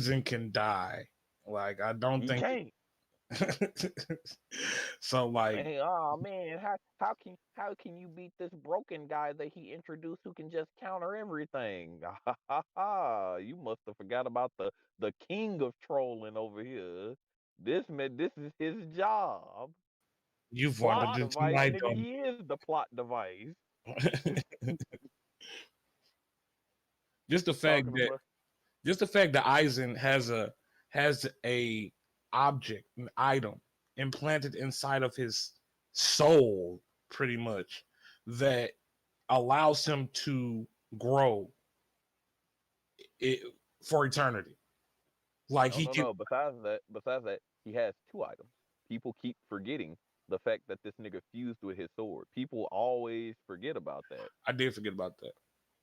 Aizen can die. Like I don't He think. can't. So like Man, oh man, how can you beat this broken guy that he introduced who can just counter everything? You must have forgot about the king of trolling over here. This is his job. you've Plot wandered into device, my nigga. He is the plot device. just the fact Talking that about Aizen has a object, an item implanted inside of his soul, pretty much, that allows him to grow it, for eternity. Like no, he no, can. no. Besides that, he has two items. People keep forgetting the fact that this nigga fused with his sword. People always forget about that. I did forget about that.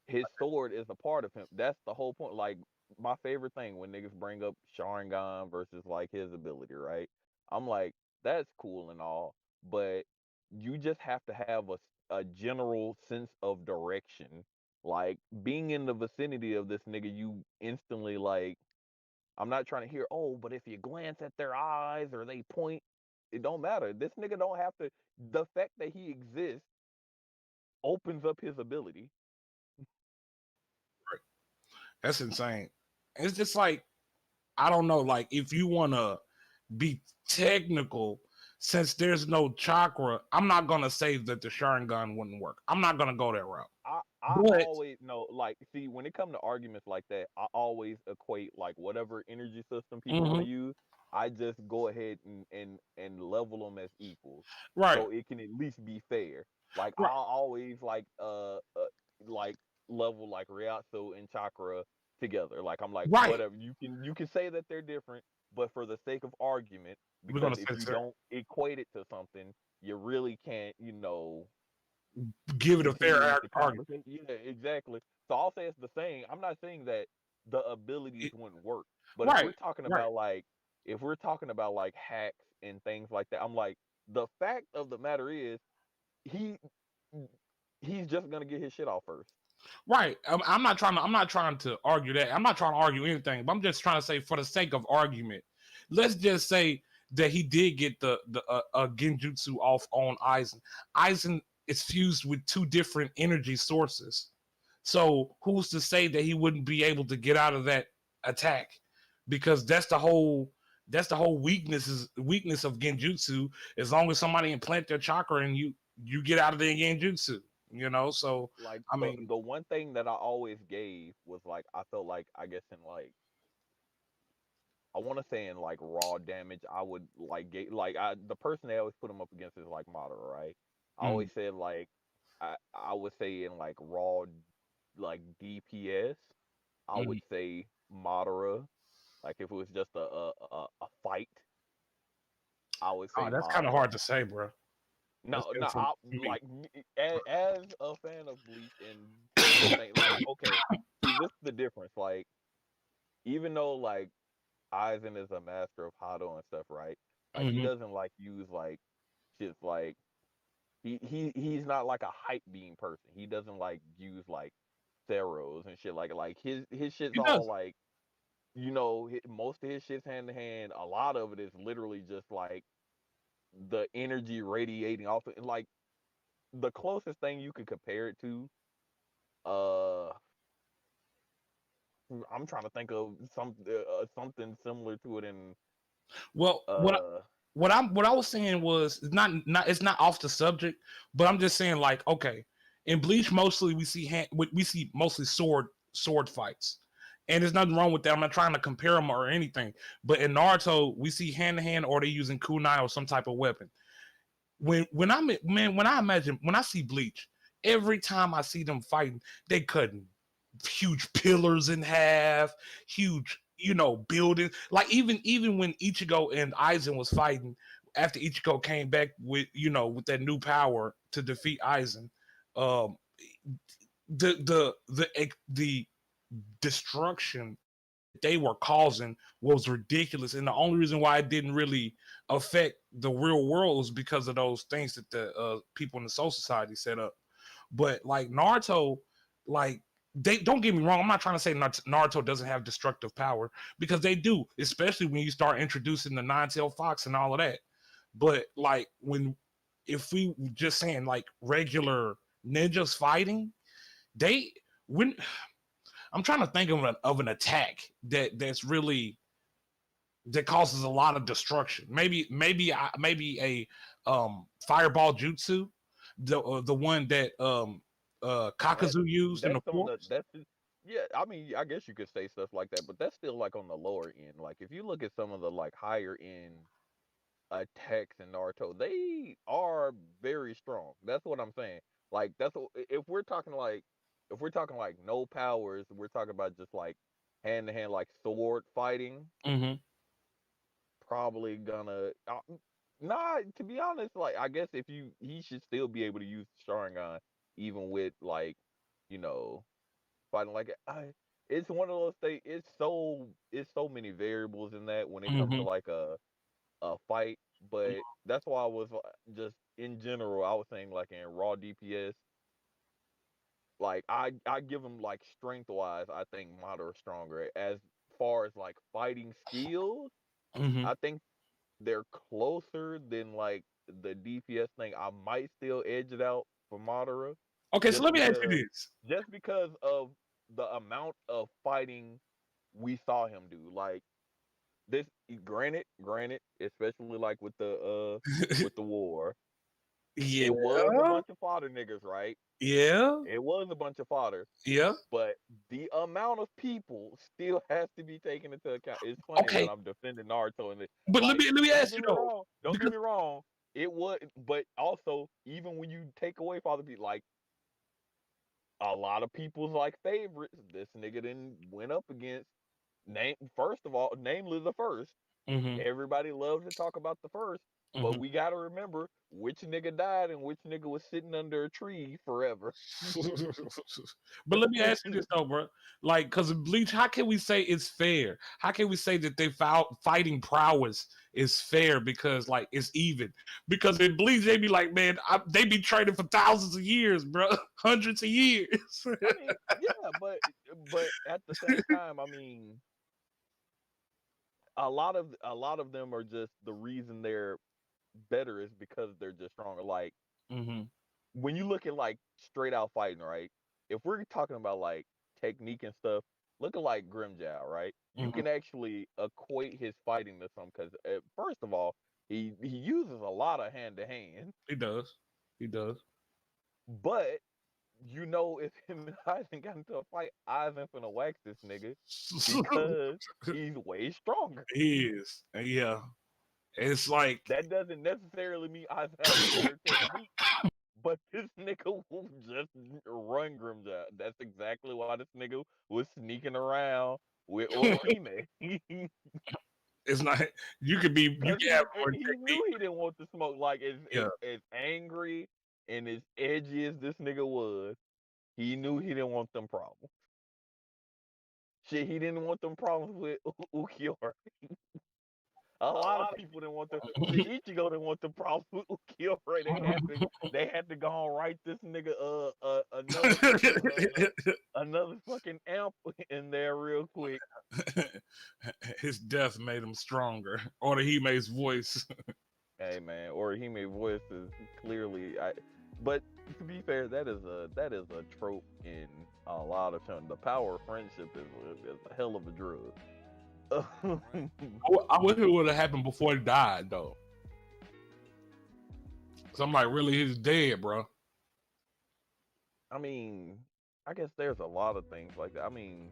His sword is a part of him. That's the whole point. Like my favorite thing when niggas bring up Sharingan versus like his ability, right? I'm like, that's cool and all, but you just have to have a general sense of direction. Like being in the vicinity of this nigga, you instantly like. I'm not trying to hear, oh, but if you glance at their eyes or they point, it don't matter. This nigga don't have to. The fact that he exists opens up his ability. That's insane. It's just like I don't know. Like if you want to be technical, since there's no chakra, I'm not gonna say that the Sharingan wouldn't work. I'm not gonna go that route. I But always know, like, see, when it comes to arguments like that, I always equate like whatever energy system people want mhm, to use. I just go ahead and level them as equals, right, so it can at least be fair. Like I right, always like level like Ryatsu and Chakra together. Like I'm like right. whatever you can say that they're different, but for the sake of argument, We're because gonna if say you sir, don't equate it to something, you really can't give it a fair continue with the argument. conversation. Yeah, exactly. So I'll say it's the same. I'm not saying that the abilities It- wouldn't work, but right, right, if we're talking about like hacks and things like that, I'm like the fact of the matter is he he's just gonna get his shit off first. right. I'm not trying to argue that. I'm not trying to argue anything. But I'm just trying to say, for the sake of argument, let's just say that he did get the genjutsu off on Aizen. Aizen is fused with two different energy sources. So who's to say that he wouldn't be able to get out of that attack? Because that's the whole weakness of genjutsu. As long as somebody implant their chakra and you get out of the genjutsu, So Like I the mean, the one thing that I always gave was like I felt like I guess in like I want to say in like raw damage, I would like get like the person they always put him up against is like Madara, right? I mm, always said like I would say in like raw like DPS, I would mm. say Madara. Like if it was just a fight, I would say That's kind of Madara. hard to say, bro. That's No, no, for me. like as a fan of Bleach and people think like okay, see this is the difference. Like even though like Aizen is a master of Hado and stuff, right? Like he Hmm. doesn't like use like shit like he's not like a hype beam person. He doesn't like use like Theros and shit like his shit's He all does. like most of his shit's hand to hand. A lot of it is literally just like the energy radiating off it. Like the closest thing you could compare it to, uh, I'm trying to think of something similar to it in Well, uh what I was saying was it's not off the subject, but I'm just saying like okay, in Bleach mostly we see mostly sword fights, and there's nothing wrong with that. I'm not trying to compare them or anything, but in Naruto we see hand to hand or they using kunai or some type of weapon. When I imagine when I see Bleach, every time I see them fighting, they cutting huge pillars in half, huge buildings. Like even when Ichigo and Aizen was fighting, after Ichigo came back with that new power to defeat Aizen, um, the destruction that they were causing was ridiculous, and the only reason why it didn't really affect the real world was because of those things that the people in the Soul Society set up. But like Naruto, like they don't get me wrong. I'm not trying to say Naruto doesn't have destructive power, because they do, especially when you start introducing the nine-tailed fox and all of that. But like if we just saying like regular ninjas fighting, they when I'm trying to think of an attack that's really that causes a lot of destruction. Maybe a fireball jutsu, the one that That Kakazu used in the that's on the forest. that's just, yeah. I mean, I guess you could say stuff like that, but that's still like on the lower end. Like if you look at some of the like higher end attacks in Naruto, they are very strong. That's what I'm saying. Like if we're talking like no powers, we're talking about just like hand to hand like sword fighting. Mm-hmm. Probably gonna nah. To be honest, like I guess if he should still be able to use Sharingan even with like you know fighting like it's one of those things. It's so many variables in that when it comes to Mm-hmm. like a fight. But that's why I was just in general. I was saying like in raw DPS, like I give them like strength wise. I think Madara stronger as far as like fighting skills. Mm-hmm. I think they're closer than like the DPS thing. I might still edge it out for Madara Okay, so just let me ask you because this. just because of the amount of fighting we saw him do. Like this, granted, especially like with the war, Yeah, it was a bunch of fodder niggas, right? yeah, It was a bunch of fodder, yeah. but the amount of people still has to be taken into account. It's funny that Okay, I'm defending Naruto and but let like, me let me don't ask get you me though, wrong, don't get because me wrong. It was, but also even when you take away father people, like a lot of people's like favorites, this nigga then went up against name first of all, namely the first. mm-hmm, Everybody loves to talk about the first, but mm-hmm. we got to remember which nigga died and which nigga was sitting under a tree forever. But let me ask you this though, bro. Like, because Bleach, how can we say it's fair? How can we say that they fighting prowess is fair because like it's even? Because in Bleach, they be like, man, they be training for thousands of years, bro, hundreds of years. I mean, yeah, but at the same time, I mean, a lot of them are just the reason they're better is because they're just stronger. Like Mm-hmm. when you look at like straight out fighting, right? If we're talking about like technique and stuff, look at like Grimjow, right? You Mm-hmm. can actually equate his fighting to some because first of all, he uses a lot of hand to hand, He does. He does. but if him and Aizen got into a fight, Aizen finna wax this nigga because he's way stronger. He is. Yeah. It's like, That doesn't necessarily mean Aizen has better technique. But this nigga will just run Grimjaw. That's exactly why this nigga was sneaking around with Orihime. it's not. You Cause can have more he technique. knew he didn't want to smoke. Like Yeah. as angry and as edgy as this nigga was, he knew he didn't want them problems. Shit, he didn't want them problems with Ukiyo. A lot of people didn't want the shit. Ichigo didn't want the problems with Ukiyo. They had to go and write this nigga another fucking amp in there real quick. His death made him stronger, or the Hime's voice. Hey man, Orihime voice is clearly but to be fair, that is a trope in a lot of films. The power of friendship is a hell of a drug. I wish it would have happened before he died, though. So I'm like, really, he's dead, bro. I mean, I guess there's a lot of things like that. I mean,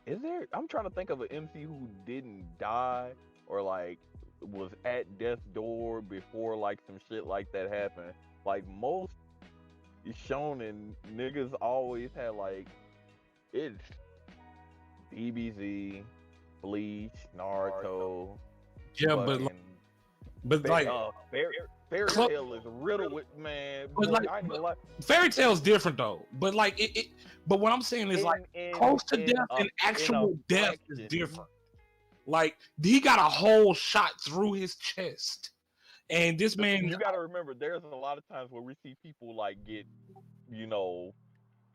is there? I'm trying to think of an MC who didn't die or like was at death's door before like some shit like that happened. Like most shonen niggas always had like it's DBZ, Bleach, Naruto, Yeah, fucking but like, Fairy Cl- Tail is riddled with man. but Boy, like, I ain't gonna lie. Fairy Tail's different though. But like but what I'm saying is like, In in close to in death a and in a actual death is fraction. different. Like he got a hole shot through his chest, And this man, You got to remember, there's a lot of times where we see people like get, you know,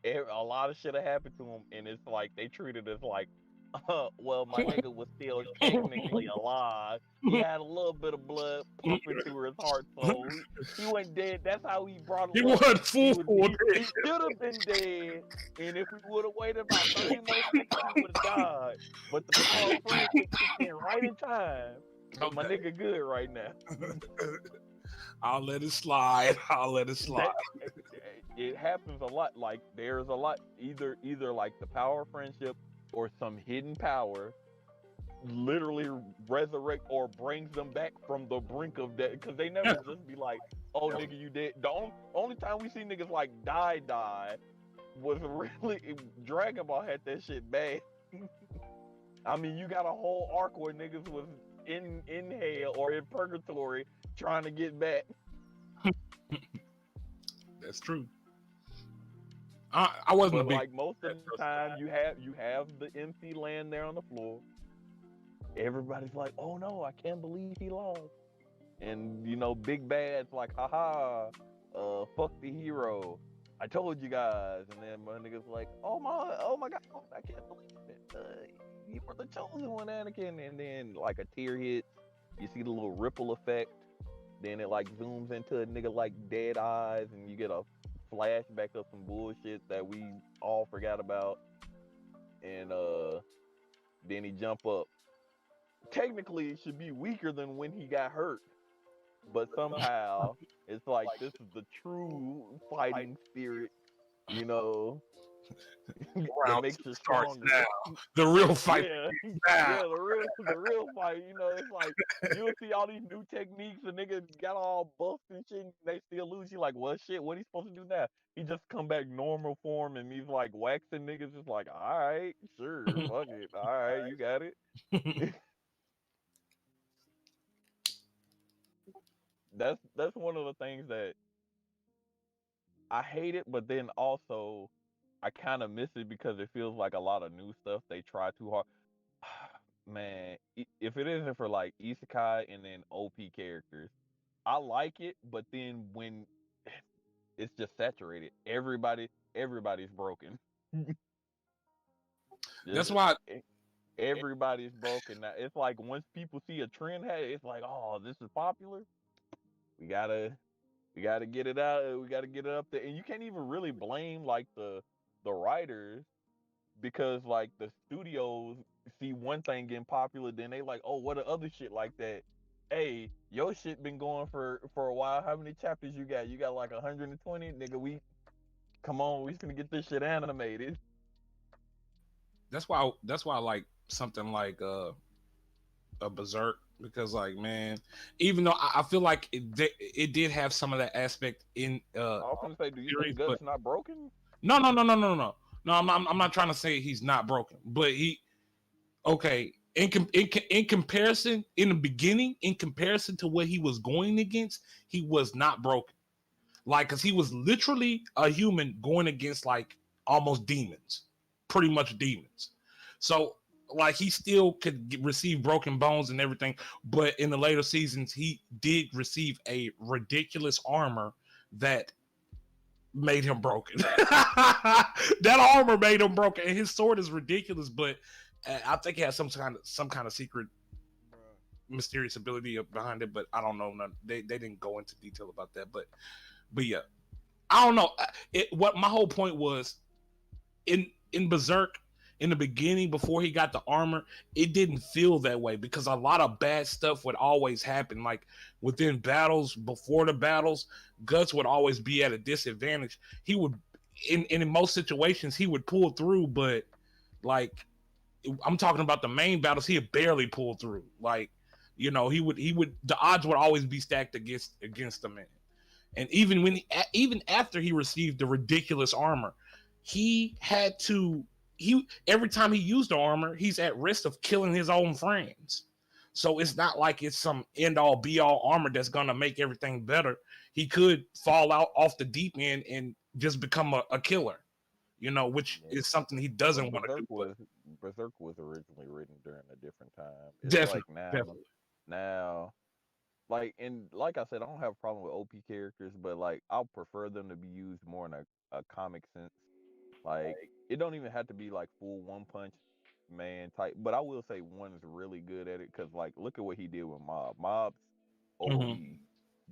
a lot of shit have happened to him, and it's like they treat it as like, well, my nigga was still technically alive. He had a little bit of blood pumping through his heart, so he wasn't dead. That's how he brought he it up. wasn't He full would for he should have been dead, and if we would have waited about 30 more seconds, he would have died. But the power of friendship kicked in right in time, and my nigga good right now. I'll let it slide. I'll let it slide. It happens a lot. Like there's a lot either like the power of friendship or some hidden power literally resurrect or brings them back from the brink of death, because they never just be like, oh nigga, you dead. The only time we see niggas like die was really Dragon Ball had that shit bad. I mean, you got a whole arc where niggas was in hell or in purgatory trying to get back. That's true. I wasn't But a big like most of the time, you have the MC laying there on the floor. Everybody's like, "Oh no, I can't believe he lost." And you know, Big Bad's like, "Haha, fuck the hero. I told you guys." And then my nigga's like, "Oh my god, I can't believe it. You were the chosen one, Anakin." And then like a tear hits. You see the little ripple effect. Then it like zooms into a nigga like dead eyes, and you get a flashback of some bullshit that we all forgot about. And then he jump up. Technically, it should be weaker than when he got hurt, but somehow it's like this is the true fighting spirit, you know, that makes you stronger. Now. The real fight. Yeah, the real fight. You know, it's like you'll see all these new techniques, and niggas got all buffed and shit, and they still lose. You like, well, shit, what he supposed to do now? He just come back normal form, and he's like waxing niggas. Just like, all right, sure, fuck it, all right, you got it. That's one of the things that I hate it, but then also I kind of miss it because it feels like a lot of new stuff they try too hard. Man, if it isn't for like isekai and then OP characters, I like it, but then when it's just saturated, everybody's broken. That's Just why everybody's broken now. It's like once people see a trend, hey, it's like, oh, this is popular. We gotta get it out. We gotta get it up there, and you can't even really blame like the writers, because like the studios see one thing getting popular, then they like, oh, what the other shit like that? Hey, your shit been going for a while. How many chapters you got? You got like 120, nigga. We come on, we just gonna get this shit animated. that's why I like something like a Berserk, because like, man, even though I feel like it did have some of that aspect in I was gonna say, do you series, think Guts but not broken? no. I'm not trying to say he's not broken, but he okay. In comparison, in the beginning, in comparison to what he was going against, he was not broken. Like, cause he was literally a human going against like almost demons, pretty much demons. So like he still could receive broken bones and everything, but in the later seasons he did receive a ridiculous armor that made him broken. That armor made him broken, and his sword is ridiculous, but I think he has some kind of secret mysterious ability behind it, but I don't know. They didn't go into detail about that, but yeah, I don't know. What my whole point was in Berserk, in the beginning before he got the armor, it didn't feel that way because a lot of bad stuff would always happen. Like within battles, before the battles, Guts would always be at a disadvantage. He would, in most situations, he would pull through, but like I'm talking about the main battles, he'd barely pull through. Like, you know, he would the odds would always be stacked against the man. And even after he received the ridiculous armor, he had to every time he used the armor, he's at risk of killing his own friends. So it's not like it's some end all be all armor that's gonna make everything better. He could fall out off the deep end and just become a killer, you know, which is something he doesn't want to do. Berserk was originally written during a different time. It's like Definitely. now like, and like I said, I don't have a problem with OP characters, but like I'll prefer them to be used more in a comic sense. Like it don't even have to be like full One Punch Man type, but I will say one is really good at it because like look at what he did with Mob. Mob's Mhm. OP,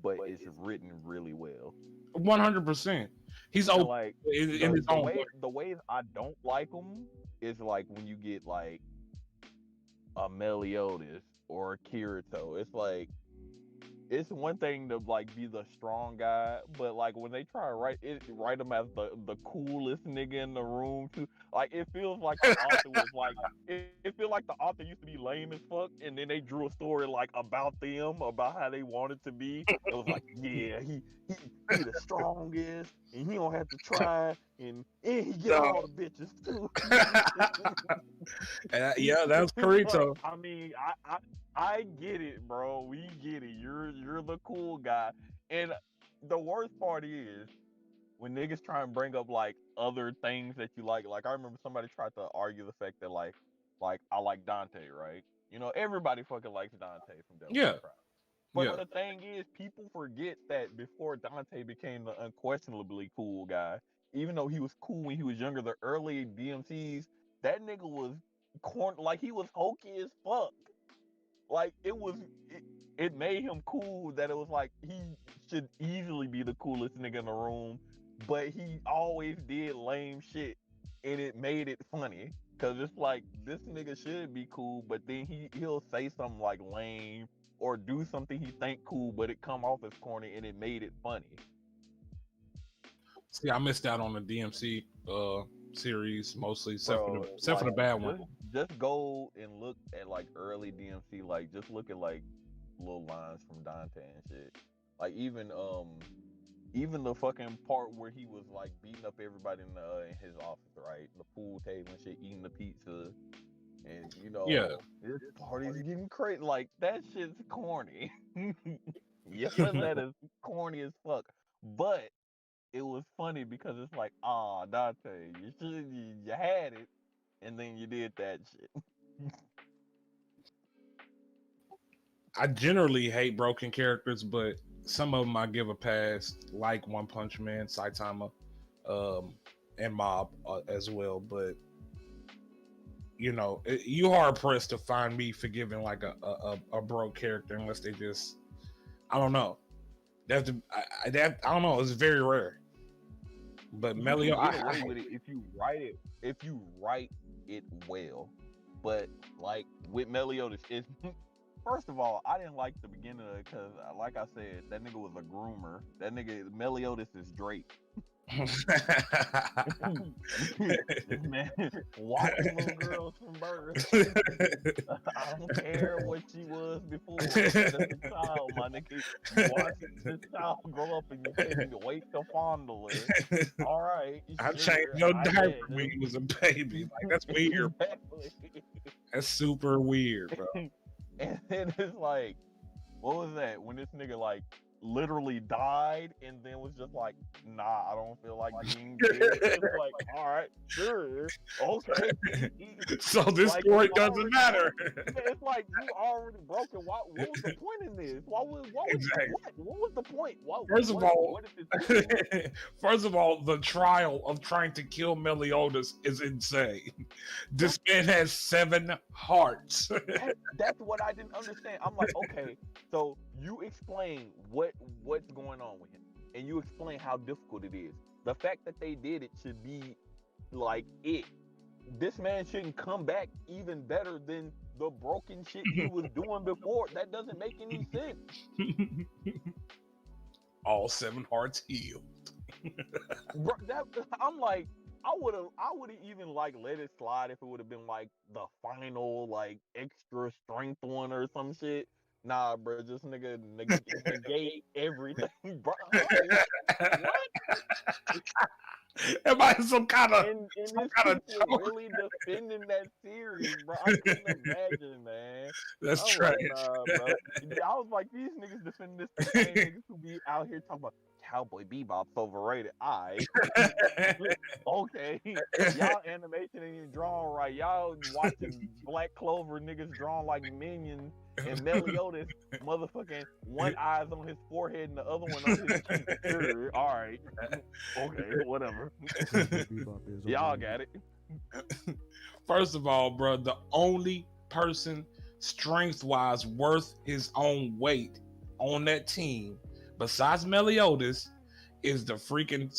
but it's written really well. 100%. He's And open like in his own way. the ways I don't like him is like when you get like a Meliodas or a Kirito. It's like it's one thing to like be the strong guy, but like when they try to write him as the coolest nigga in the room too, like it feels like the author was like it feels like the author used to be lame as fuck, and then they drew a story like about them, about how they wanted to be. It was like, yeah, he the strongest, and he don't have to try, and he get No. all the bitches too. Yeah, that's Like, Kirito. I mean, I get it, bro. We get it. You're the cool guy. And the worst part is when niggas try and bring up like other things that you like. Like I remember somebody tried to argue the fact that like I like Dante, right? You know, everybody fucking likes Dante from Devil May Yeah, Cry. But yeah. the thing is, people forget that before Dante became the unquestionably cool guy, even though he was cool when he was younger, the early DMCs, that nigga was like he was hokey as fuck. Like it made him cool that it was like he should easily be the coolest nigga in the room, but he always did lame shit, and it made it funny. Cause it's like this nigga should be cool, but then he'll say something like lame or do something he think cool, but it come off as corny, and it made it funny. See, I missed out on the DMC series mostly, Bro, except for the like bad one. just go and look at like early DMC, like just look at like little lines from Dante and shit. Like even the fucking part where he was like beating up everybody in his office, right? The pool table and shit, eating the pizza, and you Yeah. know his party's getting crazy. Like that shit's corny. Yes, that is corny as fuck. But it was funny because it's like, ah, Dante, you had it, and then you did that shit. I generally hate broken characters, but some of them I give a pass, like One Punch Man, Saitama, um, and Mob as well. But you know, you hard pressed to find me forgiving like a broke character unless they just, I don't know. That I don't know. It's very rare. But You can Melio, get I away hate with it if you write it well. But like with Meliodas, it's first of all, I didn't like the beginning of it because, like I said, that nigga was a groomer. That nigga Meliodas is Drake. This man watching little girls from birth. I don't care what she was before. That's a child, my nigga. You watch this child grow up and you can't wait to fondle her. All right, I changed sure, your I diaper guess. when you was a baby. Like that's weird. Exactly. That's super weird, bro. And then it's like, what was that? When this nigga like literally died and then was just like, nah, I don't feel like being dead. It's like, all right, sure, okay. So this Like story you doesn't already matter. it's like you already broken. What was the point in this? Exactly. What was the point? First of all, What did this do? the trial of trying to kill Meliodas is insane. This man has 7 hearts. That's what I didn't understand. I'm like, okay, so you explain what's going on with him, and you explain how difficult it is. The fact that they did it should be like it. This man shouldn't come back even better than the broken shit he was doing before. That doesn't make any sense. All 7 hearts healed. Bro, I'm like, I would have even like let it slide if it would have been like the final like extra strength one or some shit. Nah, bro, just negate everything, bro. I'm like, what? Am I some kind of And there's people really defending that series, bro. I couldn't imagine, man. That's I'm trash. like, nah, bro. I was like, these niggas defending this the same niggas who be out here talking about Cowboy Bebop's overrated. Okay. Y'all animation ain't even drawn right. Y'all watching Black Clover niggas drawn like minions, and Meliodas motherfucking one eye's on his forehead and the other one on his cheek. Sure, all right. Okay, whatever. Y'all got it. First of all, bro, the only person strength-wise worth his own weight on that team, besides Meliodas, is the freaking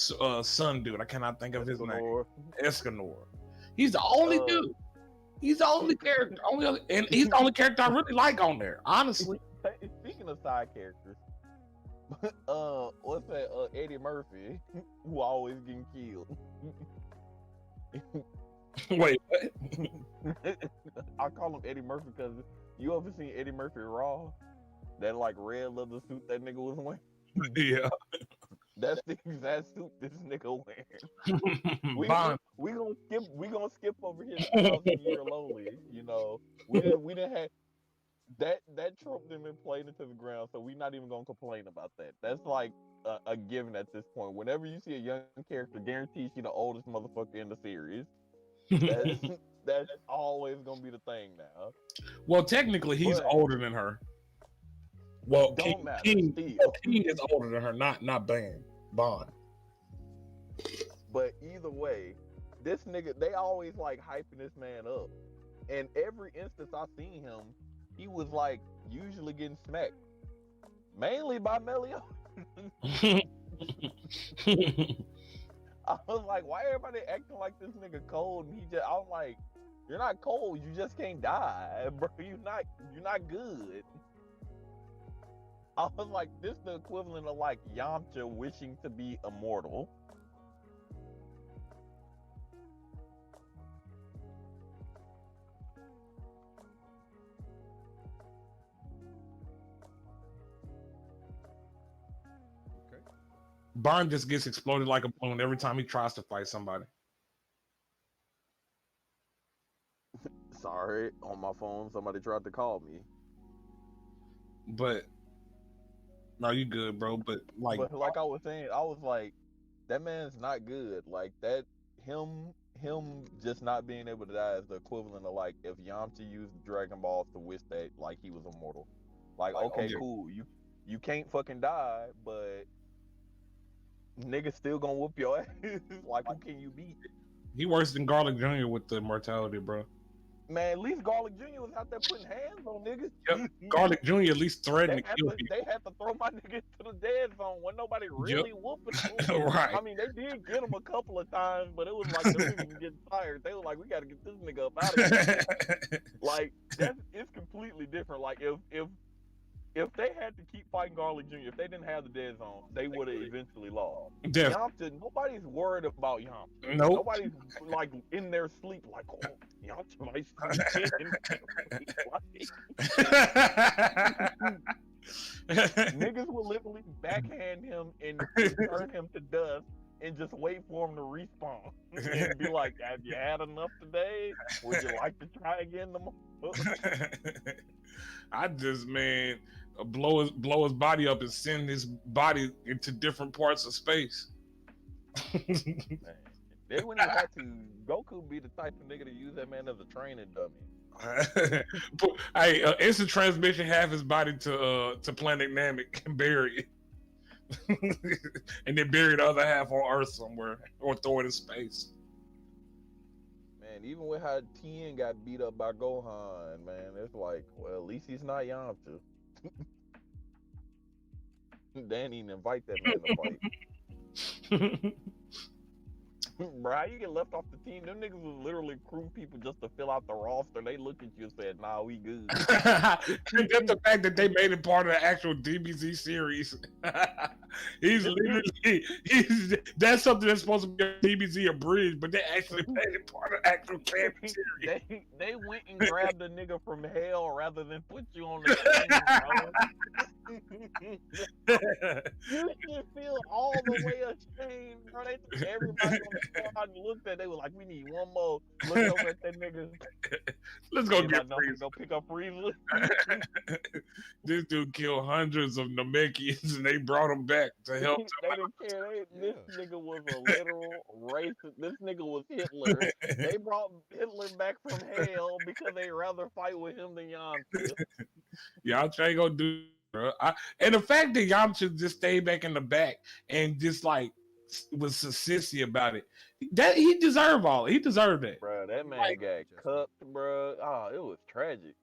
sun dude. I cannot think of his name. Escanor. He's the only dude. He's the only character. And he's the only character I really like on there, honestly. Speaking of side characters, what's that? Eddie Murphy, who always getting killed. Wait, what? I call him Eddie Murphy because you ever seen Eddie Murphy Raw? That like red leather suit that nigga was wearing? Yeah. That's the exact suit this nigga wearing. we gonna skip over his 1,000-year lonely. You know, we didn't have that trope didn't been played into the ground, so we not even gonna complain about that. That's like a given at this point. Whenever you see a young character, guarantees she the oldest motherfucker in the series. That's always gonna be the thing now. Well, technically, he's older than her. Well, King is older than her, not Bond. But either way, this nigga, they always like hyping this man up. And every instance I seen him, he was like usually getting smacked. Mainly by Melio. I was like, why everybody acting like this nigga cold? And I'm like, you're not cold, you just can't die, bro. You're not good. I was like, this is the equivalent of like Yamcha wishing to be immortal. Okay. Bond just gets exploded like a balloon every time he tries to fight somebody. Sorry, on my phone, somebody tried to call me. But no, you good, bro. But like I was saying, I was like, that man's not good. Like that, him just not being able to die is the equivalent of like if Yamcha used Dragon Balls to wish that like he was immortal. Like okay, cool, you can't fucking die, but niggas still gonna whoop your ass. Like who can you beat? He worse than Garlic Jr. with the immortality, bro. Man, at least Garlic Jr. was out there putting hands on niggas. Yep. Garlic Jr. at least threatened to kill people. They had to throw my niggas to the dead zone when nobody really whooping them. Right. I mean, they did get him a couple of times, but it was like they didn't get tired. They were like, we got to get this nigga up out of here. Like, it's completely different. Like, if they had to keep fighting Garlic Jr., if they didn't have the dead zone, they would have eventually lost. Yamcha, nobody's worried about Yamcha. Nope. Nobody's like in their sleep like, oh, Yamcha might sneak in. Niggas will literally backhand him and turn him to dust and just wait for him to respawn and be like, have you had enough today? Would you like to try again tomorrow? I just, man, blow his body up and send his body into different parts of space. Man, they wouldn't have had to. Goku be the type of nigga to use that man as a training dummy. Hey, instant transmission, have his body to Planet Namek and bury it. And then bury the other half on Earth somewhere or throw it in space. Man, even with how Tien got beat up by Gohan, man, it's like, well, at least he's not Yamcha. They didn't even invite that man to fight. Bro, how you get left off the team? Them niggas was literally crew people just to fill out the roster. They looked at you and said, nah, we good. Just the fact that they made it part of the actual DBZ series. That's something that's supposed to be a DBZ abridged, but they actually made it part of the actual camping series. They went and grabbed a nigga from hell rather than put you on the team, bro. You should feel all the way ashamed, bro. They took everybody on the squad and looked at. They were like, "We need one more." Look over at that nigga. Let's go get Frieza. Go pick up Frieza. This dude killed hundreds of Namekians, and they brought him back. back to help. They didn't care. This nigga was a literal racist. This nigga was Hitler. They brought Hitler back from hell because they rather fight with him than Yamcha. Yamcha ain't gonna do, bro. And the fact that Yamcha just stayed back in the back and just like was sissy about it, that he deserved all. He deserved that, bro. That man got cucked, bro. Oh, it was tragic.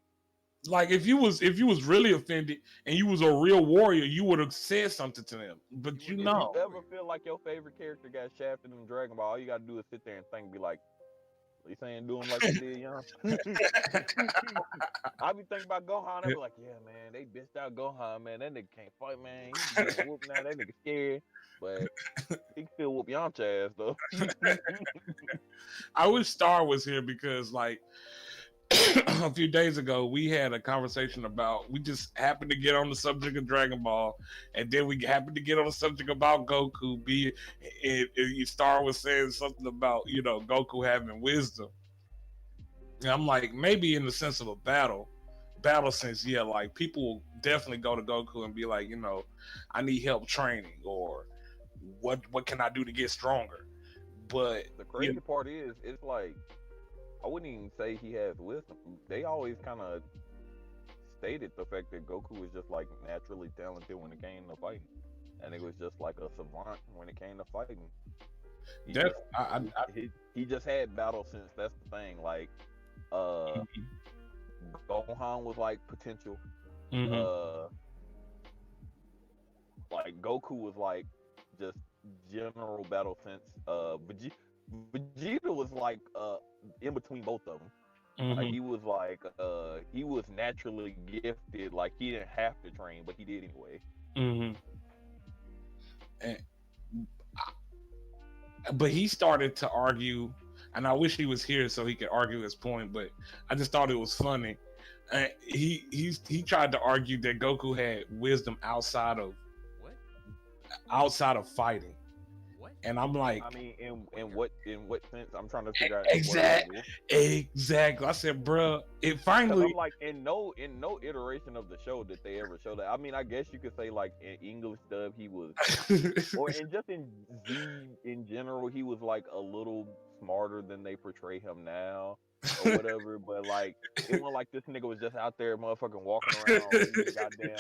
Like if you was really offended and you was a real warrior, you would have said something to them. But If you ever feel like your favorite character got shafted in Dragon Ball, all you gotta do is sit there and think, be like, "You saying do him like you did, young?" I be thinking about Gohan. I be like, "Yeah, man, they bitched out Gohan, man. That nigga can't fight, man. He getting whooped now. That nigga scared, but he can still whoop Yamcha ass though." I wish Star was here because like. A few days ago, we had a conversation about, we just happened to get on the subject of Dragon Ball, and then we happened to get on the subject about Goku. Star was saying something about, Goku having wisdom. And I'm like, maybe in the sense of a battle sense, yeah, like people will definitely go to Goku and be like, I need help training, or what can I do to get stronger? But the crazy part is, it's like, I wouldn't even say he has wisdom. They always kind of stated the fact that Goku was just like naturally talented when it came to fighting, and it was just like a savant when it came to fighting. He just had battle sense. That's the thing. Like, Gohan was like potential. Like Goku was like just general battle sense. Vegeta was like in between both of them. Like he was naturally gifted. Like he didn't have to train, but he did anyway. But he started to argue, and I wish he was here so he could argue his point. But I just thought it was funny. He tried to argue that Goku had wisdom outside of fighting. And I'm like, I mean, in what sense? I'm trying to figure out exactly. I said, bro, it finally. I'm like, in no iteration of the show did they ever show that. I mean, I guess you could say like in English dub he was, or in Z in general he was like a little smarter than they portray him now or whatever. But like, it wasn't like this nigga was just out there motherfucking walking around with goddamn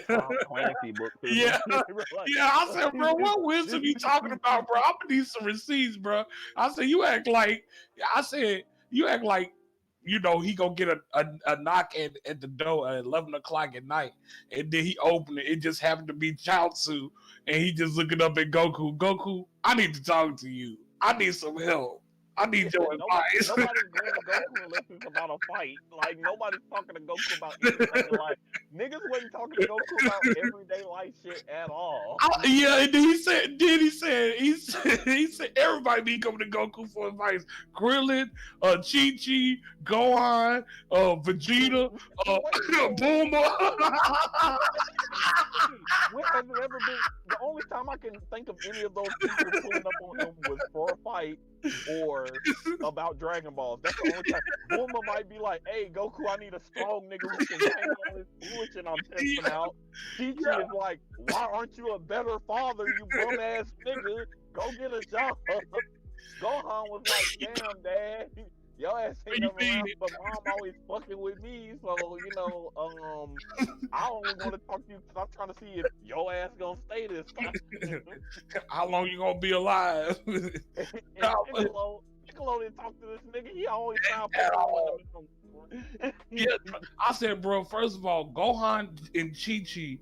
Tom Clancy books. Yeah, I said, bro, what wisdom you talking about, bro? I'm gonna need some receipts, bro. I said, you act like he gonna get a knock at the door at 11 o'clock at night, and then he opened it. It just happened to be Chaozu, and he just looking up at Goku. Goku, I need to talk to you. I need some help. I need your advice. Nobody's going to Goku unless it's about a fight. Like, nobody's talking to Goku about anything. Like, niggas wasn't talking to Goku about everyday life shit at all. And then he said everybody be coming to Goku for advice. Krillin, Chi-Chi, Gohan, Vegeta, Bulma. When has it ever been? The only time I can think of any of those people pulling up on him was for a fight or about Dragon Balls. That's the only time. Bulma might be like, "Hey, Goku, I need a strong nigga who can handle all this bullshit I'm testing out." Chi-Chi is like, "Why aren't you a better father, you bum ass nigga? Go get a job." Gohan was like, "Damn, Dad, your ass ain't never around, but Mom always fucking with me, so I only want to talk to you because I'm trying to see if your ass gonna stay this time." How long you gonna be alive? Piccolo didn't talk to this nigga. He always found Yeah, I said, bro, first of all, Gohan and Chi-Chi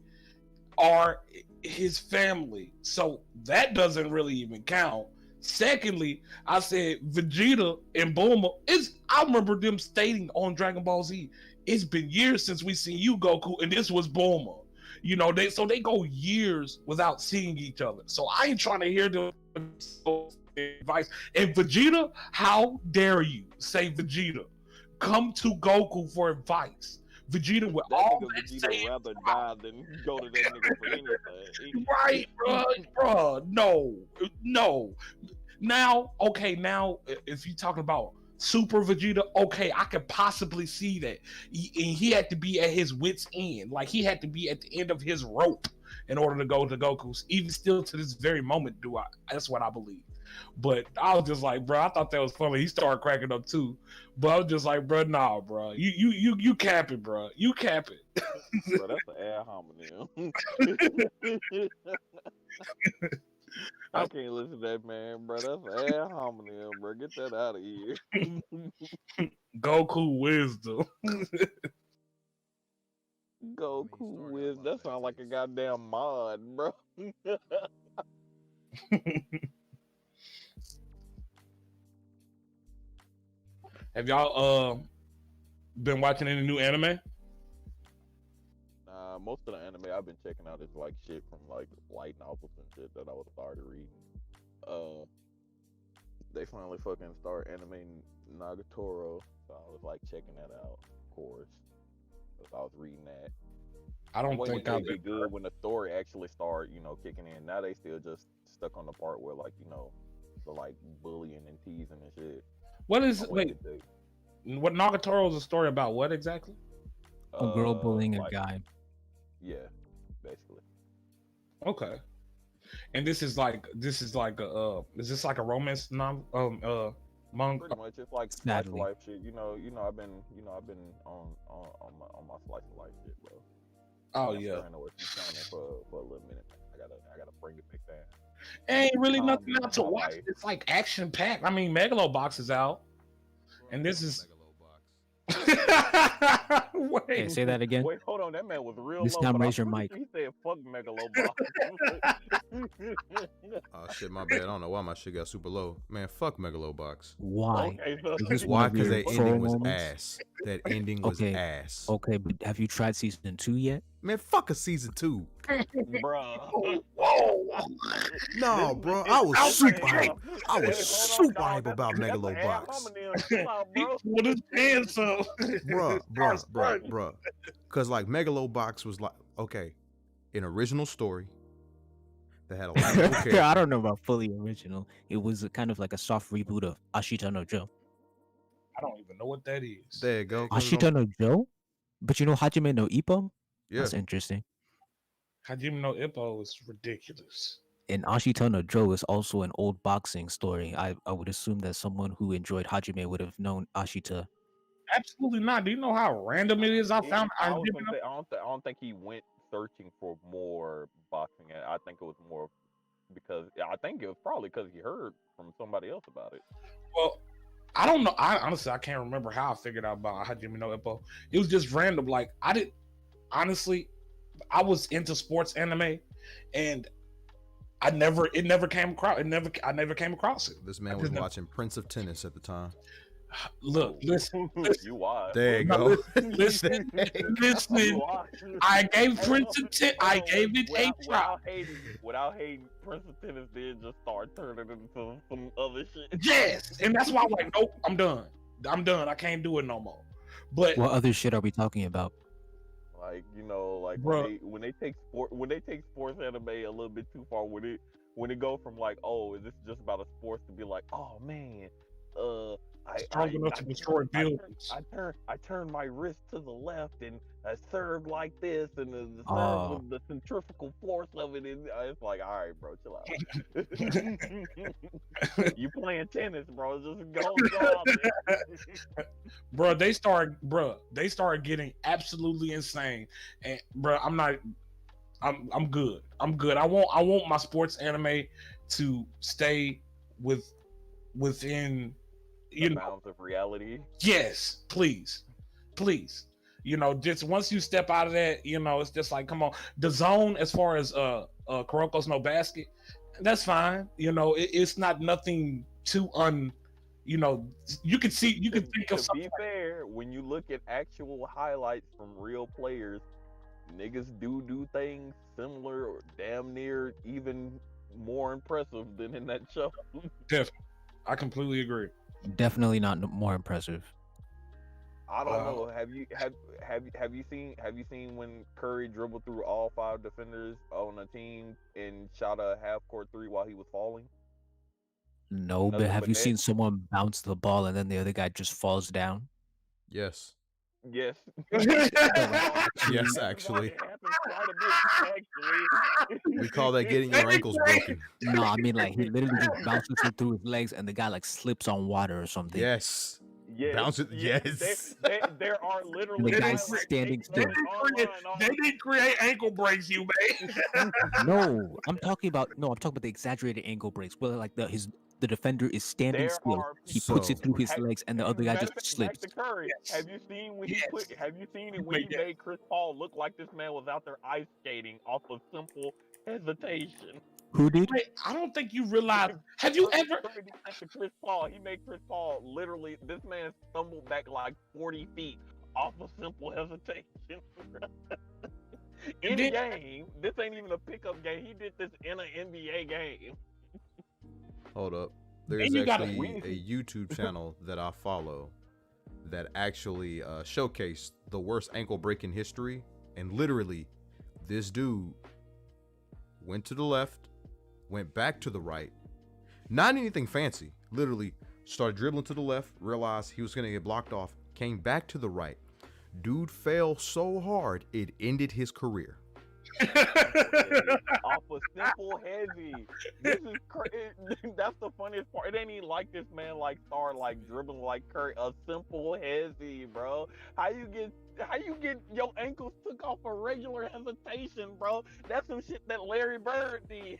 are his family, so that doesn't really even count. Secondly, I said Vegeta and Bulma I remember them stating on Dragon Ball Z, it's been years since we seen you, Goku, and this was Bulma. They go years without seeing each other. So I ain't trying to hear them advice. And Vegeta, how dare you say Vegeta come to Goku for advice? Vegeta with all that Vegeta rather die than go to that nigga for anything. Right, bro. No. Now, if you're talking about Super Vegeta, okay, I could possibly see that. And he had to be at his wit's end. Like, he had to be at the end of his rope in order to go to Goku's. Even still to this very moment, that's what I believe. But I was just like, bro, I thought that was funny. He started cracking up too. But I was just like, bro, nah, bro. You cap it, bro. You cap it. Bro, that's an ad hominem. I can't listen to that man, bro. That's an ad hominem, bro. Get that out of here. Goku wisdom. Goku with that sound like a goddamn mod, bro. Have y'all been watching any new anime? Most of the anime I've been checking out is like shit from like light novels and shit that I was started reading. They finally fucking start animating Nagatoro, so I was like checking that out, of course. Because I was reading that. I don't think I'll get good when the story actually start, kicking in. Now they still just stuck on the part where like, the like bullying and teasing and shit. What Nagatoro is a story about? What exactly? A girl bullying a guy. Yeah, basically. Okay. And this is like is this like a romance manga? Pretty much, it's like slice of life shit. I've been on my slice of life shit, bro. Oh yeah. I know what she's saying for a little minute. I gotta bring it back down. Ain't really nothing out to watch. It's like action packed. I mean, Megalobox is out, and this is. Wait, hey, say that again. Wait, hold on. That man was real this low. Time raise your mic. He said, "Fuck Megalobox." Oh shit, my bad. I don't know why my shit got super low. Man, fuck Megalobox. Why? Okay, why? Because that ending was ass. That ending was ass. Okay, but have you tried season 2 yet? Man, fuck a season 2. Bro. Whoa. No, bro. I was super hype. I was super hype about Megalobox. With his hands up. Bruh. Because like Megalobox was like, okay, an original story that had a lot of characters. I don't know about fully original. It was kind of like a soft reboot of Ashita no Joe. I don't even know what that is. There you go. Ashita no Joe? But you know Hajime no Ippo? Yeah. That's interesting. Hajime no Ippo is ridiculous. And Ashita no Joe is also an old boxing story. I would assume that someone who enjoyed Hajime would have known Ashita. Absolutely not. Do you know how random it is? I don't think he went searching for more boxing. I think it was more because I think it was probably because he heard from somebody else about it. Well, I don't know. I can't remember how I figured out about Hajime no Ippo. It was just random. Like I was into sports anime, and I never came across it. This man was watching Prince of Tennis at the time. Look, listen. You watch. There you go. Listen. I gave Prince of Tennis. I gave it a try. Without hating, Prince of Tennis did just start turning into some other shit. Yes, and that's why I'm like, nope, I'm done. I can't do it no more. But what other shit are we talking about? Like when they take sports anime a little bit too far with it, when it go from like, oh, is this just about a sports to be like, oh man, strong enough to destroy buildings. I turned my wrist to the left and I served like this, and the serve with the centrifugal force of it. It's like, all right, bro, chill out. You playing tennis, bro? Just go out there. Bro, they started getting absolutely insane, and bro, I'm good. I want my sports anime to stay within the bounds of reality. Yes, please. Just once you step out of that, it's just like, come on. The Zone, as far as Kuroko's No Basket, that's fine. It's not nothing too you can think of something. To be fair, when you look at actual highlights from real players, niggas do things similar or damn near even more impressive than in that show. Definitely. I completely agree. Definitely not more impressive. I don't know. Have you seen when Curry dribbled through all 5 defenders on a team and shot a half court 3 while he was falling? No, but Nothing have but you net. seen someone bounce the ball and then the other guy just falls down? Yes. Yes. No, like Yes, actually. actually. It happens quite a bit, actually. We call that getting your ankles broken. No, I mean like he literally just bounces it through his legs and the guy like slips on water or something. Yes. Yes, Bounce it. Yes. there are And literally the guy's highlight standing tapes still. of it online. They didn't create ankle breaks, you man. No, I'm talking about the exaggerated ankle breaks where like the defender is standing There still. are He puts it So- through his legs and the other guy Matter just of fact, slips. back to Curry. Yes. Have you seen when Yes. Have you seen it when But he yeah. made Chris Paul look like this man was out there ice skating off of simple hesitation? Who did? Wait, I don't think you realize. Have you ever? Curry did that to Chris Paul? He made Chris Paul literally. This man stumbled back like 40 feet off of simple hesitation. In a Did- game, this ain't even a pickup game. He did this in an NBA game. Hold up. There's And you gotta- actually a YouTube channel that I follow that actually showcased the worst ankle break in history. And literally, this dude went to the left, went back to the right. Not anything fancy. Literally started dribbling to the left, realized he was going to get blocked off, came back to the right. Dude fell so hard, it ended his career. Off a simple heavy. This is that's the funniest part. It ain't even like this man like started like dribbling like Curry. A simple heavy, bro. How you get your ankles took off a regular hesitation, bro? That's some shit that Larry Bird did.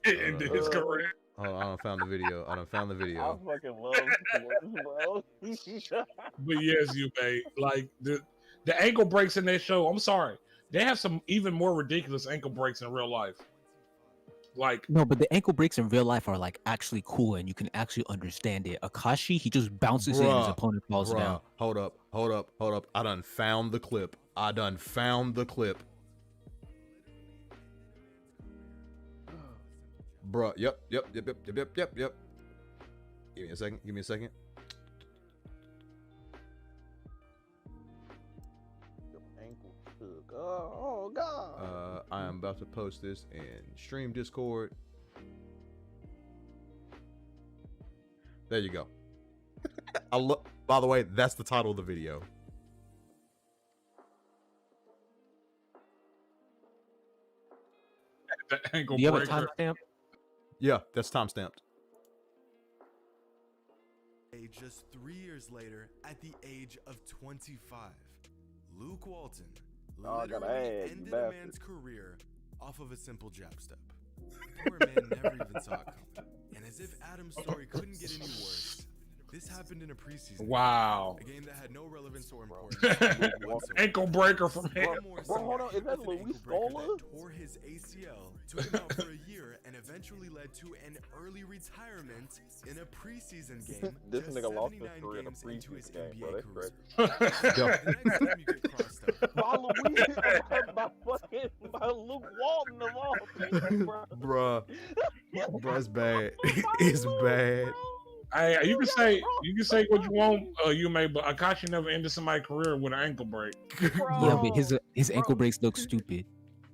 Ended his career. Hold on, I done found the video. I fucking love sports, bro. But yes, you may like the ankle breaks in that show. I'm sorry, they have some even more ridiculous ankle breaks in real life. Like No, but the ankle breaks in real life are like actually cool and you can actually understand it. Akashi, he just bounces in and his opponent falls down. Hold up. I done found the clip. Bruh, yep. Give me a second. Ankle took. Oh god. I am about to post this in stream Discord. There you go. By the way, that's the title of the video. the ankle Do you have a breaker. timestamp? Yeah, that's time stamped. Just 3 years later, at the age of 25, Luke Walton Oh, I got literally AIDS, ended a bastard. man's career off of a simple jab step. The poor man never even saw it coming. And as if Adam's story couldn't get any worse, this happened in a preseason game, Wow. a game that had no relevance or importance to Luke whatsoever. Ankle breaker from him. One more Bro, hold on, Sunday is that with an Luis ankle breaker Scola? that tore his ACL, took him out for a year, and eventually led to an early retirement in a preseason game. This just nigga lost his 79 career in a games into his preseason game, NBA bro. That's career. crazy. The next time you get crossed up, By Luis, by Luke Walton of all people, bro. Bruh, it's bad. It's bad. Hey, you can say what you want, you may, but Akashi never ended somebody's career with an ankle break. Yeah, but his ankle breaks look stupid.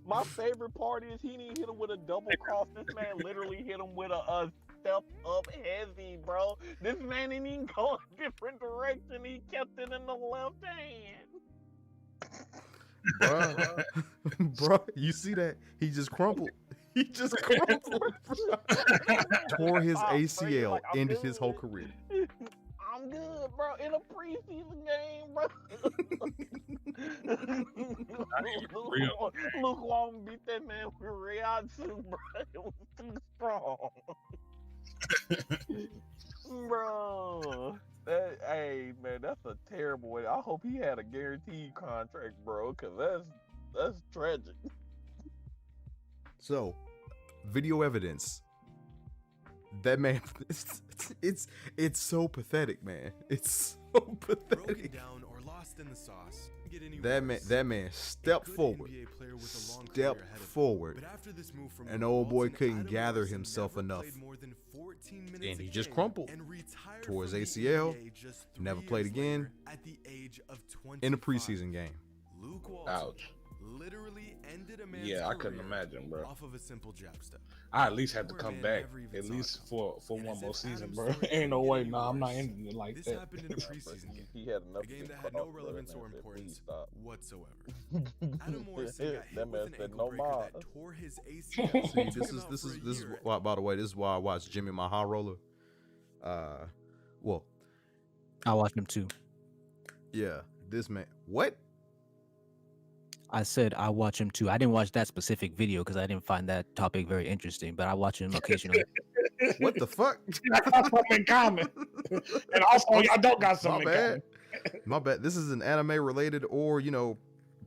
My favorite part is he didn't hit him with a double cross. This man literally hit him with a step up heavy, bro. This man didn't even go a different direction. He kept it in the left hand. Bruh, you see that? He just crumpled. Tore his ACL, Like, I'm ended his whole good. career. I'm good, bro. In a preseason game, bro. Luke Walton beat that man with Riyadzu, bro. It was too strong. Bro. Hey, man, that's a terrible way. I hope he had a guaranteed contract, bro, because that's tragic. So, video evidence. That man, it's so pathetic, man. It's so broken pathetic. down or lost in the sauce. Get any That man worse. stepped A good forward, NBA player with a long career stepped ahead of him. forward, But after this move from and Luke old boy Walton, couldn't Adam gather Morrison himself never enough. played more than 14 minutes And he a just game crumpled. and retired Tore his from the ACL, NBA just 3 never played years again later at the age of 25. in a preseason game. Luke Walton Ouch. literally ended a man's Yeah, I couldn't career imagine, bro. off of a simple jab step. I at least had to Poor come man back never even at saw it least coming. for And one as more if season, Adam's bro. story Ain't no couldn't way, get nah, I'm not any ending it like This that. happened in a preseason game. He had enough A game to that cut had no off, but that relevance man or said, importance "Please stop." whatsoever. Adam Morrison got That hit man with an said, ankle "No breaker more." that tore his ACL. See, and took him out this for a is year. why, by the way, this is why I watch Jimmy my high roller. Well, I watched him too. yeah, this man. What? I said I watch him too. I didn't watch that specific video because I didn't find that topic very interesting, but I watch him occasionally. What the fuck? I got something in common. And also, y'all don't got My something in bad. common. My bad. This is an anime related or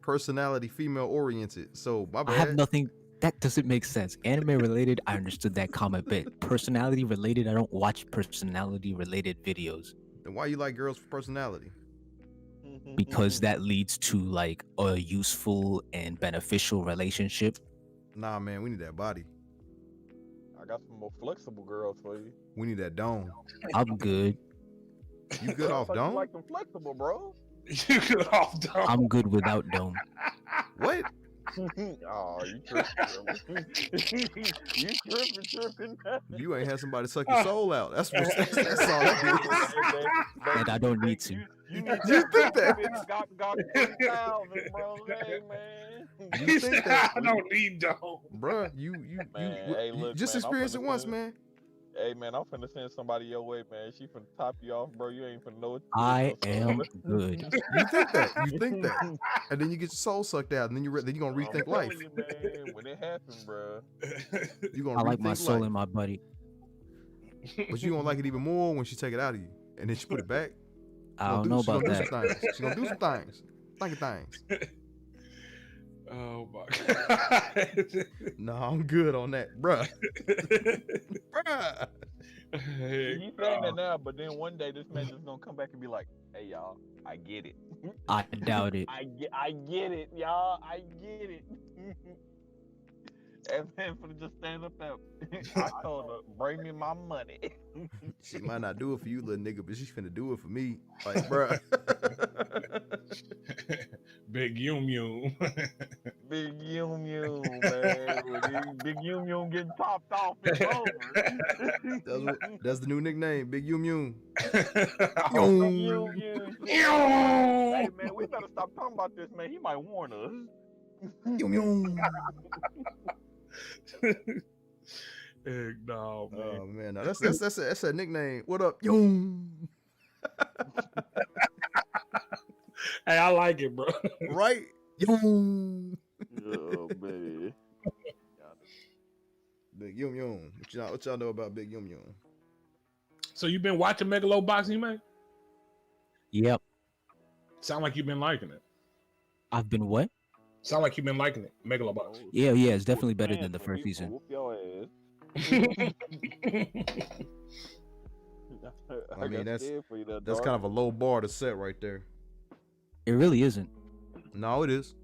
personality female oriented. So my I bad. have nothing. That doesn't make sense. Anime related, I understood that comment bit. Personality related, I don't watch personality related videos Then why you like girls for personality? because that leads to like a useful and beneficial relationship. Nah, man, we need that body. I got some more flexible girls for you. We need that dome. I'm good. You good off Motherfuckers dome? like them flexible, bro. You get off dome. I'm good without dome. What? Oh, you tripping. You tripping. You ain't had somebody suck your soul out. That's all that is. And I don't need to. You need You think that? got 3,000, bro. Hey, man. You He think said, that? I don't need dome. Bruh, you Man, hey, look, just man, I'm experience it finna once, send- man. Hey, man, I'm finna send somebody your way, man. She finna top you off, bro. You ain't finna know what to do. I So- am good. You think that? You think that? And then you get your soul sucked out, and then you gonna I'm rethink telling life. you, man, when it happens, bro. You gonna I like my rethink soul life. in my buddy. But you gonna like it even more when she take it out of you, and then she put it back. I don't know about that. She gonna do some things. Think of things. Oh my god. No, I'm good on that, bruh. Bruh. You saying that now, but then one day this man just gonna come back and be like, "Hey, y'all, I get it. I doubt it. I get it, y'all. I get it." And man finna just stand up there. I told her, "Bring me my money." She might not do it for you, little nigga, but she's finna do it for me. Like, bruh. Big Yum Yum. Big Yum Yum, man. When Big Yum Yum getting popped off, it's over. That's the new nickname, Big Yum Yum. Yum Yum. Hey, man, we better stop talking about this, man. He might warn us. Yum Yum. Heck no, man. Oh man, no, that's a nickname. What up, Yum? Hey, I like it, bro. Right, Yum. Oh, man. Big Yum Yum. What y'all know about Big Yum Yum? So you been watching Megalo Boxing, man? Yep. Sound like you've been liking it. I've been what? Sound like you've been liking it, Megalo Boxing. Yeah, it's definitely better than the first season. Whoop your ass. I mean, got scared for you there, That's dog. kind of a low bar to set right there. It really isn't. No, it is.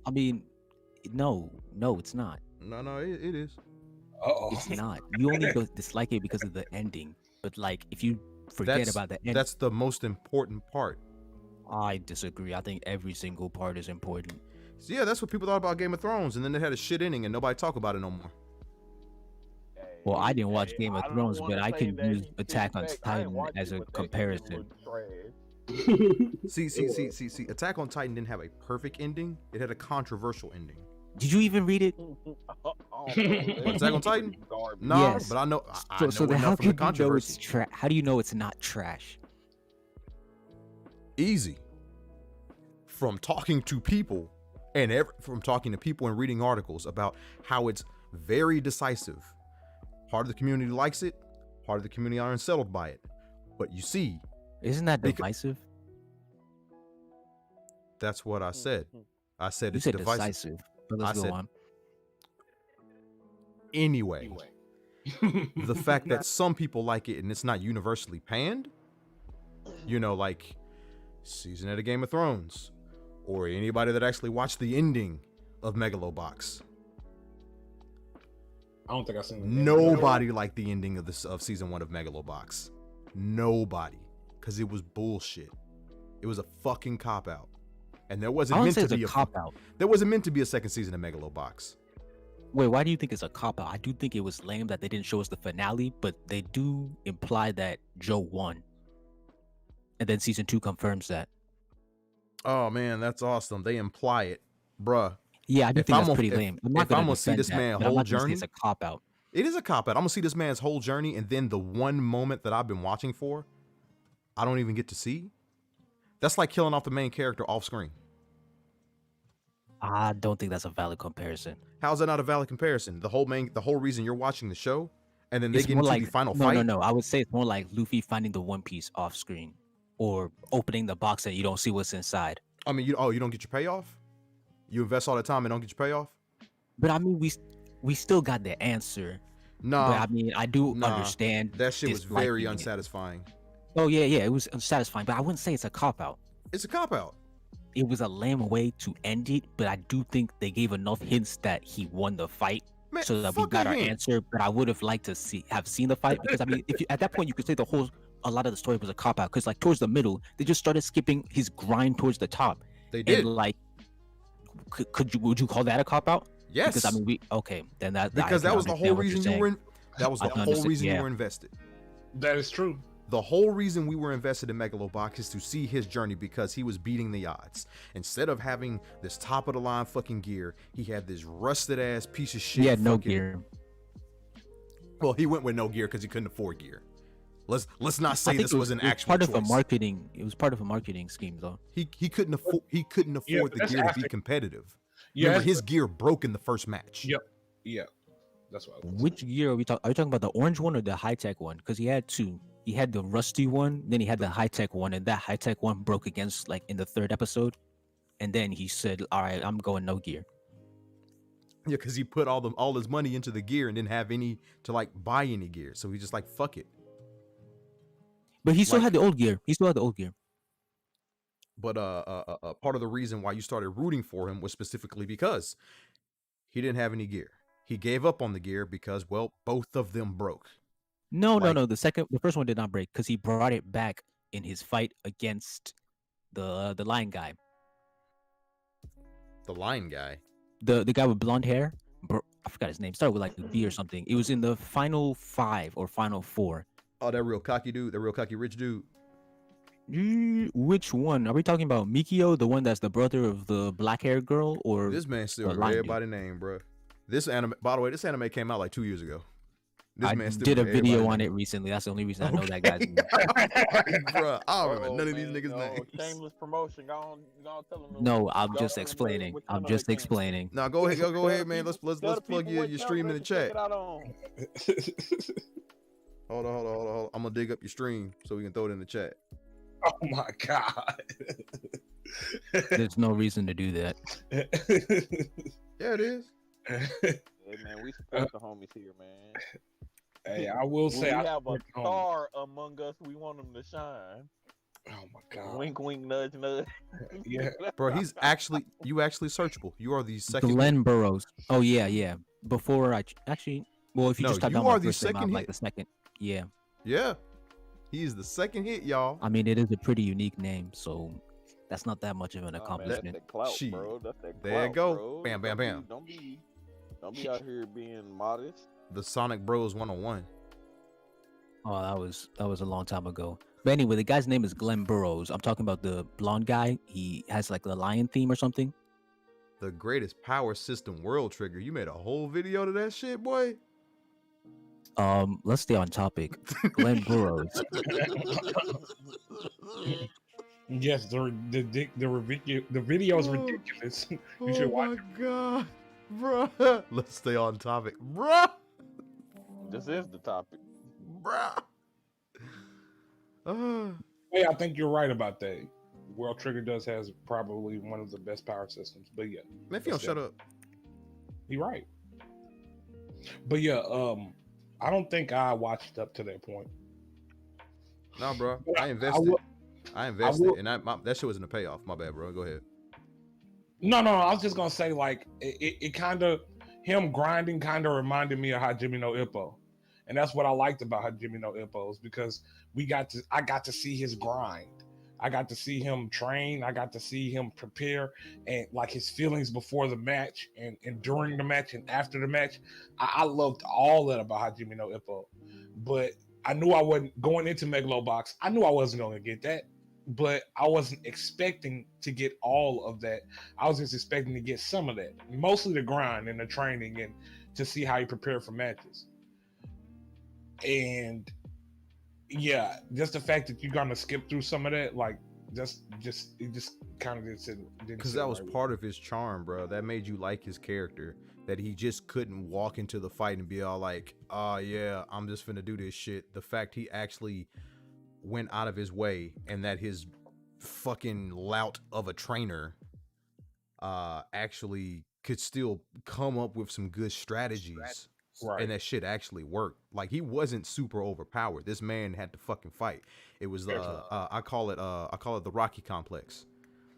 I mean, no, it's not. No, it is. Uh-oh. It's not. You only dislike it because of the ending. But like, if you forget about the ending, That's the most important part. I disagree. I think every single part is important. So yeah, that's what people thought about Game of Thrones, and then they had a shit ending, and nobody talk about it no more. Well, I didn't watch Game of I don't Thrones, wanna but I say can that use he Attack kicked on back. I ain't Titan watched as it, a but that comparison. shit was trash. See. Attack on Titan didn't have a perfect ending. It had a controversial ending. Did you even read it? Attack on Titan? No, Yes. but I know. I So, know so then enough how from the can you know it's controversy. trash? How do you know it's not trash? Easy. From talking to people and reading articles about how it's very decisive. Part of the community likes it. Part of the community are unsettled by it. But you see, Isn't that Because- divisive? that's what I said. I said You it's said divisive. decisive. But let's I go said- on. Anyway, the fact that some people like it and it's not universally panned, like season of Game of Thrones, or anybody that actually watched the ending of Megalobox. I don't think I've seen it. Nobody liked the ending of season 1 of Megalobox. Nobody, because it was bullshit. It was a fucking cop out. and there I wasn't wouldn't meant say to it's a be a cop out. there wasn't meant to be a second season of Megalobox. Wait, why do you think it's a cop out? I do think it was lame that they didn't show us the finale, but they do imply that Joe won, and then season 2 confirms that. Oh man, that's awesome. They imply it, bruh. Yeah, I do If think I'm that's a- pretty if- lame. I'm if not gonna I'm gonna see defend this that, man but I'm whole not gonna say journey- it's a cop out. It is a cop out. I'm gonna see this man's whole journey, and then the one moment that I've been watching for, I don't even get to see. That's like killing off the main character off screen. I don't think that's a valid comparison. How's that not a valid comparison? The whole reason you're watching the show, and then they It's get more into like the final no, fight. no. I would say it's more like Luffy finding the One Piece off screen, or opening the box and you don't see what's inside. I mean, you don't get your payoff. You invest all the time and don't get your payoff. But I mean, we still got the answer. Nah, But I mean, I do nah. understand. that shit was very disliking it. unsatisfying. Oh yeah, it was unsatisfying. But I wouldn't say it's a cop out. It's a cop out. It was a lame way to end it, but I do think they gave enough hints that he won the fight, Man, so that we fuck got a our hint. answer. But I would have liked to have seen the fight, because I mean, if you, at that point you could say a lot of the story was a cop out, because like towards the middle they just started skipping his grind towards the top, They did. and like, would you call that a cop out? Yes. Because I mean, then I because can that was the whole understand what you're reason you were saying. in, that was I the can whole understand- reason you yeah. were invested. That is true. The whole reason we were invested in Megalobox is to see his journey, because he was beating the odds. Instead of having this top of the line fucking gear, he had this rusted ass piece of shit. He had no fucking- gear. Well, he went with no gear because he couldn't afford gear. Let's not I say think this it was an it actual part choice. of a marketing. It was part of a marketing scheme, though. He couldn't afford Yeah, the that's gear to be after- competitive. Yeah, Remember, his gear broke in the first match. Yep. Yeah, that's what. I was Which gear are we talking? Are you talking about the orange one or the high tech one? Because he had two. He had the rusty one, then he had the high tech one, and that high tech one broke against like in the 3rd episode, and then he said, "All right, I'm going no gear." Yeah, because he put all his money into the gear and didn't have any to like buy any gear, so he just like fuck it. But he still Like- had the old gear. He still had the old gear. But part of the reason why you started rooting for him was specifically because he didn't have any gear. He gave up on the gear because, well, both of them broke. No, Like- no. The first one did not break because he brought it back in his fight against the lion guy, The lion guy. the guy with blonde hair. I forgot his name. Started with like a B or something. It was in the final 5 or final 4. Oh, that real cocky dude, that real cocky rich dude. Which one are we talking about? Mikio, the one that's the brother of the black haired girl, or This man still the lion dude. everybody name, bro. This anime, by the way, this anime came out like 2 years ago. This I man still did a remember video everybody on name. it recently. That's the only reason I know that guy's name. Bruh, I don't remember Oh, none of these man, niggas' no, names. Shameless promotion. Go on, tell them. No, I'm go just tell them explaining. what I'm channel just they came explaining. Now go ahead, go ahead, man. Let's Tell the plug people your what channel stream they in the can check chat. it out on. Hold on. I'm gonna dig up your stream so we can throw it in the chat. Oh my god. There's no reason to do that. Yeah, it is. Hey man, we support the homies here, man. Hey, I will When say we I have a support the homies. star among us, we want them to shine. Oh my god. Wink, wink, nudge, nudge. Yeah. Bro, you actually searchable. You are the second. Glenn Burrows. Oh yeah. Before I actually, well, if you No, just type you down are my the first name, second I'm like hit. the second. Yeah. Yeah, he is the second hit, y'all. I mean, it is a pretty unique name, so that's not that much of an Nah, man, accomplishment. that's that clout, Shit. bro. That's that clout, There you go. bro. Bam, bam, bam. Don't be out here being modest. The Sonic Bros 101. Oh, that was a long time ago. But anyway, the guy's name is Glenn Burrows. I'm talking about the blonde guy. He has like the lion theme or something. The greatest power system world trigger. You made a whole video to that shit, boy. Let's stay on topic. Glenn Burrows. Yes, the video is ridiculous. You should watch my god, bruh. Let's stay on topic, bruh. This is the topic. Bruh. Yeah, I think you're right about that. World Trigger does has probably one of the best power systems. But yeah, Man, if you don't shut up. you're right. But yeah, I don't think I watched up to that point. Nah, bro. But I invested. will- I invested, will- and that shit wasn't a payoff. My bad, bro. Go ahead. No, I was just gonna say like it kind of him grinding kind of reminded me of Hajime no Ippo, and that's what I liked about Hajime no Ippo is because I got to see his grind. I got to see him train. I got to see him prepare and like his feelings before the match and during the match and after the match. I loved all that about Hajime no Ippo. But I knew I wasn't going into Megalobox. I knew I wasn't going to get that, but I wasn't expecting to get all of that. I was just expecting to get some of that, mostly the grind and the training and to see how he prepared for matches. And yeah, just the fact that you're gonna skip through some of that, like it just kind of didn't because that was part of his charm, bro. That made you like his character. That he just couldn't walk into the fight and be all like, "Oh yeah, I'm just finna do this shit." The fact he actually went out of his way, and that his fucking lout of a trainer actually could still come up with some good strategies. Right. And that shit actually worked. Like, he wasn't super overpowered. This man had to fucking fight. It was I call it the Rocky complex,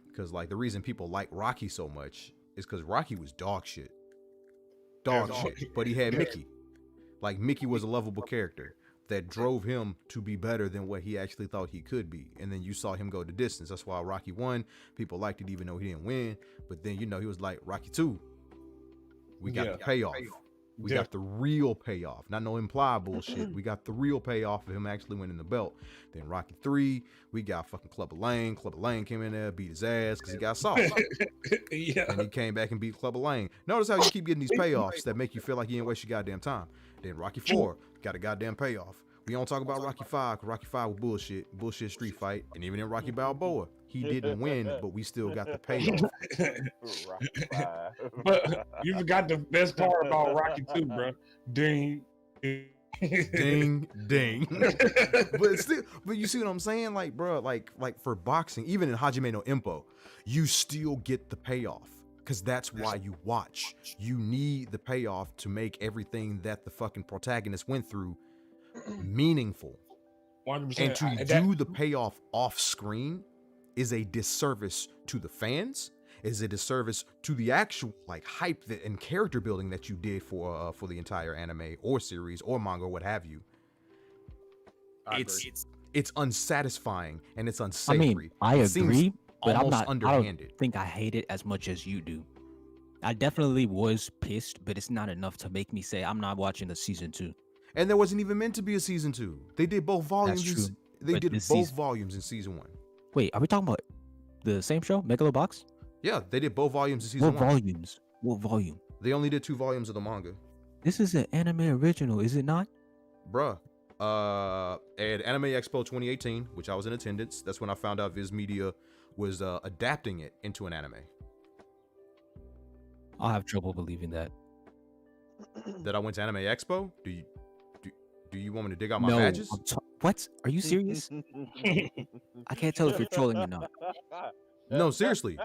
because like the reason people like Rocky so much is because Rocky was dog shit, but he had Mickey. Like, Mickey was a lovable character that drove him to be better than what he actually thought he could be. And then you saw him go the distance. That's why Rocky 1, people liked it even though he didn't win. But then, he was like, Rocky 2, we got the payoff. We got the real payoff, not no implied bullshit. We got the real payoff of him actually winning the belt. Then Rocky 3, we got fucking Clubber Lang. Clubber Lang came in there, beat his ass because he got soft. Yeah. And he came back and beat Clubber Lang. Notice how you keep getting these payoffs that make you feel like you didn't waste your goddamn time. Then Rocky 4 got a goddamn payoff. We don't talk about Rocky 5 because Rocky 5 was bullshit street fight. And even in Rocky Balboa, he didn't win, but we still got the payoff. But you forgot the best part about Rocky 2, bro. Ding. Ding, ding. but you see what I'm saying? Like, bro, like for boxing, even in Hajime no Ippo, you still get the payoff. Because that's why you watch. You need the payoff to make everything that the fucking protagonist went through meaningful. 100%. And to do the payoff off screen is a disservice to the fans, is a disservice to the actual like hype and character building that you did for the entire anime or series or manga or what have you. It's unsatisfying and it's unsavory. I agree, but I'm not underhanded. I don't think I hate it as much as you do. I definitely was pissed, but it's not enough to make me say I'm not watching the season 2. And there wasn't even meant to be a season 2. They did both volumes. That's true. They did both volumes in season 1. Wait, are we talking about the same show, Megalobox? Yeah, they did both volumes in season 1. What volume? They only did 2 volumes of the manga. This is an anime original, is it not? Bruh. At Anime Expo 2018, which I was in attendance, that's when I found out Viz Media was adapting it into an anime. I'll have trouble believing that. That I went to Anime Expo? Do you want me to dig out my No, badges? What? Are you serious? I can't tell if you're trolling or not. No, seriously.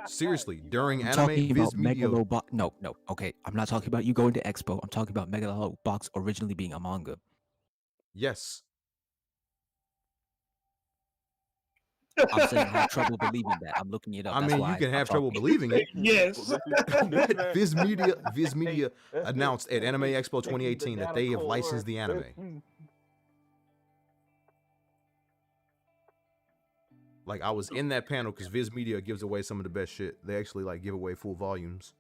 During I'm Anime talking Viz about Media. Megalobox. No. Okay, I'm not talking about you going to Expo. I'm talking about Megalobox originally being a manga. Yes. I'm saying I have trouble believing that. I'm looking it up. I That's mean, why you can I'm have talking. trouble believing it. Yes. Viz Media announced at Anime Expo 2018 that they have licensed the anime. Like, I was in that panel because Viz Media gives away some of the best shit. They actually like give away full volumes,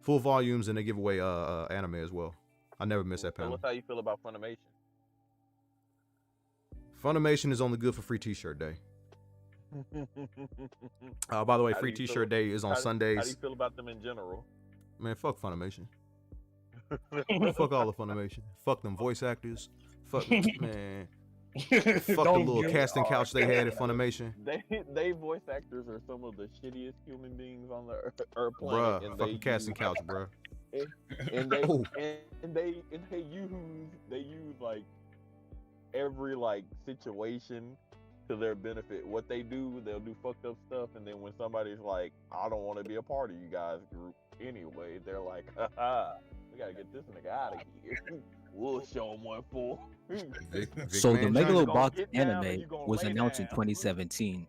and they give away anime as well. I never miss that So panel. what's how you feel about Funimation? Funimation is only good for Free T-shirt Day. By the way, How Free do you T-shirt feel- Day is on How do Sundays. you feel about them in general? Man, fuck Funimation. Fuck all of Funimation. Fuck them voice actors. Fuck man. Fuck the little casting couch they had at Funimation. They voice actors are some of the shittiest human beings on the earth planet. Bruh, and fucking they casting use- couch, bruh. and they Oh. and they use like every like situation to their benefit. What they do, they'll do fucked up stuff, and then when somebody's like, I don't want to be a part of you guys group anyway, they're like, haha, we gotta get this nigga out of here. We'll show him one fool. Vic So the Mangini. gonna Megalobox get down and anime you gonna was lay announced in down. 2017,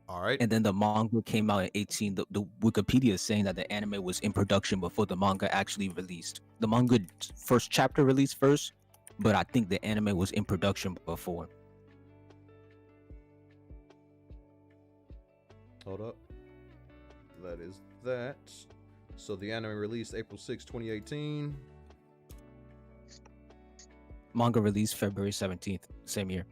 All right. and then the manga came out in 18. The Wikipedia is saying that the anime was in production before the manga actually released. The manga first chapter released first, but I think the anime was in production before. Hold up. That is that. So the anime released April 6, 2018. Manga released February 17th, same year.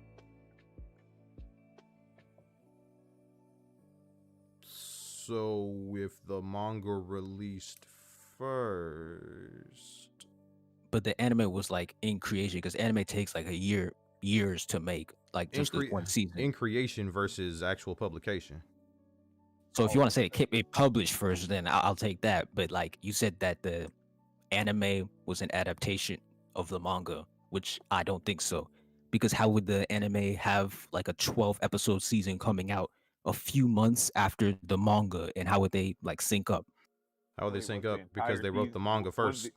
So if the manga released first, But the anime was like in creation because anime takes like years to make, like just this one season. in creation versus actual publication. So if you want to say it published first, then I'll take that. But like you said that the anime was an adaptation of the manga, which I don't think so. Because how would the anime have like a 12 episode season coming out a few months after the manga, and how would they like sync up? How would they Wait, sync was up? the Because they entire wrote the season- manga was first.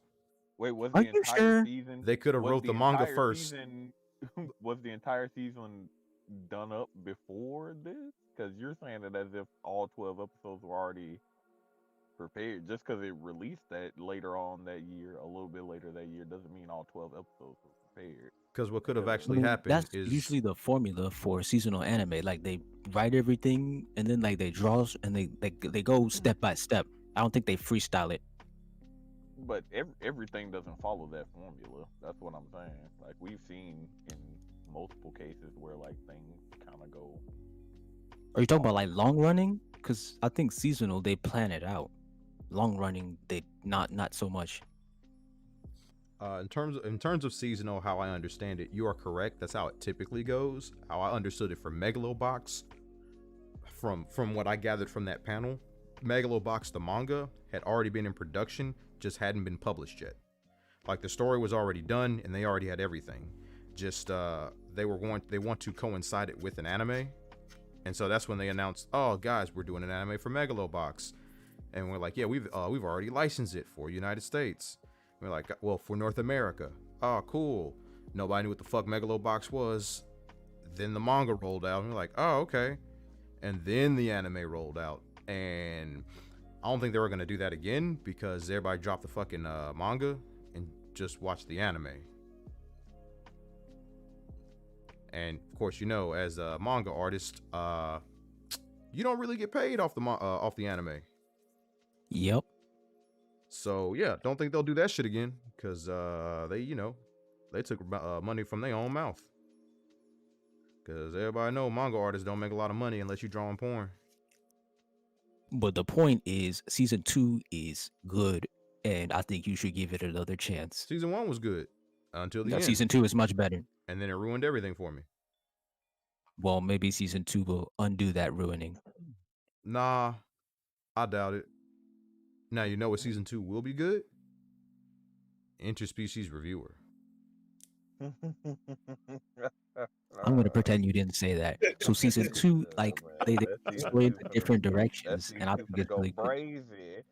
Was Are the you entire sure? season? They could have was wrote the manga entire first. Season, was the entire season done up before this? Because you're saying it as if all 12 episodes were already prepared. Just because it released that later on that year, a little bit later that year, doesn't mean all 12 episodes were prepared. Because what could have I actually mean, happened That's is usually the formula for seasonal anime. Like they write everything and then like they draw and they go step by step. I don't think they freestyle it. But everything doesn't follow that formula. That's what I'm saying. Like we've seen in multiple cases where like things kind of go. Are you talking about like long running? Because I think seasonal they plan it out. Long running they not so much. in terms of seasonal, how I understand it, you are correct. That's how it typically goes. How I understood it for Megalobox, from what I gathered from that panel, Megalobox the manga had already been in production, just hadn't been published yet. Like the story was already done and they already had everything. Just they want to coincide it with an anime. And so that's when they announced, "Oh guys, we're doing an anime for Megalobox." And we're like, "Yeah, we've already licensed it for United States." And we're like, "Well, for North America." "Oh, cool." Nobody knew what the fuck Megalobox was. Then the manga rolled out and we're like, "Oh, okay." And then the anime rolled out. And I don't think they were going to do that again because everybody dropped the fucking manga and just watched the anime. And of course, you know, as a manga artist, you don't really get paid off the anime. Yep. So yeah, don't think they'll do that shit again because they took money from their own mouth. Because everybody know manga artists don't make a lot of money unless you drawing porn. But the point is, season 2 is good, and I think you should give it another chance. Season 1 was good until the No, end. season 2 is much better. And then it ruined everything for me. Well, maybe season 2 will undo that ruining. Nah, I doubt it. Now you know what season 2 will be good? Interspecies Reviewer. I'm gonna pretend you didn't say that. So season 2, like they explain the different directions, and I think it's really good. crazy.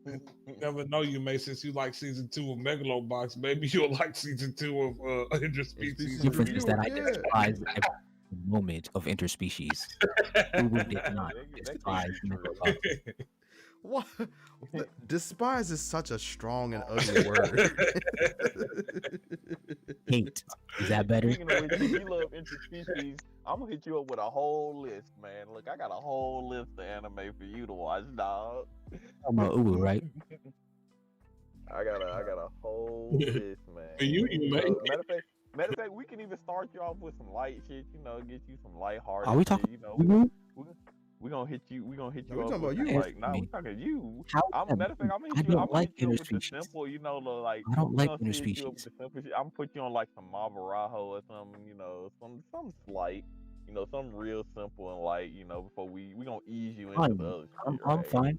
You never know, you may, since you like season 2 of Megalobox, maybe you'll like season 2 of Interspecies. The difference is that I Yeah. despise every moment of interspecies. Who did not despise Megalobox? What? Despise is such a strong and ugly word. Hate. Is that better? Speaking of which, if you love interspecies, I'm gonna hit you up with a whole list, man. Look, I got a whole list of anime for you to watch, dog. I'm a Uwu, right? I got a whole list, man. For you, man. Matter of fact, we can even start you off with some light shit. You know, get you some lighthearted. Are we shit, talking? you know, Uwu? we're gonna hit you. We're gonna hit No, you we up. talking about with, you. like, nah, Me. we talking you. How? Matter of fact, I'm gonna I hit you. don't I'm gonna like hit you up with the interspecies. simple. You know, like I don't like I'm gonna hit you up with interspecies. the simple shit. I'm gonna put you on like some Mavarajo or something. You know, some slight. You know, some real simple and light. You know, before we gonna ease you into Fine. the other I'm shit. Right? fine.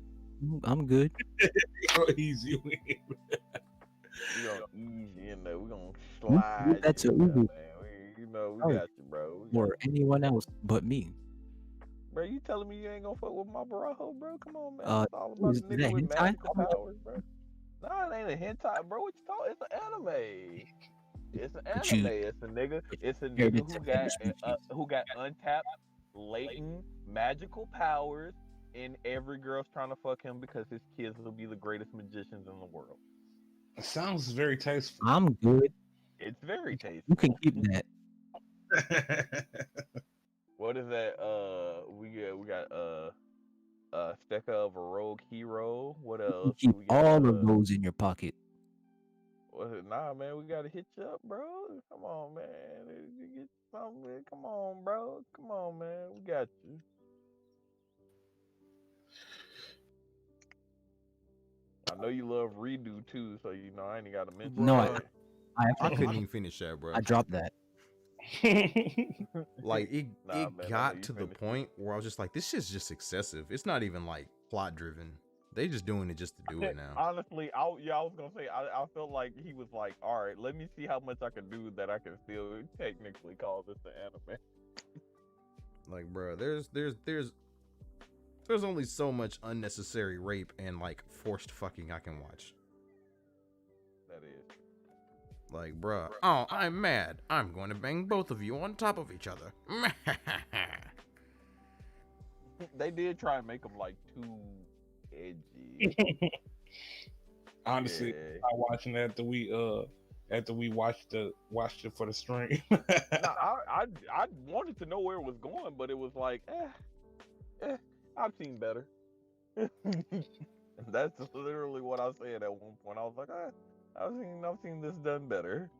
I'm good. Easy. We gonna ease you in there. We gonna You slide. that's you a in there, Uwu. man. We Oh, got you, bro. We got or anyone else but me. Bro, you telling me you ain't gonna fuck with my barajo, bro? Come on, man. Uh, It's all about is the that nigga with hentai? magical powers, bro. No, it ain't a hentai, bro. What you talking? It's an anime. It's an But anime. you- It's a nigga. It's a compared nigga it to who got untapped, latent magical powers, and every girl's trying to fuck him because his kids will be the greatest magicians in the world. It sounds very tasteful. I'm good. It's very tasty. You can keep that. What is that? We got Deca of a Rogue Hero. What You else? keep We got all of those in your pocket. nah, man, we gotta hit you up, bro. Come on, man. You get something. Come on, bro. Come on, man. We got you. I know you love Redo too, so you know I ain't gotta mention No, that. I I actually couldn't even finish that, bro. I dropped that. Like it Nah, man, I know got you to the finished it. point where I was just like, this shit's just excessive. It's not even like plot driven. They just doing it just to do it now. Honestly, I was gonna say I felt like he was like, all right, let me see how much I can do that I can still technically call this an anime. Like, bro, there's only so much unnecessary rape and like forced fucking I can watch. That is. Like, bruh, oh, I'm mad. I'm going to bang both of you on top of each other. They did try and make him like too edgy. Honestly, Yeah. I watching that after we watched it for the stream. No, I wanted to know where it was going, but it was like, I've seen better. That's literally what I said at one point. I was like, I've seen this done better.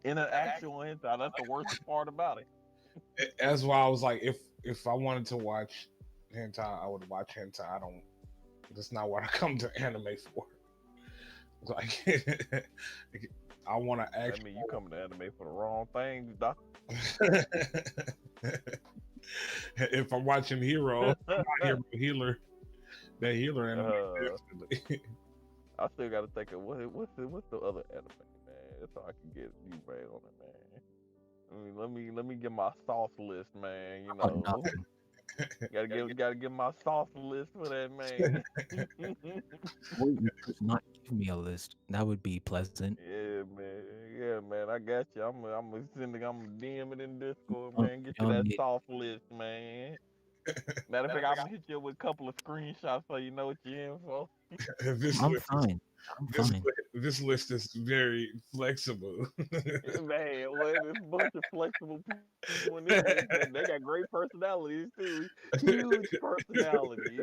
In an actual hentai, that's the worst part about it. That's why I was like, if I wanted to watch hentai, I would watch hentai. That's not what I come to anime for. Like, I want to I actually. mean, you coming to anime for the wrong things, doc. If I'm watching Hero, not Hero Healer, that Healer anime, definitely. I still gotta think of what's the other anime, man. That's how I can get you right on it, man. I mean, let me get my sauce list, man. You Oh, know, nothing. gotta get my sauce list for that, man. Wait, you could not give me a list. That would be pleasant. Yeah, man. I got you. I'm DM it in Discord, Oh, man. Get you y'all that need- sauce list, man. Matter of fact, I'm gonna hit you with a couple of screenshots so you know what you're in for. This I'm list is- fine. I'm fine. This list is very flexible. Man, well, there's a bunch of flexible people in this list, man. They got great personalities too. Huge personalities.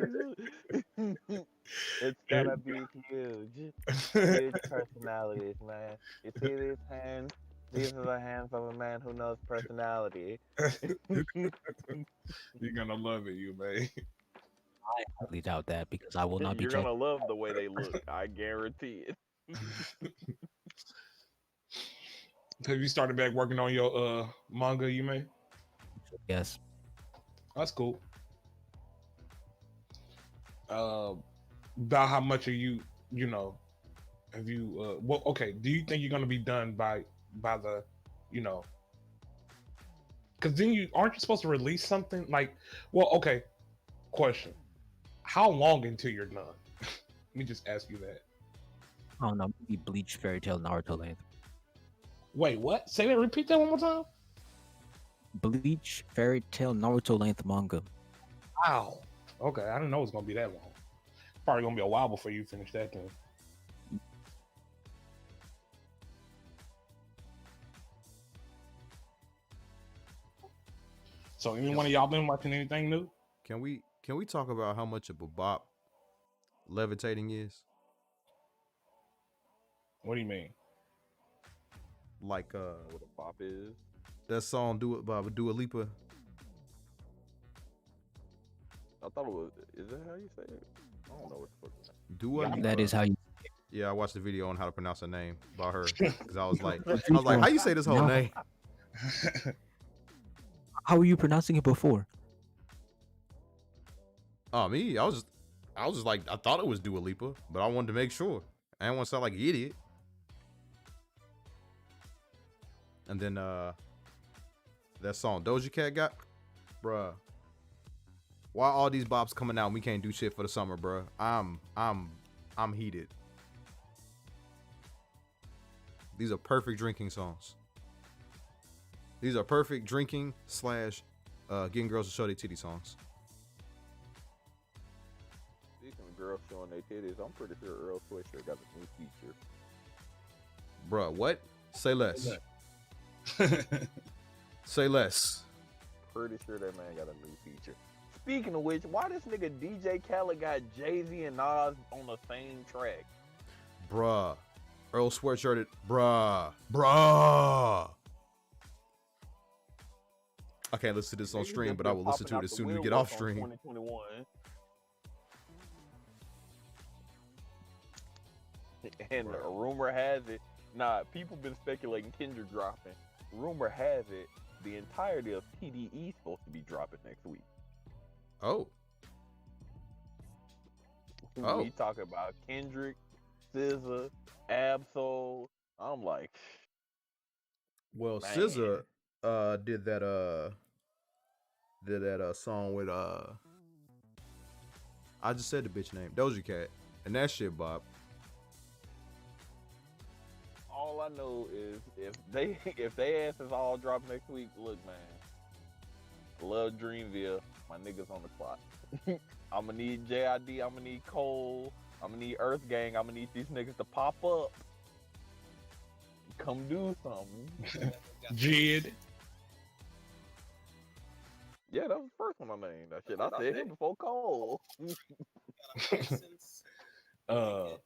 It's gonna be huge. Huge personalities, man. You see these hands? These are the hands of a man who knows personality. You're gonna love it, you man. I highly doubt that because I will not be You're checking. gonna love the way they look. I guarantee it. Have you started back working on your manga, you may? Yes. That's cool. About how much are you know, have you well, okay, do you think you're gonna be done by the, because then aren't you supposed to release something like, well, okay, question, how long until you're done? Let me just ask you that. I don't know. Maybe Bleach, Fairy Tail, Naruto length. Wait, what? Say that, repeat that one more time. Bleach, Fairy Tail, Naruto length manga. Wow. Okay, I didn't know it was gonna be that long. Probably gonna be a while before you finish that thing. So, any one of y'all been watching anything new? Can we talk about how much of a bop levitating is? What do you mean? Like What a pop is. that song "Do It" by Dua Lipa. I thought it was. Is that how you say it? I don't know what the fuck. Dua Lipa. That is how you. Yeah, I watched the video on how to pronounce her name by her because I was like, how you say this whole No. name? How were you pronouncing it before? Oh, me? I was just like, I thought it was Dua Lipa, but I wanted to make sure. I didn't want to sound like an idiot. And then that song Doja Cat got, bruh. Why all these bops coming out and we can't do shit for the summer, bruh? I'm heated. These are perfect drinking songs. These are perfect drinking / getting girls to show their titty songs. Speaking of girls showing their titties, I'm pretty sure Earl Sweatshirt got a new feature. Bruh, what? Say less. Say less. Pretty sure that man got a new feature. Speaking of which, why this nigga DJ Khaled got Jay-Z and Nas on the same track? Bruh. Earl Sweatshirted. Bruh. I can't listen to this on Niggas stream, just but I been will listen popping to it out as the soon as we get woodwork off on stream. 2021. And a rumor has it, people been speculating Kendrick dropping. Rumor has it, the entirety of TDE is supposed to be dropping next week. Oh. We talking about Kendrick, SZA, Absol. I'm like, Well, man. SZA did that song with I just said the bitch name, Doja Cat, and that shit bop. All I know is if they asses all drop next week, look, man. Love Dreamville, my niggas on the clock. I'ma need JID, I'ma need Cole, I'ma need Earth Gang, I'ma need these niggas to pop up. Come do something. Jid. Yeah, that was the first one I named. That shit. I said him before Cole.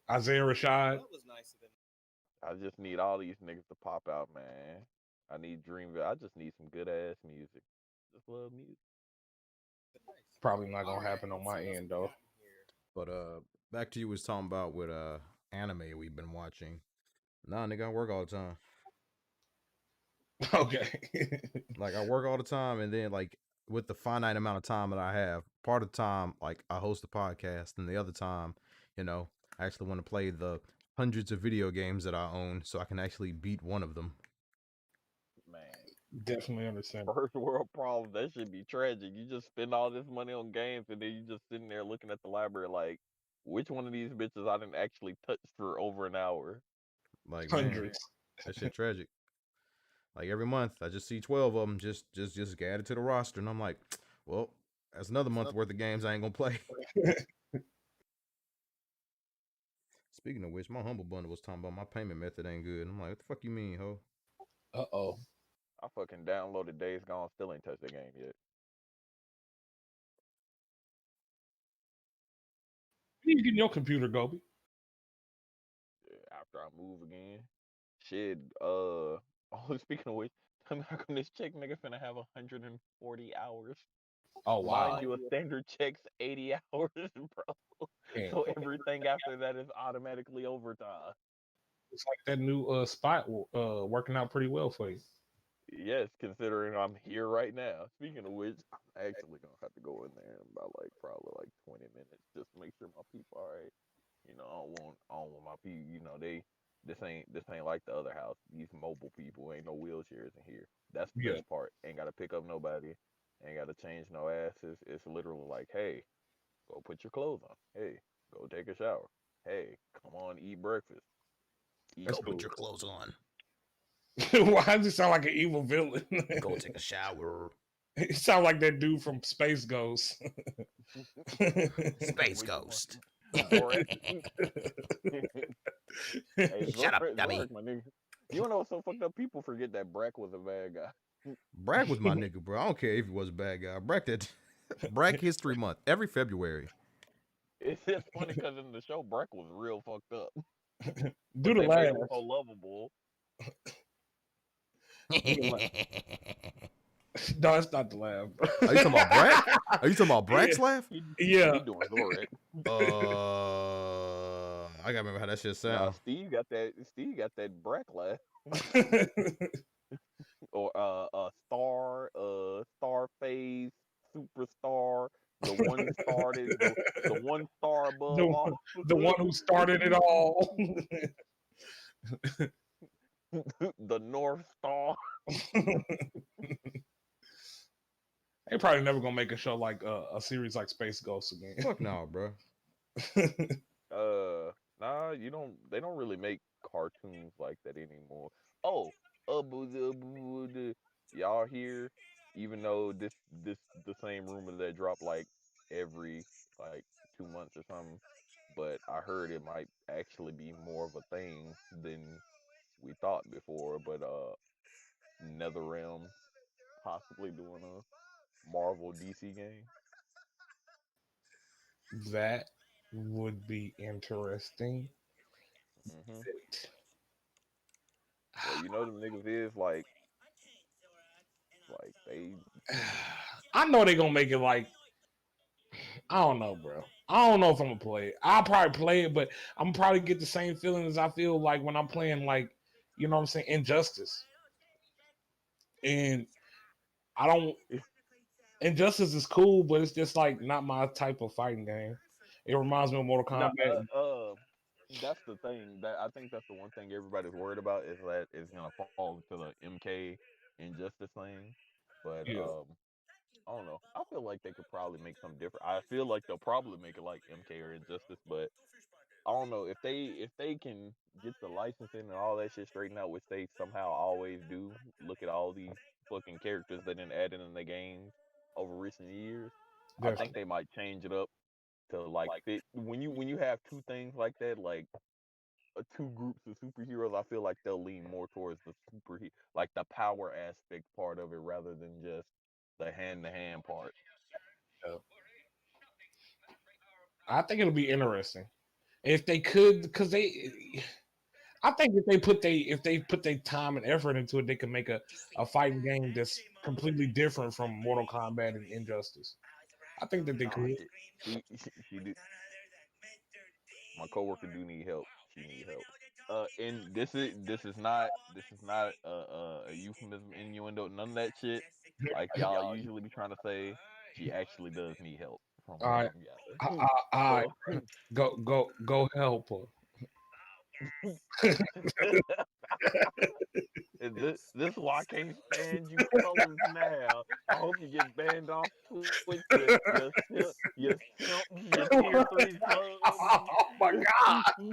Isaiah Rashad. I just need all these niggas to pop out, man. I need Dreamville. I just need some good ass music. Just love music. Probably not gonna happen on my end though. But back to you was talking about with anime we've been watching. Nah, nigga, I work all the time. Okay. Like I work all the time, and then like with the finite amount of time that I have, part of the time like I host a podcast, and the other time, I actually want to play the hundreds of video games that I own, so I can actually beat one of them. Man. Definitely understand. First world problem. That should be tragic. You just spend all this money on games, and then you just sitting there looking at the library like, which one of these bitches I didn't actually touch for over an hour? Like man, Hundreds. that shit tragic. Like every month, I just see 12 of them just added to the roster, and I'm like, well, that's another month worth of games I ain't gonna play. Speaking of which, my Humble Bundle was talking about my payment method ain't good. I'm like, what the fuck you mean, ho? Uh-oh. I fucking downloaded Days Gone, still ain't touched the game yet. You getting your computer, Gobi? After I move again. Shit, speaking of which, tell me how come this check nigga finna have 140 hours? Oh wow. Mind you, a standard check's 80 hours, bro. Damn. So everything after that is automatically overtime. It's like that new spot working out pretty well for you. Yes, considering I'm here right now. Speaking of which, I'm actually gonna have to go in there in about probably 20 minutes just to make sure my people are alright. I don't want my people, this ain't like the other house. These mobile people ain't no wheelchairs in here. That's the best part. Ain't gotta pick up nobody. Ain't gotta change no asses. It's literally like, hey, go put your clothes on. Hey, go take a shower. Hey, come on, eat breakfast. That's Put your clothes on. Why does it sound like an evil villain? Go take a shower. It sound like that dude from Space Ghost. Space Ghost. Hey, Shut up, dummy. my nigga. You know what's so fucked up? People forget that Brack was a bad guy. Brack was my nigga, bro. I don't care if he was a bad guy. Brack History Month every February. It's just funny because in the show, Brack was real fucked up. Do the They made laugh. him so lovable. No, it's not the laugh. Are you talking about Brack? Are you talking about Brack's laugh? Yeah. He doing Zorak. I gotta remember how that shit Nah, sounds. Steve got that Brack laugh. Or Starface, Superstar, the one who started the one star above all. The one who started it all. The North Star. They probably never gonna make a show like a series like Space Ghost again. Fuck no, bro. Nah, they don't really make cartoons like that anymore. Oh, y'all here? Even though this the same rumor that dropped every 2 months or something, but I heard it might actually be more of a thing than we thought before. But NetherRealm possibly doing a Marvel DC game. That would be interesting. Hmm. Well, you know them niggas is like they. I know they gonna make it like I don't know, bro. I don't know if I'm gonna play it. I'll probably play it, but I'm probably get the same feeling as I feel like when I'm playing like you know what I'm saying, Injustice. And I don't Injustice is cool, but it's just like not my type of fighting game. It reminds me of Mortal No, Kombat. that's the thing. That I think that's the one thing everybody's worried about is that it's gonna fall to the MK injustice thing. But Yeah, I don't know. I feel like they could probably make something different. I feel like they'll probably make it like MK or Injustice, but I don't know if they can get the licensing and all that shit straightened out, which they somehow always do. Look at all these fucking characters they didn't add in the games over recent years. I think definitely. they might change it up to like fit when you have two things like that, like two groups of superheroes. I feel like they'll lean more towards the like the power aspect part of it rather than just the hand to hand part. Yeah. I think it'll be interesting if they could, because I think if they put their time and effort into it, they can make a fighting game that's completely different from Mortal Kombat and Injustice. I think that they Nah, could. she do. My coworker do need help. She need help. And this is not a euphemism, innuendo, none of that shit. Like y'all usually be trying to say, she actually does need help from All what right, I'm gathering. all right, So go help this is why I can't stand you colors now. I hope you get banned off Twitch. You simps, you tier her. three Oh my subs.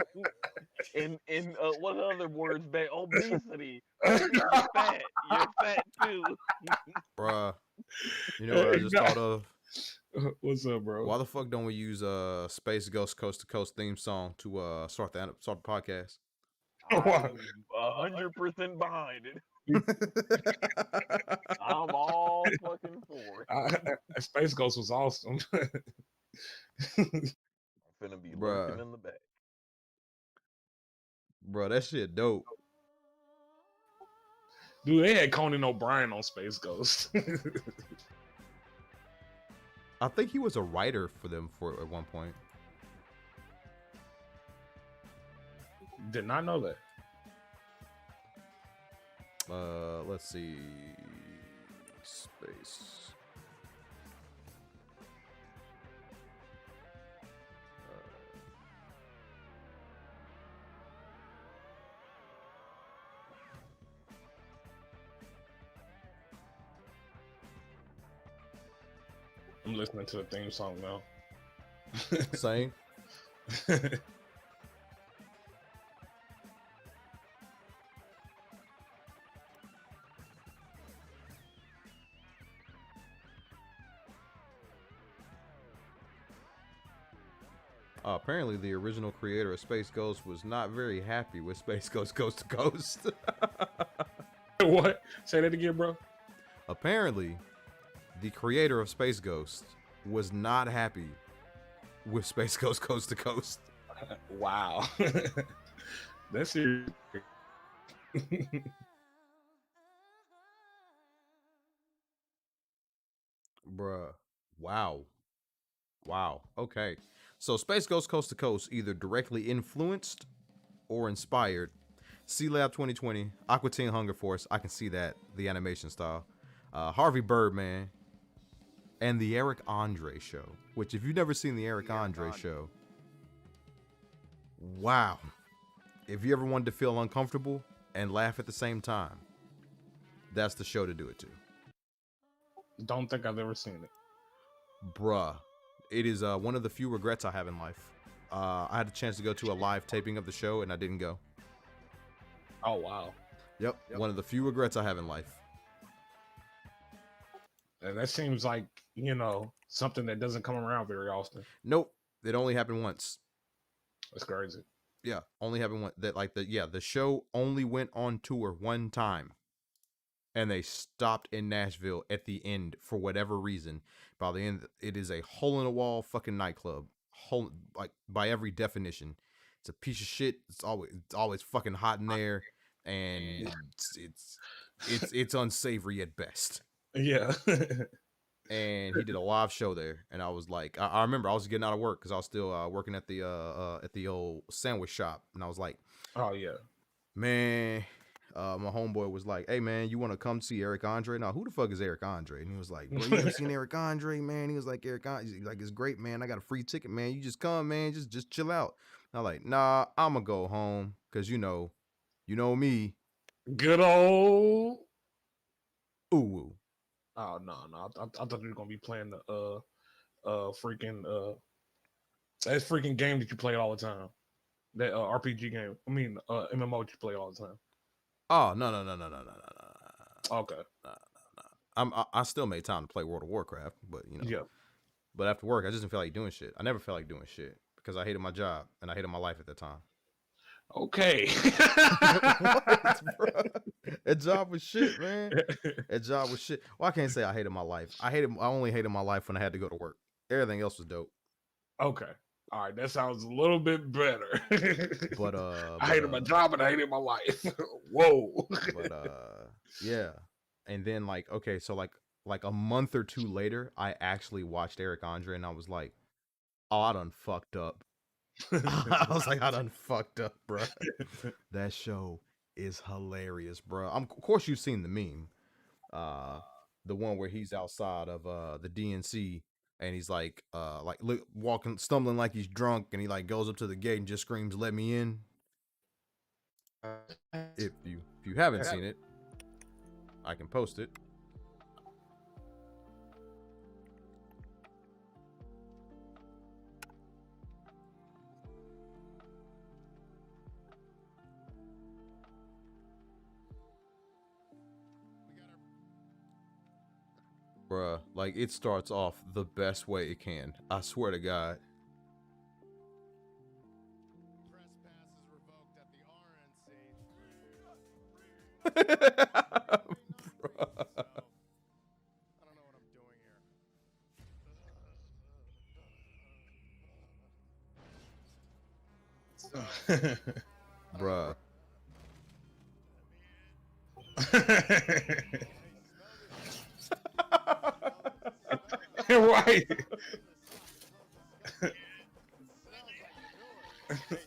And what other words ban? Obesity. You're fat too. Bruh. You know what I just thought of? What's up, bro? Why the fuck don't we use Space Ghost Coast to Coast theme song to start the podcast? I'm 100% behind it. I'm all fucking for it. Space Ghost was awesome. I'm finna be lurking Bruh. in the back. Bruh, that shit dope. Dude, they had Conan O'Brien on Space Ghost. I think he was a writer for them for at one point. Did not know that. Let's see. Space. I'm listening to the theme song now. Same. Apparently, the original creator of Space Ghost was not very happy with Space Ghost Coast to Coast. What? Say that again, bro. Apparently, the creator of Space Ghost was not happy with Space Ghost Coast to Coast. Wow. That's it. Bruh. Wow. Wow. Okay. So Space Ghost Coast to Coast either directly influenced or inspired C Lab 2020, Aqua Teen Hunger Force. I can see that, the animation style. Harvey Birdman, and the Eric Andre Show. Which, if you've never seen the Eric Andre Show, wow. If you ever wanted to feel uncomfortable and laugh at the same time, that's the show to do it to. Don't think I've ever seen it. Bruh. It is one of the few regrets I have in life. I had a chance to go to a live taping of the show and I didn't go. Oh wow. Yep. One of the few regrets I have in life. And that seems like, something that doesn't come around very often. Nope. It only happened once. That's crazy. Yeah, only happened once. The show only went on tour one time. And they stopped in Nashville at the end for whatever reason. By the end, it is a hole in the wall fucking nightclub. whole, like by every definition, it's a piece of shit. It's always fucking hot in there, and it's unsavory at best. Yeah. And he did a live show there, and I was like, I remember I was getting out of work because I was still working at the old sandwich shop, and I was like, Oh yeah. man, my homeboy was like, hey man, you want to come see Eric Andre? Now who the fuck is Eric Andre? And he was like, bro, you ever seen Eric Andre, man? He was like, Eric Andre, he's like, it's great, man. I got a free ticket, man. You just come, man. Just chill out. And I'm like, nah, I'ma go home because you know me. Good old. Ooh. Oh no. I thought you were gonna be playing the freaking that freaking game that you play all the time. That RPG game. I mean MMO that you play all the time. Oh no. Okay. I still made time to play World of Warcraft, but you know. Yeah. But after work, I just didn't feel like doing shit. I never felt like doing shit because I hated my job and I hated my life at the time. Okay. What, bro? That job was shit, man. That job was shit. Well, I can't say I hated my life. I only hated my life when I had to go to work. Everything else was dope. Okay. All right, that sounds a little bit better. But I hated my job and I hated my life. Whoa. But yeah. And then like, okay, so like a month or two later, I actually watched Eric Andre and I was like, oh, I done fucked up. I was like, I done fucked up, bro. That show is hilarious, bro. Of course you've seen the meme. The one where he's outside of the DNC and he's like walking, stumbling like he's drunk, and he like goes up to the gate and just screams, "Let me in." If you haven't seen it, I can post it. Bruh, like it starts off the best way it can. I swear to God. Press pass is revoked at the RNC. Bruh. I don't know what I'm doing here. Bruh. Right.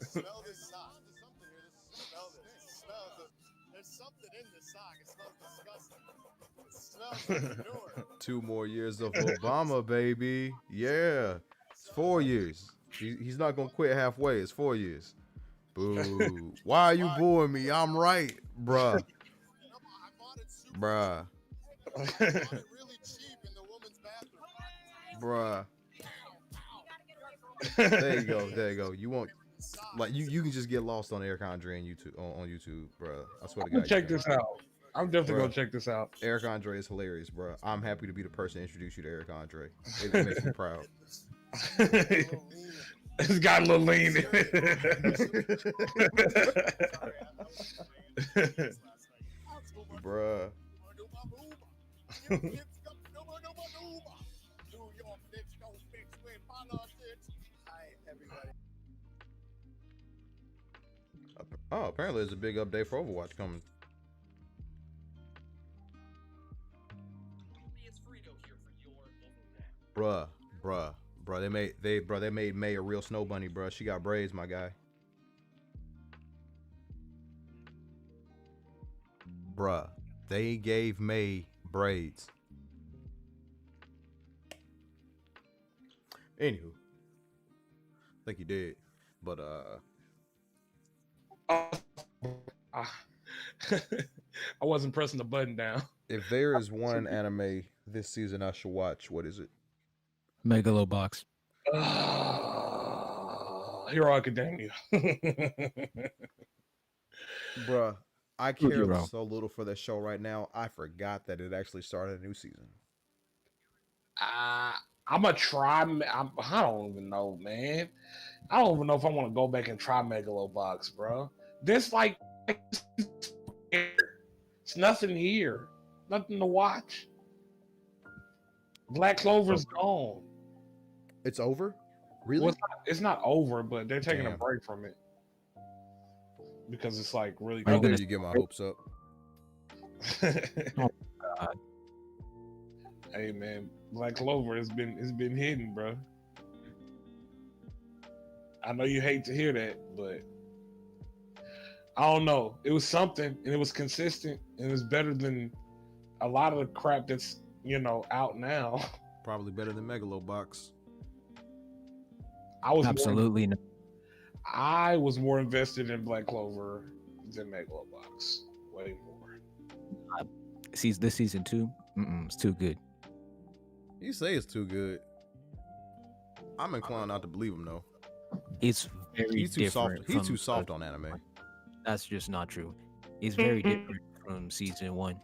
Smell this sock. There's something in this sock. It smells disgusting. It smells like manure. 2 more years of Obama, baby. Yeah. It's 4 years. He's not gonna quit halfway. It's 4 years. Boo. Why are you booing me? I'm right, bruh. Bruh. Really cheap in the woman's bathroom. Bruh. There you go. You won't like you can just get lost on Eric Andre on YouTube, bruh. I swear to God. Check this out. I'm definitely gonna check this out. Eric Andre is hilarious, bruh. I'm happy to be the person to introduce you to Eric Andre. It makes me proud. It's got a little lean in it. Bruh. Oh, apparently there's a big update for Overwatch coming. Bruh. They made May a real snow bunny, bruh. She got braids, my guy. Bruh. They gave May braids. Anywho. I think he did. But I wasn't pressing the button down. if there is one anime this season I should watch, what is it? Megalobox. Hero Academia. Bruh, I care Hero. so little for that show right now. I forgot that it actually started a new season. I'm gonna try. I don't even know, man. I don't even know if I want to go back and try Megalobox, bro. This like, it's nothing here, nothing to watch. Black Clover's gone. It's over? Really? Well, it's not over, but they're taking a Damn. break from it because it's like really. Are you How dare gonna- you get my hopes up? Oh, God. Hey man, Black Clover it's been hidden, bro. I know you hate to hear that, but I don't know. It was something, and it was consistent, and it was better than a lot of the crap that's out now. Probably better than Megalobox. I was Absolutely not. I was more invested in Black Clover than Megalobox. Way more. This season 2, it's too good. You say it's too good. I'm inclined not to believe him though. It's very He's too soft. different. He's from too soft the- on anime. That's just not true. It's very different from season 1.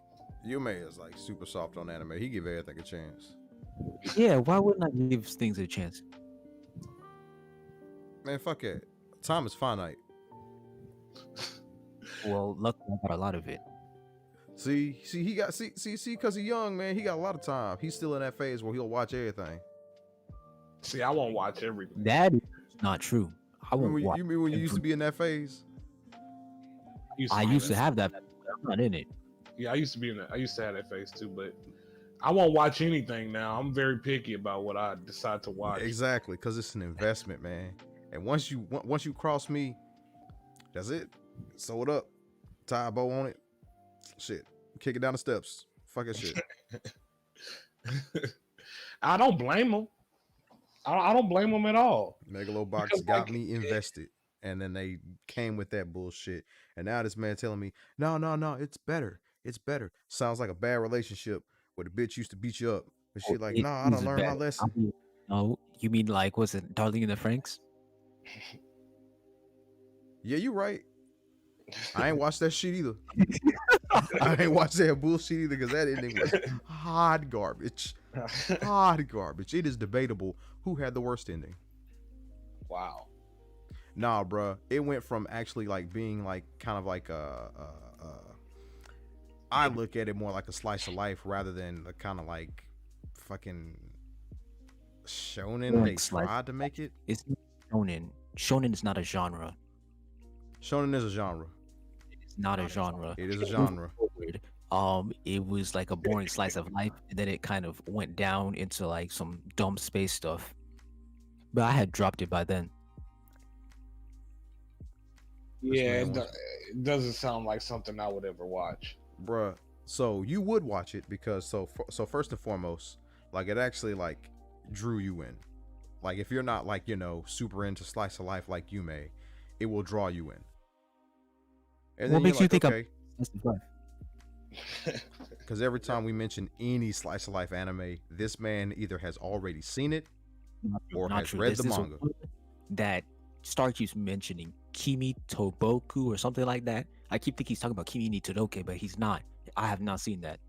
Yume is like super soft on anime. He give everything a chance. Yeah, why wouldn't I give things a chance? Man, fuck it. Time is finite. Well, luckily I got a lot of it. See, he got because he's young, man. He got a lot of time. He's still in that phase where he'll watch everything. See, I won't watch everything. That is not true. I won't watch. You mean when you used to be in that phase? I used to have that. But I'm not in it. Yeah, I used to be in that. I used to have that phase too, but I won't watch anything now. I'm very picky about what I decide to watch. Exactly, because it's an investment, man. And once you cross me, that's it. Sew it up, tie a bow on it. Shit, kick it down the steps. Fuck that shit. I don't blame them. I don't blame them at all. Megalobox Because, got like, me invested, and then they came with that bullshit. And now this man telling me, no, it's better. It's better. Sounds like a bad relationship where the bitch used to beat you up. But she like, It nah, I don't is learn my bad. lesson. Oh, you mean like was it Darling in the Franks? Yeah, you right. I ain't watched that shit either. I ain't watched that bullshit either because that ending was hot garbage. Hot garbage. It is debatable who had the worst ending. Wow. Nah, bruh. It went from actually like being like kind of like I look at it more like a slice of life rather than the kind of like fucking shonen Like they slice tried to make it. It's not shonen. Shonen is not a genre. Shonen is a genre. It's not a genre. It is a genre. It was like a boring slice of life, and then it kind of went down into like some dumb space stuff. But I had dropped it by then. Yeah, man it doesn't sound like something I would ever watch. Bruh. So you would watch it because so first and foremost, like it actually like drew you in. Like if you're not like, super into slice of life like you may, it will draw you in. And What makes you think okay, Slice of life? because every time we mention any slice of life anime, this man either has already seen it or Not has true. read There's the this manga. one that Star keeps mentioning Kimi Toboku or something like that. I keep thinking he's talking about Kimi ni Todoke, but he's not. I have not seen that.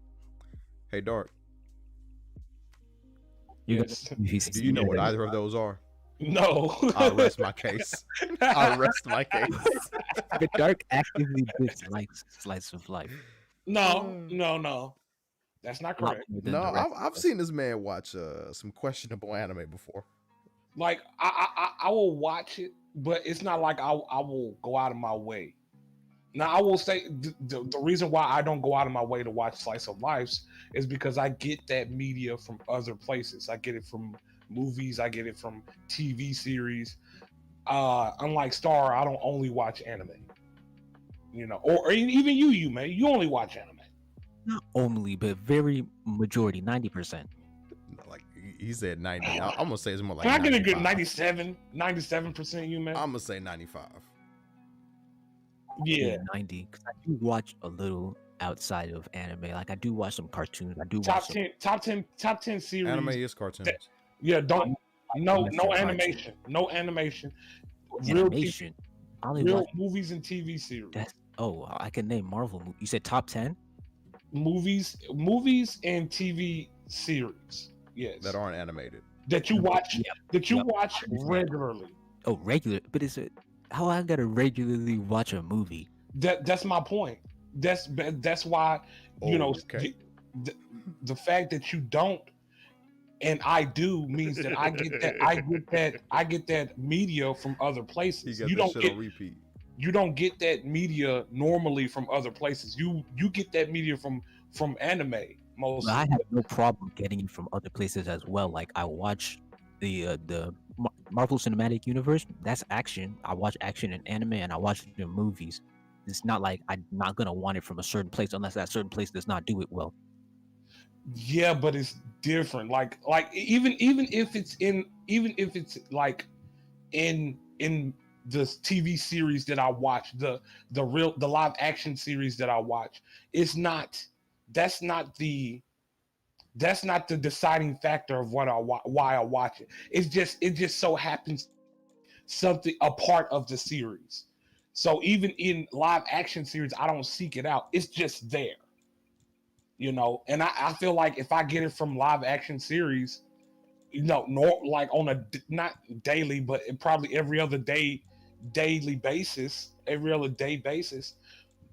Hey, Dark, You Yes. guys- do you know what either of those are? No. I rest my case. I rest my case. The Dark actively dislikes slice of life. No. That's not Not correct. more than No, the rest I've of us. seen this man watch some questionable anime before. Like I will watch it, but it's not like I will go out of my way. Now I will say the reason why I don't go out of my way to watch slice of lives is because I get that media from other places. I get it from movies. I get it from TV series. Unlike Star, I don't only watch anime. Or even you, man. You only watch anime. Not only, but very majority, 90%. Like he said 90. I'm gonna say it's more like Can I get a good 95. 97% you, man? I'm gonna say 95. Yeah. 90. Because I do watch a little outside of anime. Like I do watch some cartoons. I do Top watch some 10, top 10 series. Anime is cartoons. Yeah, don't no That's your animation. No animation. Real animation. I only real watch movies and TV series. I can name Marvel. You said top 10? Movies and TV series. Yes. That aren't animated. That you watch Yeah. that you Yep. watch Understand. regularly. Oh, regular. But is it how I gotta regularly watch a movie? That's my point. That's why Okay. the fact that you don't and I do means that I get that media from other He places. got You that don't shit get on repeat. you don't get that media normally from other places. You get that media from anime But I mostly. have no problem getting it from other places as well. Like I watch the Marvel Cinematic Universe. That's action. I watch action in anime, and I watch it in movies. It's not like I'm not gonna want it from a certain place unless that certain place does not do it well. Yeah, but it's different. Like even if it's like in the TV series that I watch, the live action series that I watch, it's not that's not the that's not the deciding factor of why I watch it. It just so happens to be something a part of the series. So even in live action series, I don't seek it out. It's just there, And I feel like if I get it from live action series, like on a not daily, but probably every other daily basis, every other day basis,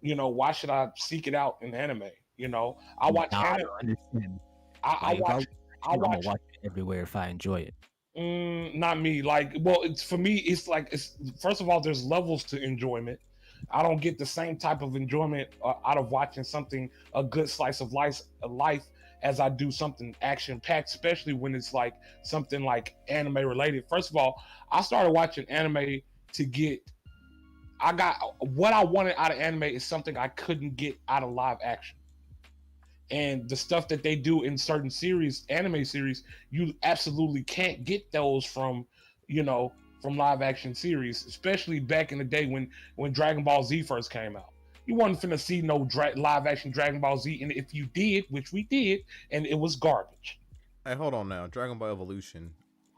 why should I seek it out in anime? I watch Nah, I anime. don't understand. I Like if I, watch. I I'm gonna watch. watch it everywhere if I enjoy it. Not me. Like, well, it's for me. It's like it's first of all, there's levels to enjoyment. I don't get the same type of enjoyment out of watching something a good slice of life as I do something action packed, especially when it's like something like anime related. First of all, I started watching anime to get. I got what I wanted out of anime is something I couldn't get out of live action. And the stuff that they do in certain series, anime series, you absolutely can't get those from live action series, especially back in the day when Dragon Ball Z first came out. You wasn't finna see no live action Dragon Ball Z, and if you did, which we did, and it was garbage. Hey, hold on now. Dragon Ball Evolution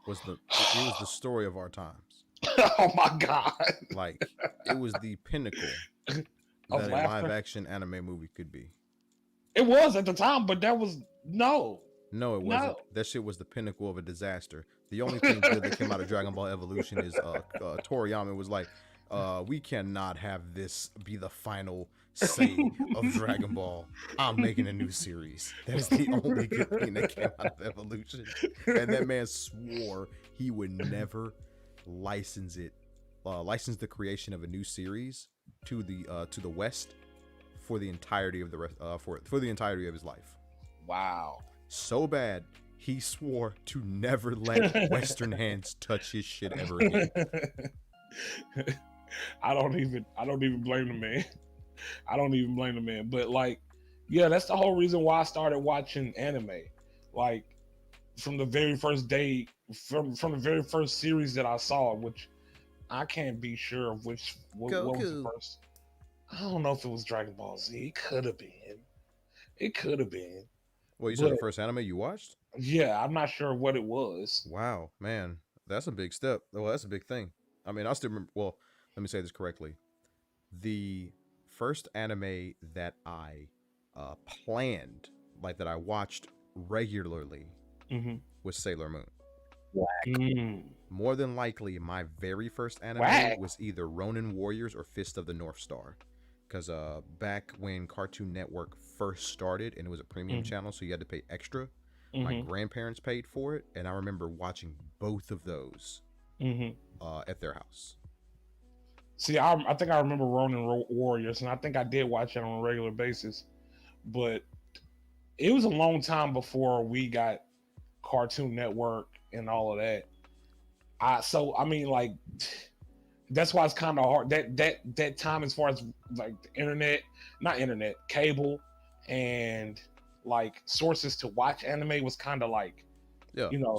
was it was the story of our times. Oh my god! Like it was the pinnacle that Of a laughter. live action anime movie could be. It was at the time, but that was no. No, it wasn't. No. That shit was the pinnacle of a disaster. The only thing good that came out of Dragon Ball Evolution is Toriyama was like, we cannot have this be the final say of Dragon Ball. I'm making a new series. That is the only good thing that came out of Evolution. And that man swore he would never license the creation of a new series to the West for the entirety of the rest for the entirety of his life. Wow. So bad he swore to never let Western hands touch his shit ever again. I don't even blame the man. I don't even blame the man. But like, yeah, that's the whole reason why I started watching anime. Like from the very first day, from the very first series that I saw, which I can't be sure of what was the first. I don't know if it was Dragon Ball Z. It could have been. Well, you said the first anime you watched? Yeah, I'm not sure what it was. Wow, man. That's a big step. Well, that's a big thing. I mean, I still remember, well, let me say this correctly. The first anime that I planned, like that I watched regularly, was Sailor Moon. More than likely, my very first anime was either Ronin Warriors or Fist of the North Star. Because back when Cartoon Network first started, and it was a premium channel, so you had to pay extra, my grandparents paid for it, and I remember watching both of those at their house. See, I think I remember Ronin Warriors, and I think I did watch it on a regular basis, but it was a long time before we got Cartoon Network and all of that. I mean, like, that's why it's kind of hard. That time, as far as like the cable, and like sources to watch anime was kind of like,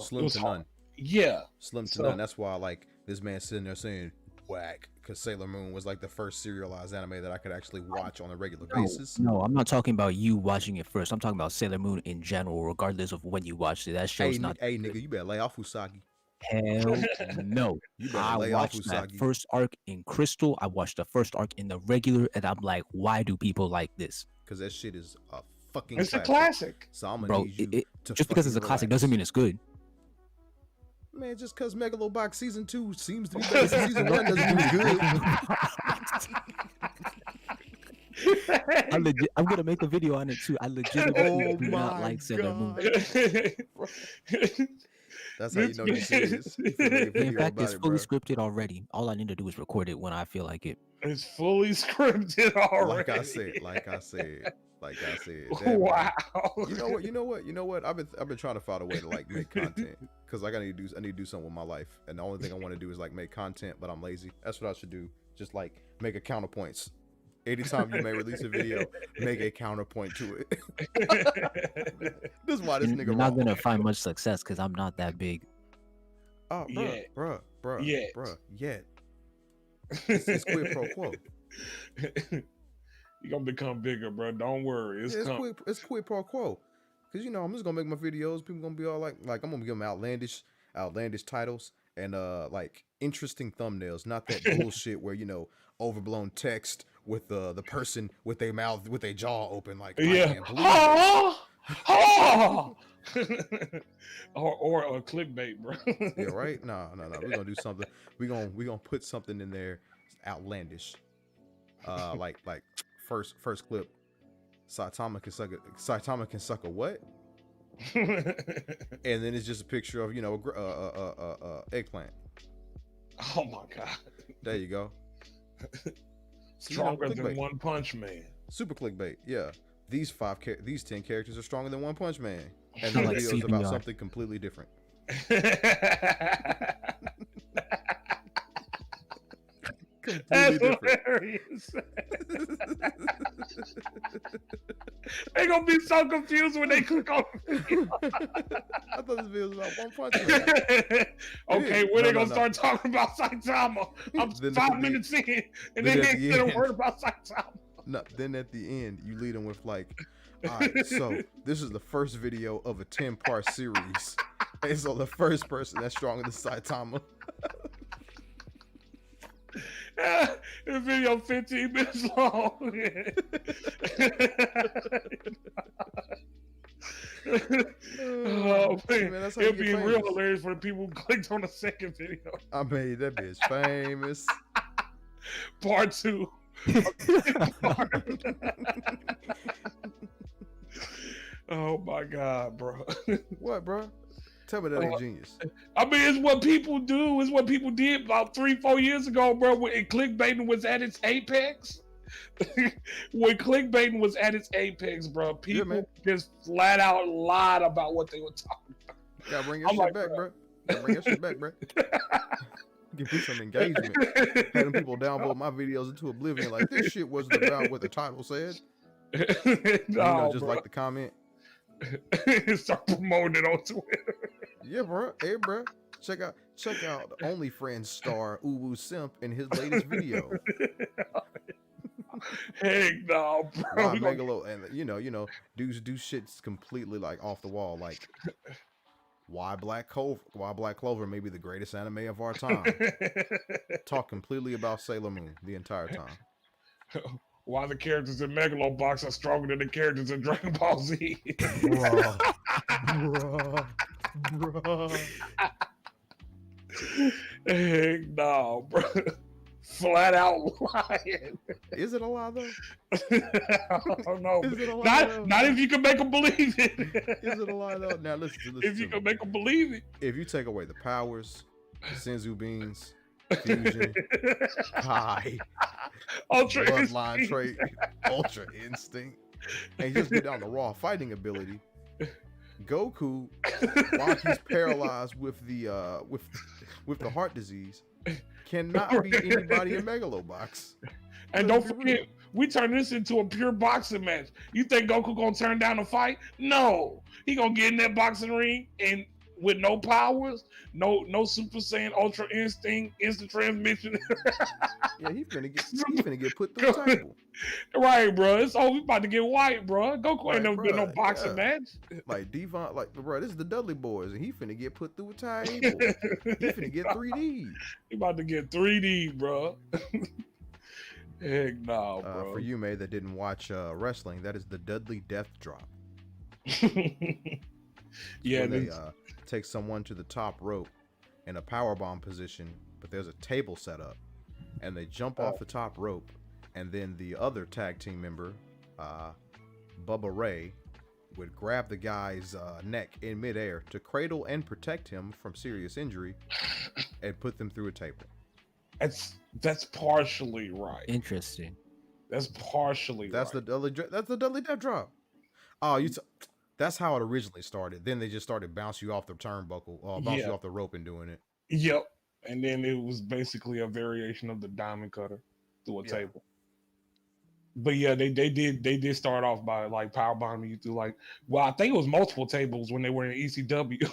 slim to none. Yeah, slim to none. That's why, like, this man sitting there saying whack, because Sailor Moon was like the first serialized anime that I could actually watch on a regular basis. No, I'm not talking about you watching it first. I'm talking about Sailor Moon in general, regardless of when you watched it. That show's not. Hey, nigga, you better lay off Usagi. Hell no. You better I lay off watched that Usagi. first arc in Crystal. I watched the first arc in the regular, and I'm like, why do people like this? Because that shit is a fucking It's a classic. So I'm gonna Bro, need you to just because it's a classic doesn't mean it's good. Man, just because Megalobox Season 2 seems to be better than Season 1 doesn't mean it's good. I'm gonna make a video on it too. I legitimately do not like Sailor Moon. That's how you know you're serious. You finna make a In video fact, about it's it, fully bro. scripted already. All I need to do is record it when I feel like it. It's fully scripted already. Like I said. Damn, man. Wow. You know what? I've been trying to find a way to like make content because like I need to do something with my life, and the only thing I want to do is like make content, but I'm lazy. That's what I should do. Just like make a counterpoints. Anytime you may release a video, make a counterpoint to it. This is why this nigga You're not wrong. gonna find much success because I'm not that big. Oh, bruh. Yet. It's quid pro quo. You're gonna become bigger, bro. Don't worry. It's quid pro quo. Cause you know I'm just gonna make my videos. People gonna be all like I'm gonna give them outlandish titles and like interesting thumbnails, not that bullshit where you know overblown text with the person with their mouth with their jaw open like I can't believe it. or clickbait, bro. Yeah, right. No. We're gonna do something. We're gonna put something in there outlandish. Like first clip. Saitama can suck a what? And then it's just a picture of, you know, eggplant. Oh my god. There you go. Stronger You know, than One Punch Man. Super clickbait. Yeah. These 10 characters are stronger than One Punch Man. And I the like video is about CPR. something completely different. That's Completely different. hilarious. They gonna be so confused when they click on the video. I thought this video was about One Punch Man. Okay, when they gonna start talking about Saitama? I'm Then 5 minutes in, and then they at ain't the said a end- word about Saitama. No, then at the end, you lead them with like, all right, so this is the first video of a 10-part series. And so the first person that's stronger than Saitama. The video 15 minutes long. Oh, man. Man, that's how you It'd get be real famous. hilarious for the people who clicked on the second video. I made that bitch famous. Part 2. Oh my god, bro. What, bro? Tell me that ain't genius. I mean, it's what people do. It's what people did about 3-4 years ago, bro. When clickbaiting was at its apex. When clickbaiting was at its apex, bro, people just flat out lied about what they were talking about. Gotta bring your shit back, bro. Gotta bring your shit back, bro. Give me some engagement. Having people downvote my videos into oblivion like this shit wasn't about what the title said. No, You know, just bro. like the comment. Start promoting it on Twitter. Yeah, bro. Hey, bro. Check out the Onlyfriends star Uwu Simp in his latest video. Heck no, bro. Why We gonna- Megalo and you know, dudes do shit's completely like off the wall. Like why Black Clover may be the greatest anime of our time. Talk completely about Sailor Moon the entire time. Why the characters in Megalobox are stronger than the characters in Dragon Ball Z. Bruh. Heck no, bro. Flat out lying. Is it a lie though? I don't know. Is it a lie though? Not if you can make them believe it. Is it a lie though? Now listen If you to can me. make them believe it. If you take away the powers, the Senzu beans, fusion, high, Ultra bloodline instinct. trait, ultra instinct, and just get down the raw fighting ability, Goku, while he's paralyzed with the heart disease, cannot beat anybody in Megalobox. And don't forget, we turn this into a pure boxing match. You think Goku gonna turn down the fight? No, he gonna get in that boxing ring and with no powers, no Super Saiyan, Ultra Instinct, instant transmission. Yeah, he finna get put through the table. Right, bro. It's we about to get white, bro. Goku Right, ain't never been no bruh, boxing yeah. match. Like Devon, like bro, this is the Dudley Boys, and he finna get put through a table. He finna get 3D. He about to get 3D, bro. Heck no, bro. For you, May, that didn't watch wrestling, that is the Dudley Death Drop. Yeah, where they this- take someone to the top rope in a powerbomb position, but there's a table set up, and they jump off the top rope, And then the other tag team member, Bubba Ray, would grab the guy's neck in midair to cradle and protect him from serious injury and put them through a table. That's partially right. Interesting. That's partially That's right. That's the Dudley Death Drop. Oh, that's how it originally started. Then they just started bouncing you off the turnbuckle, you off the rope and doing it. Yep. And then it was basically a variation of the diamond cutter through a table. But yeah, they did start off by like powerbombing you through like, well, I think it was multiple tables when they were in ECW.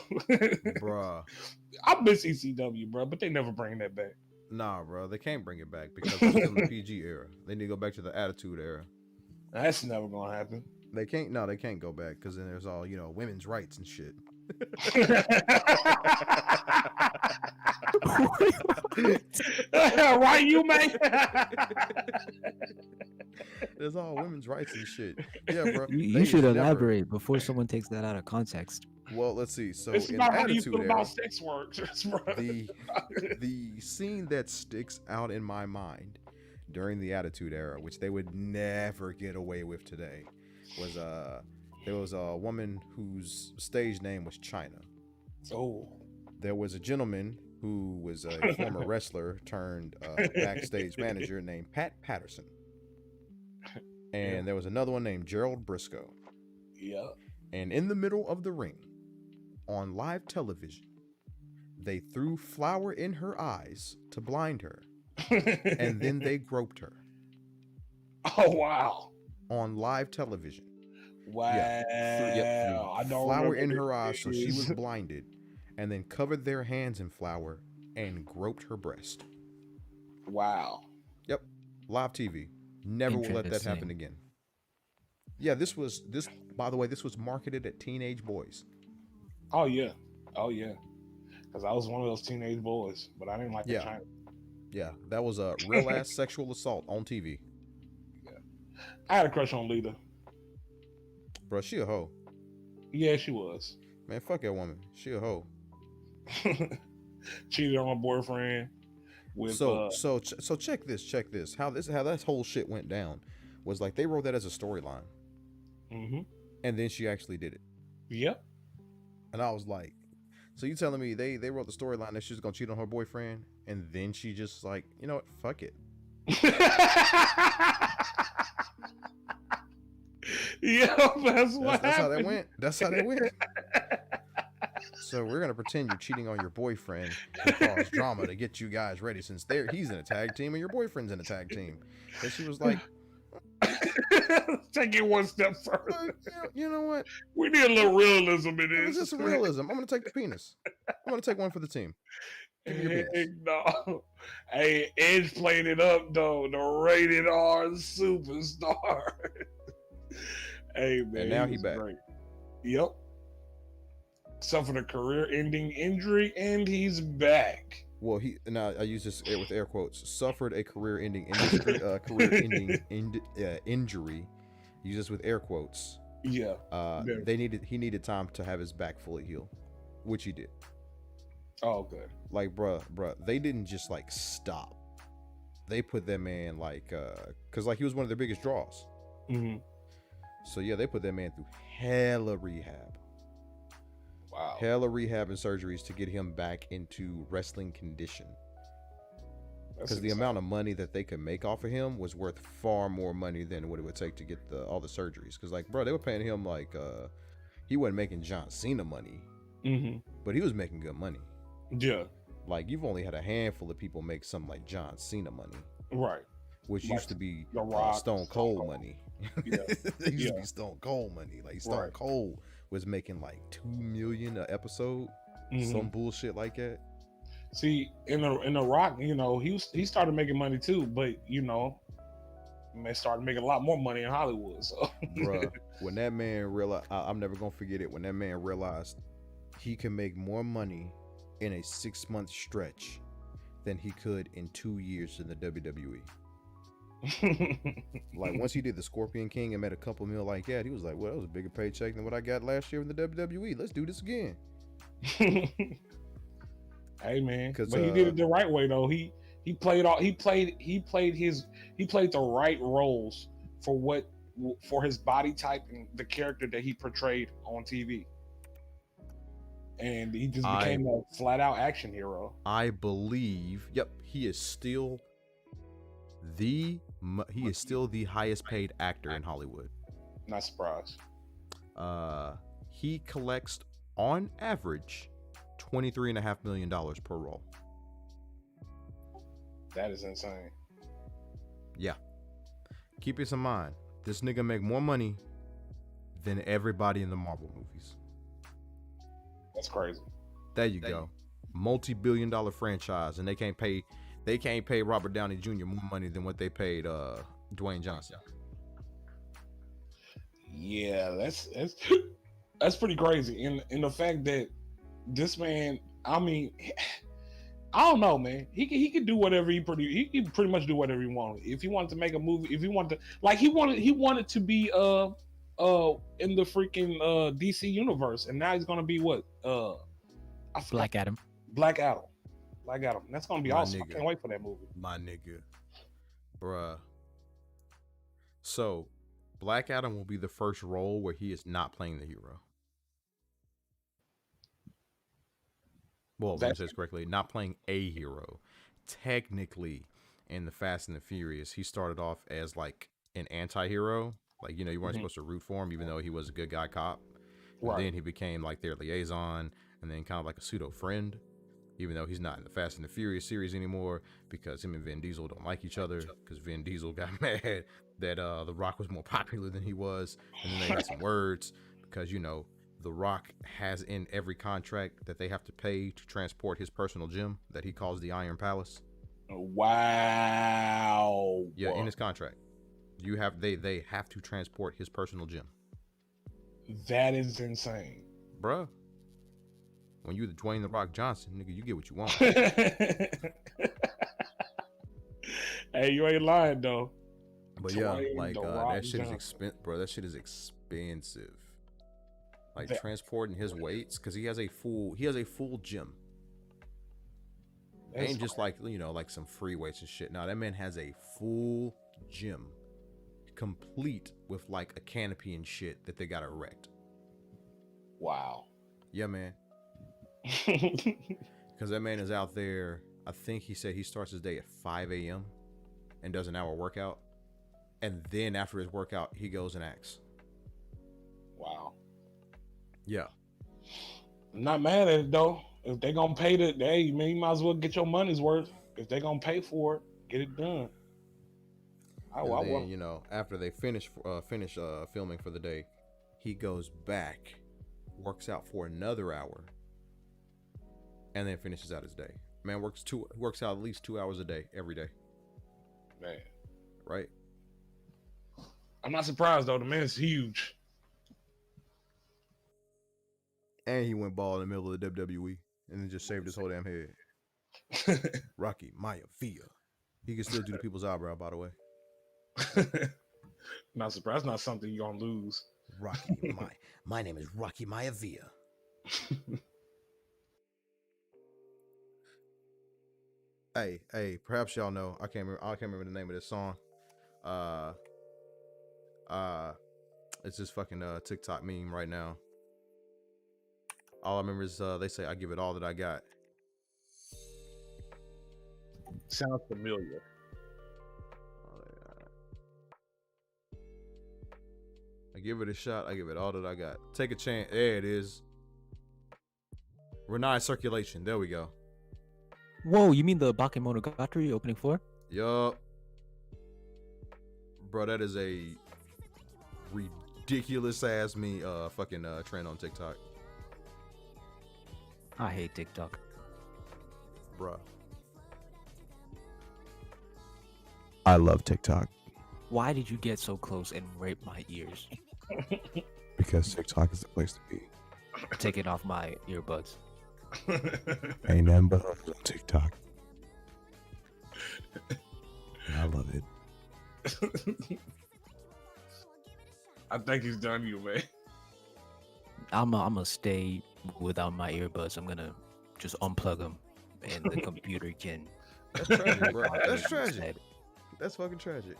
Bruh. I miss ECW, bro, but they never bring that back. Nah, bro, they can't bring it back because it's still the PG era. They need to go back to the Attitude era. That's never gonna happen. They can't. No, they can't go back because then there's all women's rights and shit. Right, you man. There's all women's rights and shit. Yeah, bro. You should elaborate before someone takes that out of context. Well, let's see. So it's in about how you Attitude feel era, about sex workers, bro. the scene that sticks out in my mind during the Attitude era, which they would never get away with today, was there was a woman whose stage name was China. Oh. There was a gentleman who was a former wrestler turned backstage manager named Pat Patterson. And there was another one named Gerald Briscoe. Yeah. And in the middle of the ring, on live television, they threw flour in her eyes to blind her. And then they groped her. Oh, wow. On live television. Wow. I don't flour in her eyes so she was blinded, and then covered their hands in flour and groped her breast. Wow. Yep. Live TV. Never will let that happen again. Yeah, this by the way, this was marketed at teenage boys. Oh yeah. Because I was one of those teenage boys, but I didn't like the China. Yeah, that was a real ass sexual assault on TV. Yeah. I had a crush on Lita. Bro, she a hoe. Yeah, she was. Man, fuck that woman. She a hoe. Cheated on my boyfriend. With, so check this. How that whole shit went down was like they wrote that as a storyline. Mm-hmm. And then she actually did it. Yep. And I was like, so you telling me they wrote the storyline that she was gonna cheat on her boyfriend, and then she just like, you know what, fuck it. Yeah, that's how that went. That's how that went. So we're gonna pretend you're cheating on your boyfriend and cause drama to get you guys ready, since he's in a tag team and your boyfriend's in a tag team. And she was like, take it one step further. You know what? We need a little realism in this. Just realism. I'm gonna take the penis. I'm gonna take one for the team. Give me your penis. No. Hey, Edge played it up though. The rated R superstar. Hey man. And now he's back. Great. Yep. Suffered a career-ending injury, and he's back. Well, I use this with air quotes. Suffered a career-ending injury. Use this with air quotes. Yeah. He needed time to have his back fully healed, which he did. Oh, good. Like, bruh, they didn't just like stop. They put that man like, cause like he was one of their biggest draws. Mm-hmm. So yeah, they put that man through hella rehab. Wow. Hella rehab and surgeries to get him back into wrestling condition. Because the amount of money that they could make off of him was worth far more money than what it would take to get all the surgeries. Because like, bro, they were paying him like, he wasn't making John Cena money, but he was making good money. Yeah. Like you've only had a handful of people make something like John Cena money. Right. Which used to be Rock, Stone Cold money. Yeah. It used to be Stone Cold money. Like Stone Cold was making like $2 million an episode, some bullshit like that. See, in the Rock, you know, he started making money too, but you know, they started making a lot more money in Hollywood. So, bruh, when that man realized, I'm never gonna forget it. When that man realized he could make more money in a 6-month stretch than he could in 2 years in the WWE. Like once he did the Scorpion King and made a couple mil like that, he was like, well, that was a bigger paycheck than what I got last year in the WWE. Let's do this again. Hey man, but he did it the right way though. He He played the right roles for his body type and the character that he portrayed on TV. And he just became a flat out action hero. I believe, yep, he is still the highest paid actor in Hollywood. Not surprised. He collects on average $23.5 million per role. That is insane. Yeah. Keep this in mind. This nigga make more money than everybody in the Marvel movies. That's crazy. There you go. Multi-billion-dollar franchise, and they can't pay Robert Downey Jr. more money than what they paid Dwayne Johnson. Yeah, that's pretty crazy. And the fact that this man, I mean, I don't know, man. He could do whatever he could pretty much do whatever he wanted. If he wanted to make a movie, if he wanted to, like he wanted to be in the freaking DC universe, and now he's gonna be what Black Adam. Black Adam. That's gonna be awesome. Nigga. I can't wait for that movie. My nigga, bruh. So, Black Adam will be the first role where he is not playing the hero. Well, let me say this correctly. Not playing a hero. Technically, in the Fast and the Furious, he started off as like an anti-hero. Like, you weren't supposed to root for him, even though he was a good guy cop. And then he became like their liaison, and then kind of like a pseudo friend, even though he's not in the Fast and the Furious series anymore, because him and Vin Diesel don't like each other, because Vin Diesel got mad that The Rock was more popular than he was, and then they had some words, because The Rock has in every contract that they have to pay to transport his personal gem that he calls the Iron Palace. Wow. Yeah, in his contract. They have to transport his personal gem. That is insane. Bruh. When you the Dwayne The Rock Johnson, nigga, you get what you want. Hey, you ain't lying though. But yeah, like that shit is expensive, bro. That shit is expensive. Like transporting his weights, because he has a full gym. Ain't just like like some free weights and shit. No, that man has a full gym, complete with like a canopy and shit that they got erect. Wow. Yeah, man. Because that man is out there. I think he said he starts his day at 5 a.m. and does an hour workout, and then after his workout, he goes and acts. Wow. Yeah. I'm not mad at it though. If they gonna pay you might as well get your money's worth. If they gonna pay for it, get it done. And then, after they finish filming for the day, he goes back, works out for another hour, and then finishes out his day. Man works out at least 2 hours a day every day. Man, right? I'm not surprised though. The man's huge. And he went bald in the middle of the WWE and then just shaved his whole damn head. Rocky Maivia. He can still do the people's eyebrow, by the way. Not surprised. Not something you're gonna lose. Rocky, my name is Rocky Maivia. Hey, perhaps y'all know. I can't remember the name of this song. It's this fucking TikTok meme right now. All I remember is they say, "I give it all that I got." Sounds familiar. I give it a shot. I give it all that I got. Take a chance. There it is. Renai circulation. There we go. Whoa, you mean the Bakemonogatari opening 4? Yup. Bro, that is a ridiculous ass fucking trend on TikTok. I hate TikTok. Bruh. I love TikTok. Why did you get so close and rape my ears? Because TikTok is the place to be. Taking off my earbuds. Ain't nothing but on TikTok. I love it. I think he's done you, man. I'm gonna stay without my earbuds. I'm gonna just unplug them, and the computer can That's tragic, bro. That's That's tragic. sad. That's fucking tragic.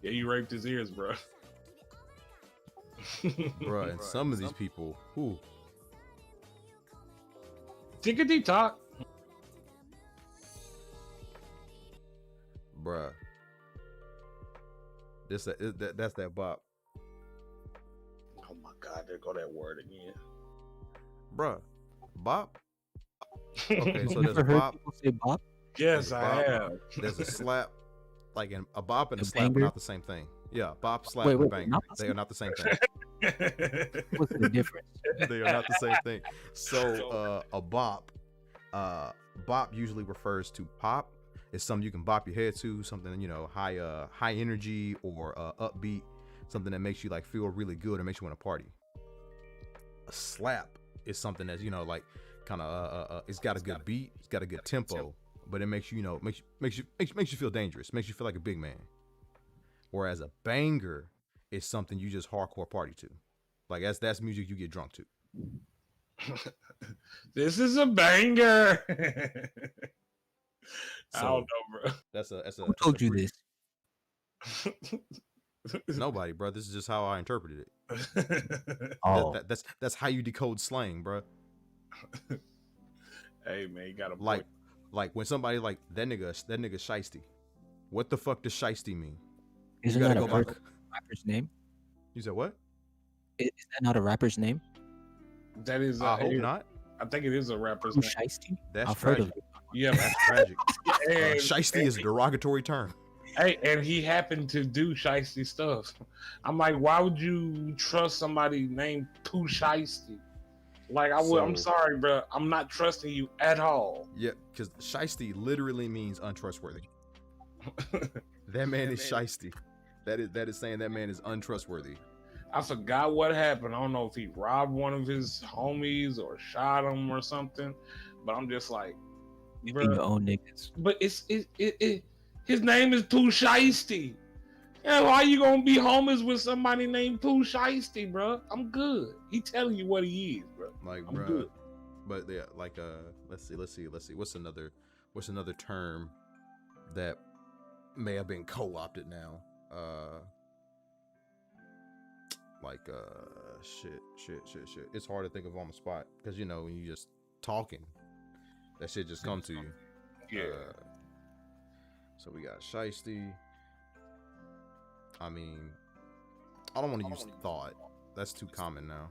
Yeah, you raped his ears, bro. Bro, and some of these people, who Tickety talk. bruh. That's that bop. Oh my God, there go that word again. Bruh. Bop? Okay, so You there's a ever heard bop, people say bop? Yes, there's a I bop, have. there's a slap. Like a bop and a A slap are banger? not the same thing. Yeah, bop, slap, Wait, and wait, banger. not the They same? are not the same thing. What's the difference? They are not the same thing. So a bop usually refers to pop. It's something you can bop your head to, something, you know, high energy or upbeat, something that makes you like feel really good or makes you want to party. A slap is something that's, you know, like kind of it's got a good beat, it's got a good tempo, but it makes you, you know, makes you feel dangerous, makes you feel like a big man. Whereas a banger is something you just hardcore party to. Like that's music you get drunk to. This is a banger. I So don't know, bro. that's a Who told you brief- this? Nobody, bro. This is just how I interpreted it. Oh, That's how you decode slang, bro. Hey man, you got a Like when somebody like that nigga shiesty. What the fuck does shiesty mean? isn't gotta that a go back. rapper's name? You said what? Is that not a rapper's name? That is. I hope not. I think it is a rapper's Who name. Shiesty? That's I've heard tragic. of it. Yeah, That's tragic. and, Shiesty is a derogatory term. hey, and he happened to do shiesty stuff. I'm like, why would you trust somebody named Pooh Shiesty? Like, I'm So- sorry, bro. I'm not trusting you at all. Yeah, because shiesty literally means untrustworthy. That man is shiesty. That is saying that man is untrustworthy. I forgot what happened. I don't know if he robbed one of his homies or shot him or something. But I'm just like, You being your bro. own niggas. But his name is Pooh Shiesty. Yeah, why you gonna be homies with somebody named Pooh Shiesty, bro? I'm good. He telling you what he is, bro. Like, I'm bruh. good. But yeah, like let's see. What's another term that may have been co-opted now? Shit. It's hard to think of on the spot because you know when you just talking, that shit just come to you. Yeah. So we got shiesty. I mean, I don't want to use thought. That's too common now.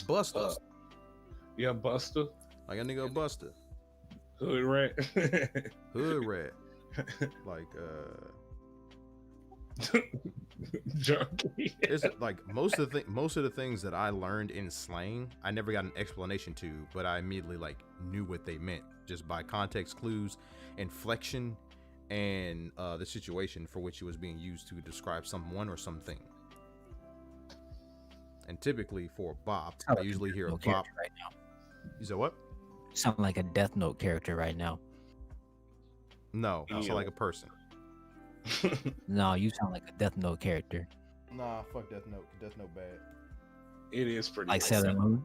Buster. Yeah, Buster. Like a nigga a buster. Hood rat. Hood rat. Like Junkie. it's like most of the things that I learned in slang, I never got an explanation to, but I immediately like knew what they meant just by context clues, inflection, and the situation for which it was being used to describe someone or something. And typically for bop, Sound I like a usually hear a Death Note bop. character right now. You said what? Sound like a Death Note character right now. No, I sound Ew. like a person. No, you sound like a Death Note character. Nah, fuck Death Note. Death Note bad. It is pretty Like bad. Sailor Moon.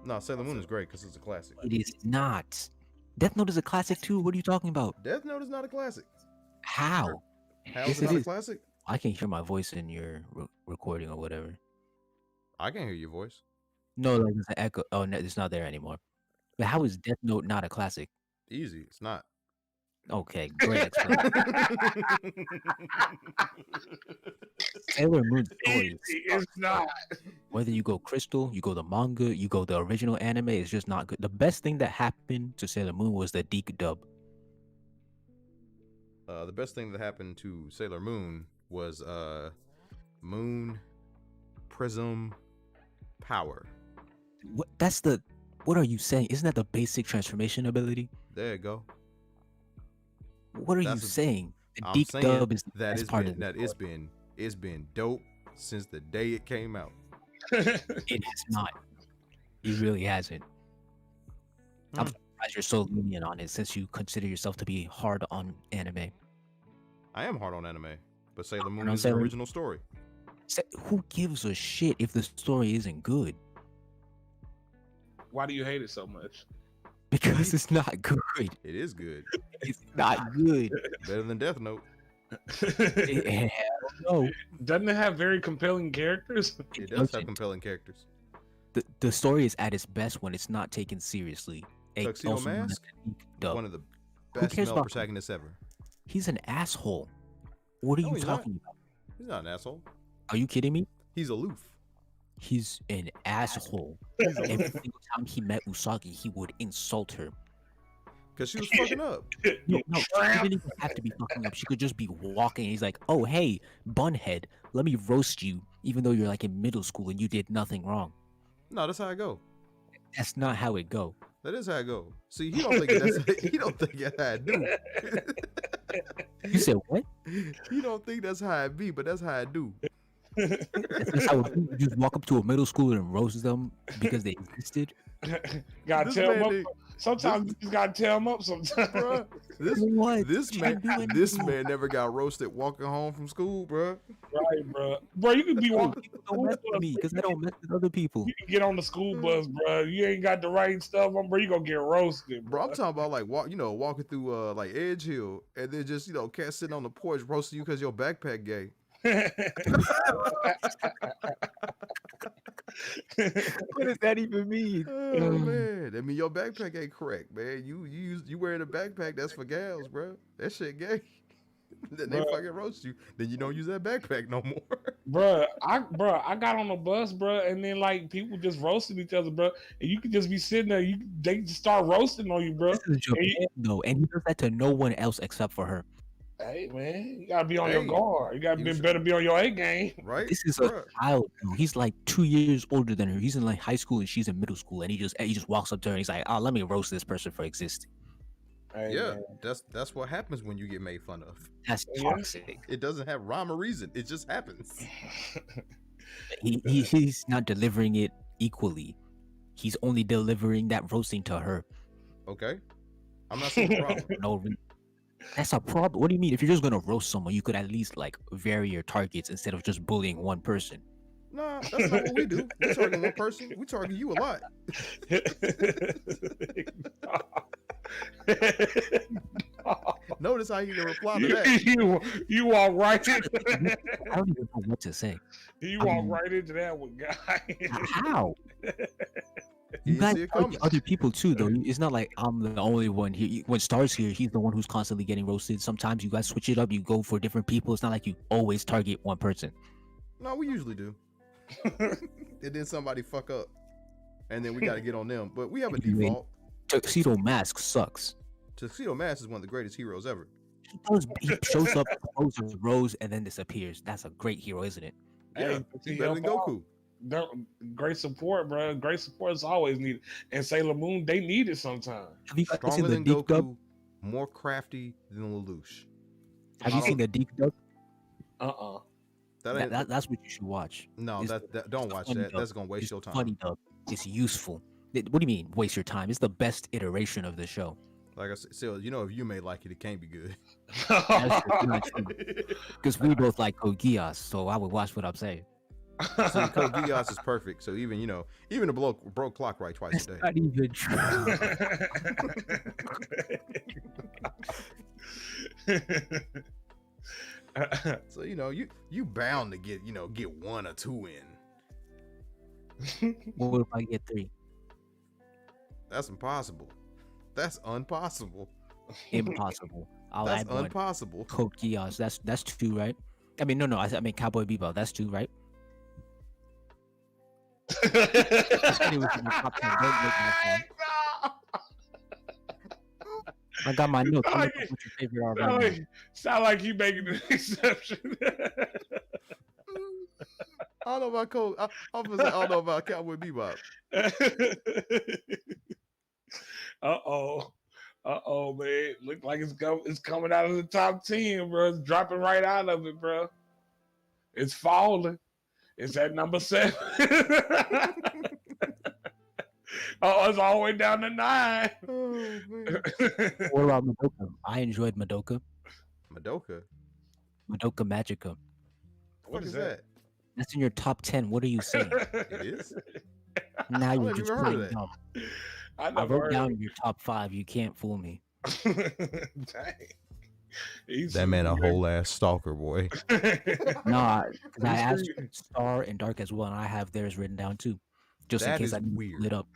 No, Sailor Moon is great because it's a classic. It is not. Death Note is a classic too. What are you talking about? Death Note is not a classic. How? How Yes, is it it not a is. classic? I can hear my voice in your recording or whatever. I can hear your voice. No, like it's an echo. Oh, no, it's not there anymore. But how is Death Note not a classic? Easy. It's not. Okay, great explanation. Sailor Moon stories. It's not. Whether you go Crystal, you go the manga, you go the original anime, it's just not good. The best thing that happened to Sailor Moon was the Deke dub. The best thing that happened to Sailor Moon was Moon Prism Power. What? That's the. What are you saying? Isn't that the basic transformation ability? There you go. What are That's you a- saying? The I'm Deke saying dub is the that best it's part been of the that it's been dope since the day it came out. It has not. It really hasn't. I'm Hmm. surprised you're so lenient on it since you consider yourself to be hard on anime. I am hard on anime, but Sailor Moon on is the Sailor- original story. Who gives a shit if the story isn't good? Why do you hate it so much? Because it's not good. It is good. It's not good. Better than Death Note. Hell no. Doesn't it have very compelling characters? It does have doesn't. compelling characters. The story is at its best when it's not taken seriously. Tuxedo Also known as Mask? the geek dub. One of the best cares male about- protagonists ever. He's an asshole. What are No, you he's not. talking about? He's not an asshole. Are you kidding me? He's aloof. He's an asshole. Every single time he met Usagi, he would insult her. Because she was fucking up. No, she didn't even have to be fucking up. She could just be walking. And he's like, "Oh, hey, bunhead, let me roast you," even though you're like in middle school and you did nothing wrong. No, that's how I go. That's not how it go. That is how I go. See, he don't think that's he don't think that's how I do. You said what? He don't think that's how I be, but that's how I do. That's how you just walk up to a middle schooler and roast them because they existed. Gotta This tell man them did- up. Sometimes you just gotta tell them up. Sometimes. Bruh, What? this man, Can't do anything. this man never got roasted walking home from school, bruh. Right, bro. Bro, you can be walking. People don't mess with me because I don't mess with other people. You can get on the school bus, bro. You ain't got the right stuff on, bro. You gonna get roasted, Bro, bro. I'm talking about like walking through like Edge Hill, and then just cats sitting on the porch roasting you because your backpack gay. What does that even mean? Oh man, I mean your backpack ain't correct, man. You wearing a backpack that's for gals, bro. That shit gay. Then they Bruh. fucking roast you. Then you don't use that backpack no more. Bro, I got on the bus, bro, and then like people just roasting each other, bro. And you could just be sitting there, they just start roasting on you, bro. This is Japan, though, and he does that to no one else except for her. Hey man, you gotta be on your Hey, guard. You gotta you be should- better be on your A game. Right? This is Bruh. a child. Though. He's like 2 years older than her. He's in like high school and she's in middle school, and he just walks up to her and he's like, "Oh, let me roast this person for existing." Hey, Yeah, man. that's what happens when you get made fun of. That's Yeah. toxic. It doesn't have rhyme or reason. It just happens. He's not delivering it equally. He's only delivering that roasting to her. Okay, I'm not seeing the problem. No, that's a problem. What do you mean? If you're just gonna roast someone, you could at least like vary your targets instead of just bullying one person. Nah, that's not what we do. We target one person. We target you a lot. Notice how you didn't reply to that. you walk right in. I don't even know what to say. You I walk mean- right into that one, guy. How? You You guys see it target coming. other people too, though. It's not like I'm the only one here. When Star's here, he's the one who's constantly getting roasted. Sometimes you guys switch it up. You go for different people. It's not like you always target one person. No, we usually do. And then somebody fuck up, and then we got to get on them. But we have a Anyway. default. Tuxedo Mask sucks. Tuxedo Mask is one of the greatest heroes ever. He shows up, throws his rose, and then disappears. That's a great hero, isn't it? Yeah, Hey, he's he better than help out. Goku. Great support, bro. Great support is always needed. And Sailor Moon, they need it sometimes. Have you guys seen Stronger the than deep dub? Goku, more crafty than Lelouch. Have you seen the deep dub? That ain't, That's what you should watch. no, it's- that don't watch funny that. dub. That's gonna waste It's your time. funny dub. It's useful. What do you mean waste your time? It's the best iteration of the show. Like I said, so, if you may like it, it can't be good. That's not true. Because we both like Code Geass, so I would watch what I'm saying. So Code Geass is perfect. So even even a broke clock right twice That's a day. not even true. So you bound to get one or two in. What if I get 3? That's impossible. That's impossible. Impossible. I'll That's add one. impossible. Code Geass. That's 2, right? I mean, no. I mean Cowboy Bebop. That's 2, right? I said it was in the top 10. Don't make my phone. I got my notes. Tell me what your favorite are right now. Sound like you making an exception. I don't know about Code. I don't know about Cowboy Bebop. Uh-oh, man. Look like it's coming out of the top 10, bro. It's dropping right out of it, bro. It's falling. It's at number 7. Oh, it's all the way down to 9. Oh man. What about Madoka? I enjoyed Madoka. Madoka. Madoka Magica. What is that? That's in your top 10. What are you saying? It is. Now I've you're never just even heard of playing that. dumb. I I never wrote heard. down your top 5. You can't fool me. Dang. He's That man a super whole ass stalker, boy. No, because I He's asked screwed. Star and Dark as well, and I have theirs written down too, just in That case is I didn't weird. pull it up.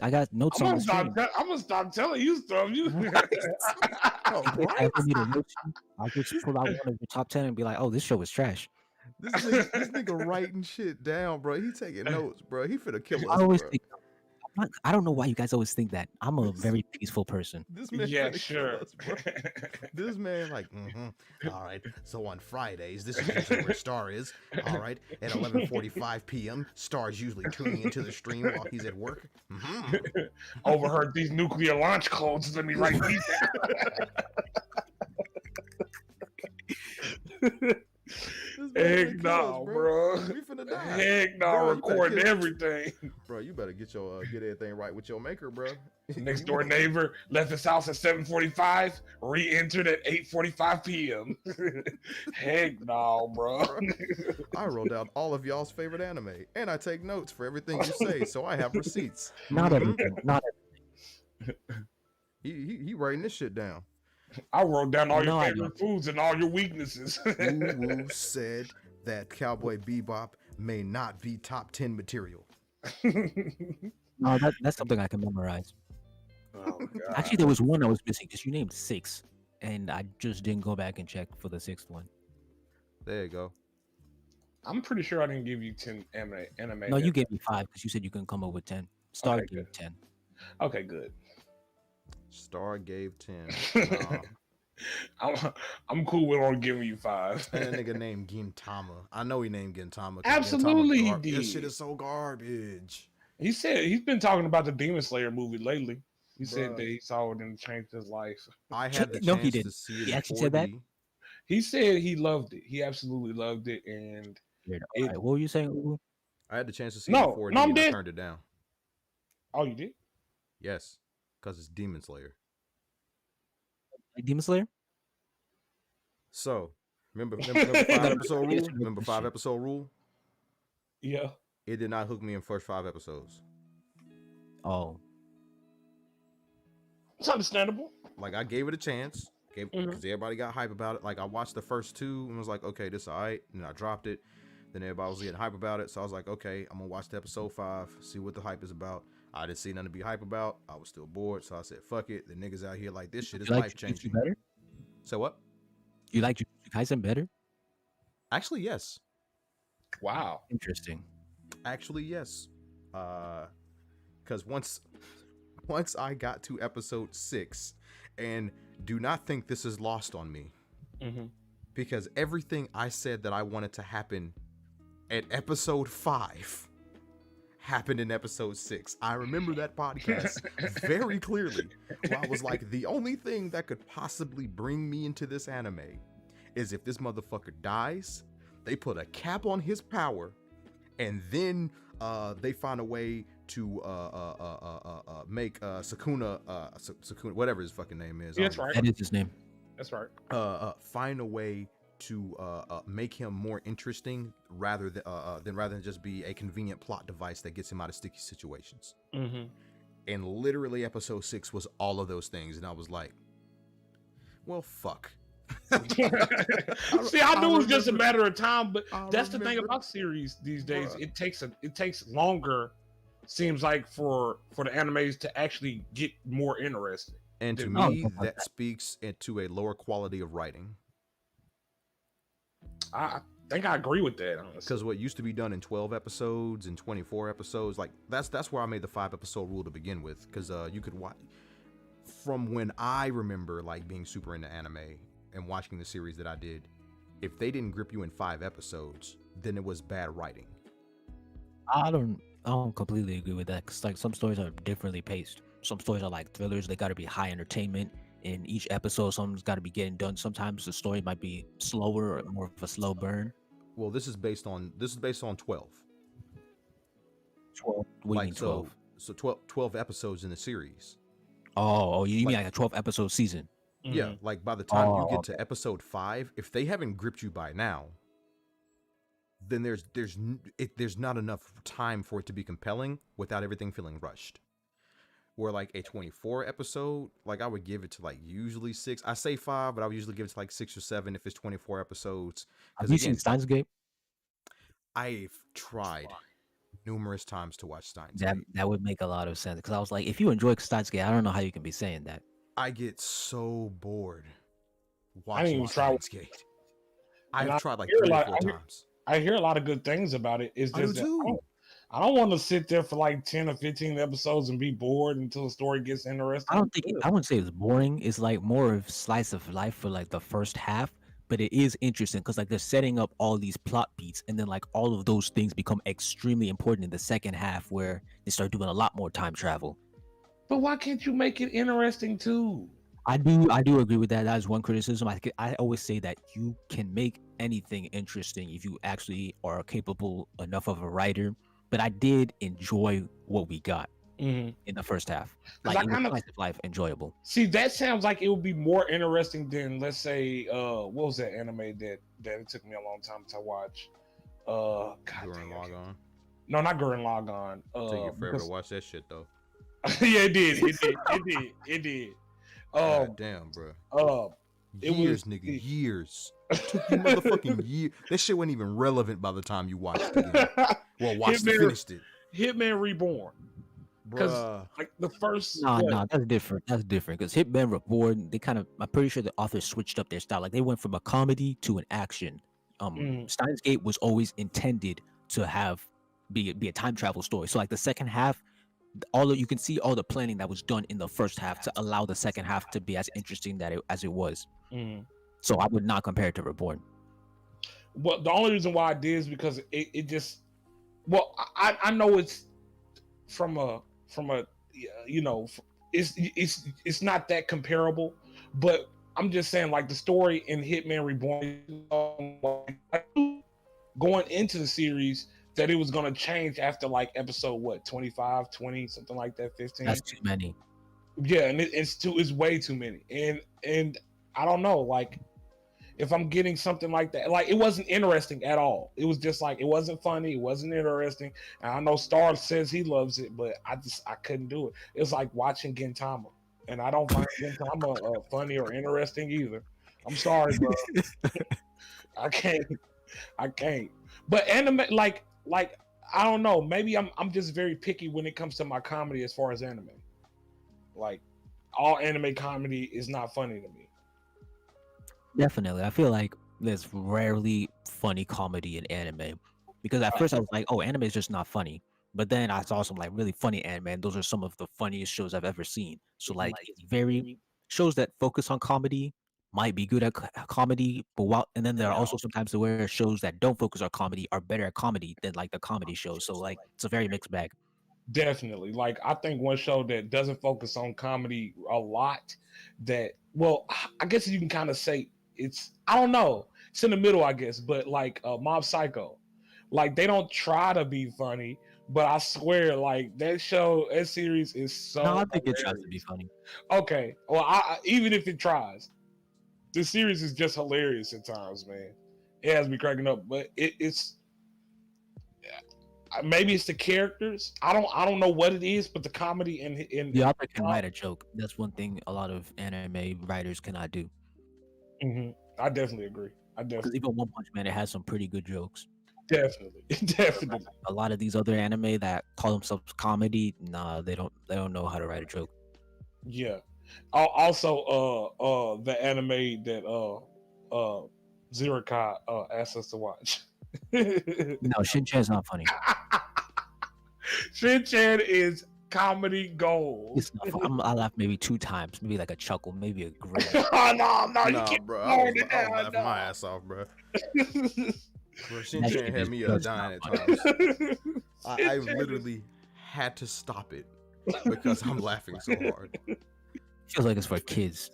I got notes on my screen. I'm gonna stop telling you stuff. You Oh, If I right? ever need a note sheet, I'll just pull out one of the top 10 and be like, "Oh, this show is trash." This nigga writing shit down, bro. He taking notes, bro. He finna kill I us, always bro. think, I don't know why you guys always think that. I'm a very peaceful person. This man yeah, finna sure. kill us, bro. This man, like, all right. So on Fridays, this is usually where Star is. All right, at 11:45 p.m., Star's usually tuning into the stream while he's at work. Overheard these nuclear launch codes. Let me write these down. This man finna Heck kill us, no, bro. We finna die. Heck no, Bro, you better recording kill- everything. Bro, you better get your get everything right with your maker, bro. Next door neighbor left his house at 7:45, re-entered at 8:45 p.m. Heck no, bro. I wrote down all of y'all's favorite anime, and I take notes for everything you say, so I have receipts. Not Mhm. everything. Not He writing this shit down. I wrote down all No, your I favorite foods and all your weaknesses. Woo Woo said that Cowboy Bebop may not be top 10 material. No, that's something I can memorize. Oh, God. Actually, there was one I was missing because you named 6, and I just didn't go back and check for the 6th one. There you go. I'm pretty sure I didn't give you 10 anime. No, you gave me 5 because you said you couldn't come up with 10. Star Okay, gave good. 10. Okay, good. Star gave 10. I'm cool with only giving you 5. And a nigga named Gintama. I know he named Gintama. 'cause Absolutely he Gintama did. This shit is so garbage. He said he's been talking about the Demon Slayer movie lately. He said Bruh. that he saw it and changed his life. I had the No, he chance to didn't. see it He in actually said that? 4D. He said he loved it. He absolutely loved it, and Weird. It- Alright, what were you saying, Ubu? I had the chance to see No, it in 4D no, I'm and I dead. turned it down. oh, you did? Yes, because it's Demon Slayer. Like Demon Slayer? So, remember 5 episode rule? Remember 5 episode rule? Yeah. It did not hook me in first 5 episodes. Oh. It's understandable. Like, I gave it a chance. Because Mhm. everybody got hype about it. Like, I watched the first 2 and was like, okay, this all right. And then I dropped it. Then everybody was getting hype about it. So I was like, okay, I'm going to watch the episode 5, see what the hype is about. I didn't see nothing to be hype about. I was still bored. So I said, fuck it. The niggas out here like, this shit is You like life Jujutsu changing. better? So what? You like Jujutsu Kaisen better? Actually, yes. Wow. Interesting. Actually, yes. Because once I got to episode 6, and do not think this is lost on me, Mm-hmm. because everything I said that I wanted to happen at episode 5 happened in episode 6. I remember that podcast very clearly. Where I was like, the only thing that could possibly bring me into this anime is if this motherfucker dies, they put a cap on his power, and then they find a way to make Sakuna, whatever his fucking name is. Yeah, that's right. That is his name. That's right. Find a way to make him more interesting rather than just be a convenient plot device that gets him out of sticky situations. Mm-hmm. And literally episode 6 was all of those things, and I was like, well, fuck. See, I knew it was just a remember- matter of time, but I that's the thing remember- about series these days. Bruh. It takes longer. Seems like for the animes to actually get more interesting. And to Oh, me, that speaks to a lower quality of writing. I think I agree with that. Honestly. Because what used to be done in 12 episodes and 24 episodes, like that's where I made the 5 episode rule to begin with. Because you could watch from when I remember like being super into anime and watching the series that I did. If they didn't grip you in 5 episodes, then it was bad writing. I don't completely agree with that because like some stories are differently paced. Some stories are like thrillers; they got to be high entertainment. In each episode, something's got to be getting done. Sometimes the story might be slower or more of a slow burn. Well, this is based on 12. 12. What do you mean 12? So 12 episodes in the series. Oh, you mean like- like a 12 episode season? Yeah, Mhm. like by the time you Oh, get to episode 5, if they haven't gripped you by now, then there's not enough time for it to be compelling without everything feeling rushed. where like a 24 episode, like I would give it to like usually 6. I say 5, but I would usually give it to like 6 or 7 if it's 24 episodes. Have Because you again, seen Steins Gate? I've tried numerous times to watch Steins That Gate. that would make a lot of sense because I was like, if you enjoy Steins Gate, I don't know how you can be saying that. I get so bored didn't watching even try- Steins Gate. And I've I tried like hear a 3 or lot- 4 I hear- times. I hear a lot of good things about it. It's I do just that too. I don't want to sit there for like 10 or 15 episodes and be bored until the story gets interesting. I don't think I wouldn't say it's boring. It's like more of slice of life for like the first half, but it is interesting because like they're setting up all these plot beats, and then like all of those things become extremely important in the second half where they start doing a lot more time travel. But why can't you make it interesting too? I do agree with that. That is one criticism. I always say that you can make anything interesting if you actually are capable enough of a writer. But I did enjoy what we got in the first half. 'Cause Like I it was kinda- slice of life enjoyable. See, that sounds like it would be more interesting than, let's say, what was that anime that it took me a long time to watch? God During dang, log on. No, not Gurren Lagann. Take you forever because- to watch that shit though. yeah, it did. God damn, bro. It was- Years, nigga, years. It took you motherfucking years. That shit wasn't even relevant by the time you watched it again. Well, watched it, finished it. Hitman Reborn. 'Cause- Bruh. Like the first. No, what? that's different. That's different because Hitman Reborn, they kind of, I'm pretty sure the authors switched up their style. Like they went from a comedy to an action. Steins Gate was always intended to be a time travel story. So like the second half, you can see all the planning that was done in the first half to allow the second half to be as interesting as it was. Mhm. So I would not compare it to Reborn. Well, the only reason why I did is because it just. Well, I know it's from a it's not that comparable, but I'm just saying like the story in Hitman Reborn, going into the series, that it was going to change after like episode 25, 20, something like that, 15. That's too many. Yeah, and it's way too many, and I don't know, like if I'm getting something like that, like it wasn't interesting at all. It was just like it wasn't funny, it wasn't interesting. And I know Star says he loves it, but I couldn't do it. It's like watching Gintama, and I don't find Gintama funny or interesting either. I'm sorry, bro. I can't. But anime, like I don't know. Maybe I'm just very picky when it comes to my comedy as far as anime. Like all anime comedy is not funny to me. Definitely. I feel like there's rarely funny comedy in anime because at first I was like, oh, anime is just not funny. But then I saw some like really funny anime, and those are some of the funniest shows I've ever seen. So like it's very shows that focus on comedy might be good at comedy, but and then there are also sometimes where shows that don't focus on comedy are better at comedy than like the comedy shows. So like it's a very mixed bag. Definitely. Like I think one show that doesn't focus on comedy a lot, that, well, I guess you can kind of say I don't know, it's in the middle, I guess, but like Mob Psycho, like they don't try to be funny, but I swear like that series is so No, I think it hilarious. tries to be funny. Okay, well, even if it tries, the series is just hilarious at times, man. It has me cracking up, but it's maybe it's the characters. I don't know what it is, but the comedy in The author can write a joke. That's one thing a lot of anime writers cannot do. I definitely agree. Because even One Punch Man, it has some pretty good jokes. Definitely. A lot of these other anime that call themselves comedy, nah, they don't know how to write a joke. Yeah. Also, the anime that Zero Kai asked us to watch. No, Shin-chan's not funny. Shin-chan is comedy gold. It's not fun. I laughed maybe 2 times, maybe like a chuckle, maybe a grin. no, you Nah, can't. bro. I was laughing my ass off, bro. Bro, Shin-chan had me dying at times. I literally had to stop it because I'm laughing so hard. Feels like it's for kids.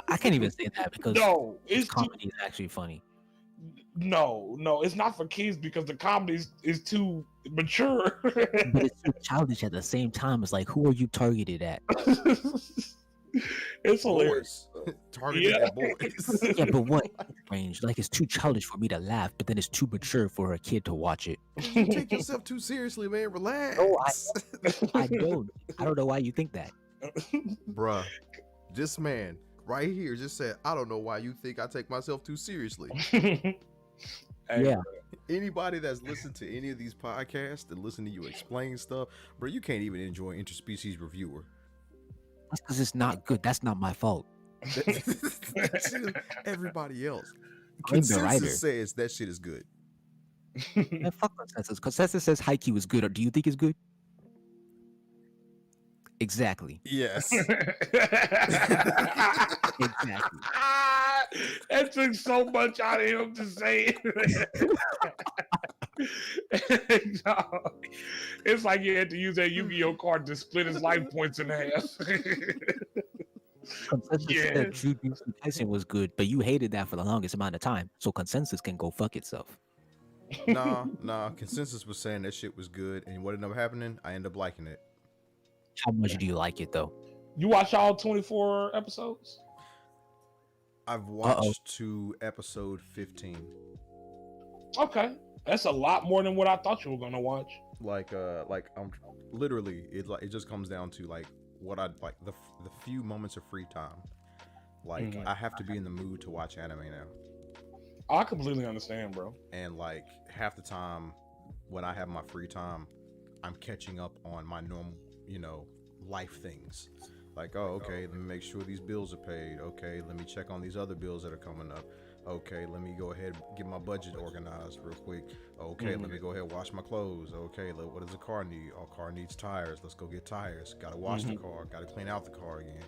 I can't even say that because No, it's comedy is actually funny. No, it's not for kids because the comedy is too mature. But it's too childish at the same time. It's like, who are you targeted at? It's hilarious. Boys. Targeted at boys. Yeah, but what range? Like, it's too childish for me to laugh, but then it's too mature for a kid to watch it. You take yourself too seriously, man. Relax. No, I don't know why you think that. Bruh, this man right here just said, I don't know why you think I take myself too seriously. Hey, Yeah. Anybody that's listened to any of these podcasts and listen to you explain stuff, bro, you can't even enjoy Interspecies Reviewer. That's because it's not good. That's not my fault. That shit is everybody else. I'm the writer. Consensus says that shit is good. Man, fuck consensus. Consensus says Haikyuu is good. Or do you think it's good? Exactly. Yes. Exactly. That took so much out of him to say it. It's like you had to use that Yu-Gi-Oh card to split his life points in half. Consensus Yes. said Jujutsu Kaisen was good, but you hated that for the longest amount of time. So consensus can go fuck itself. Nah. Consensus was saying that shit was good, and what ended up happening? I ended up liking it. How much do you like it though? You watch all 24 episodes? I've watched to episode 15. Okay. That's a lot more than what I thought you were gonna watch. Like I'm literally it just comes down to like what I like the few moments of free time. Like I have to be in the mood to watch anime now. I completely understand, bro. And like half the time when I have my free time, I'm catching up on my normal, life things. Like, oh, okay, let me make sure these bills are paid. Okay, let me check on these other bills that are coming up. Okay, let me go ahead and get my budget organized real quick. Okay, let me go ahead and wash my clothes. Okay, what does the car need? Oh, car needs tires. Let's go get tires. Gotta wash the car. Gotta clean out the car again.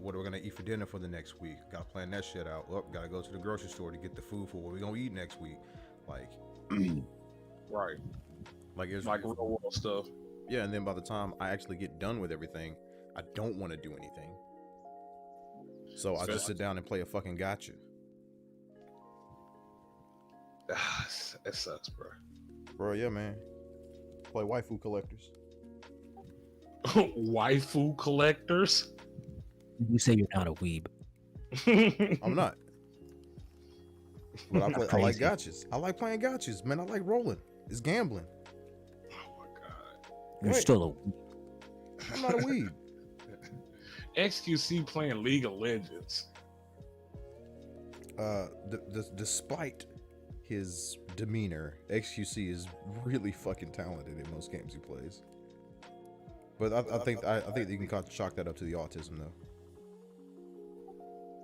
What are we gonna eat for dinner for the next week? Gotta plan that shit out. Oh, gotta go to the grocery store to get the food for what we're gonna eat next week. Like, Right. like it's Like real world stuff. yeah. And then by the time I actually get done with everything, I don't want to do anything. So I just sit down and play a fucking gotcha. It sucks, bro. Bro, yeah, man. Play waifu collectors. Waifu collectors? You say you're not a weeb. I'm not. But I like Crazy. gotchas. I like playing gotchas, man. I like rolling. It's gambling. Oh my god. You're Wait. still a weeb. I'm not a weeb. XQC playing League of Legends. Despite his demeanor, XQC is really fucking talented in most games he plays. But I think you can chalk that up to the autism though.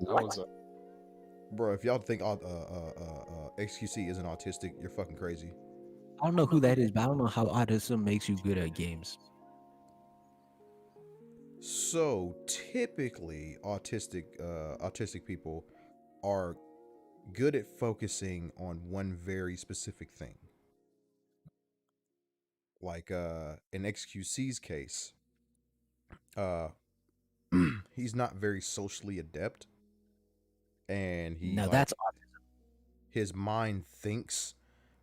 That was a- Bro, if y'all think XQC isn't autistic, you're fucking crazy. I don't know who that is, but I don't know how autism makes you good at games. So typically, autistic people are good at focusing on one very specific thing. Like in XQC's case, he's not very socially adept, and Now that's his mind thinks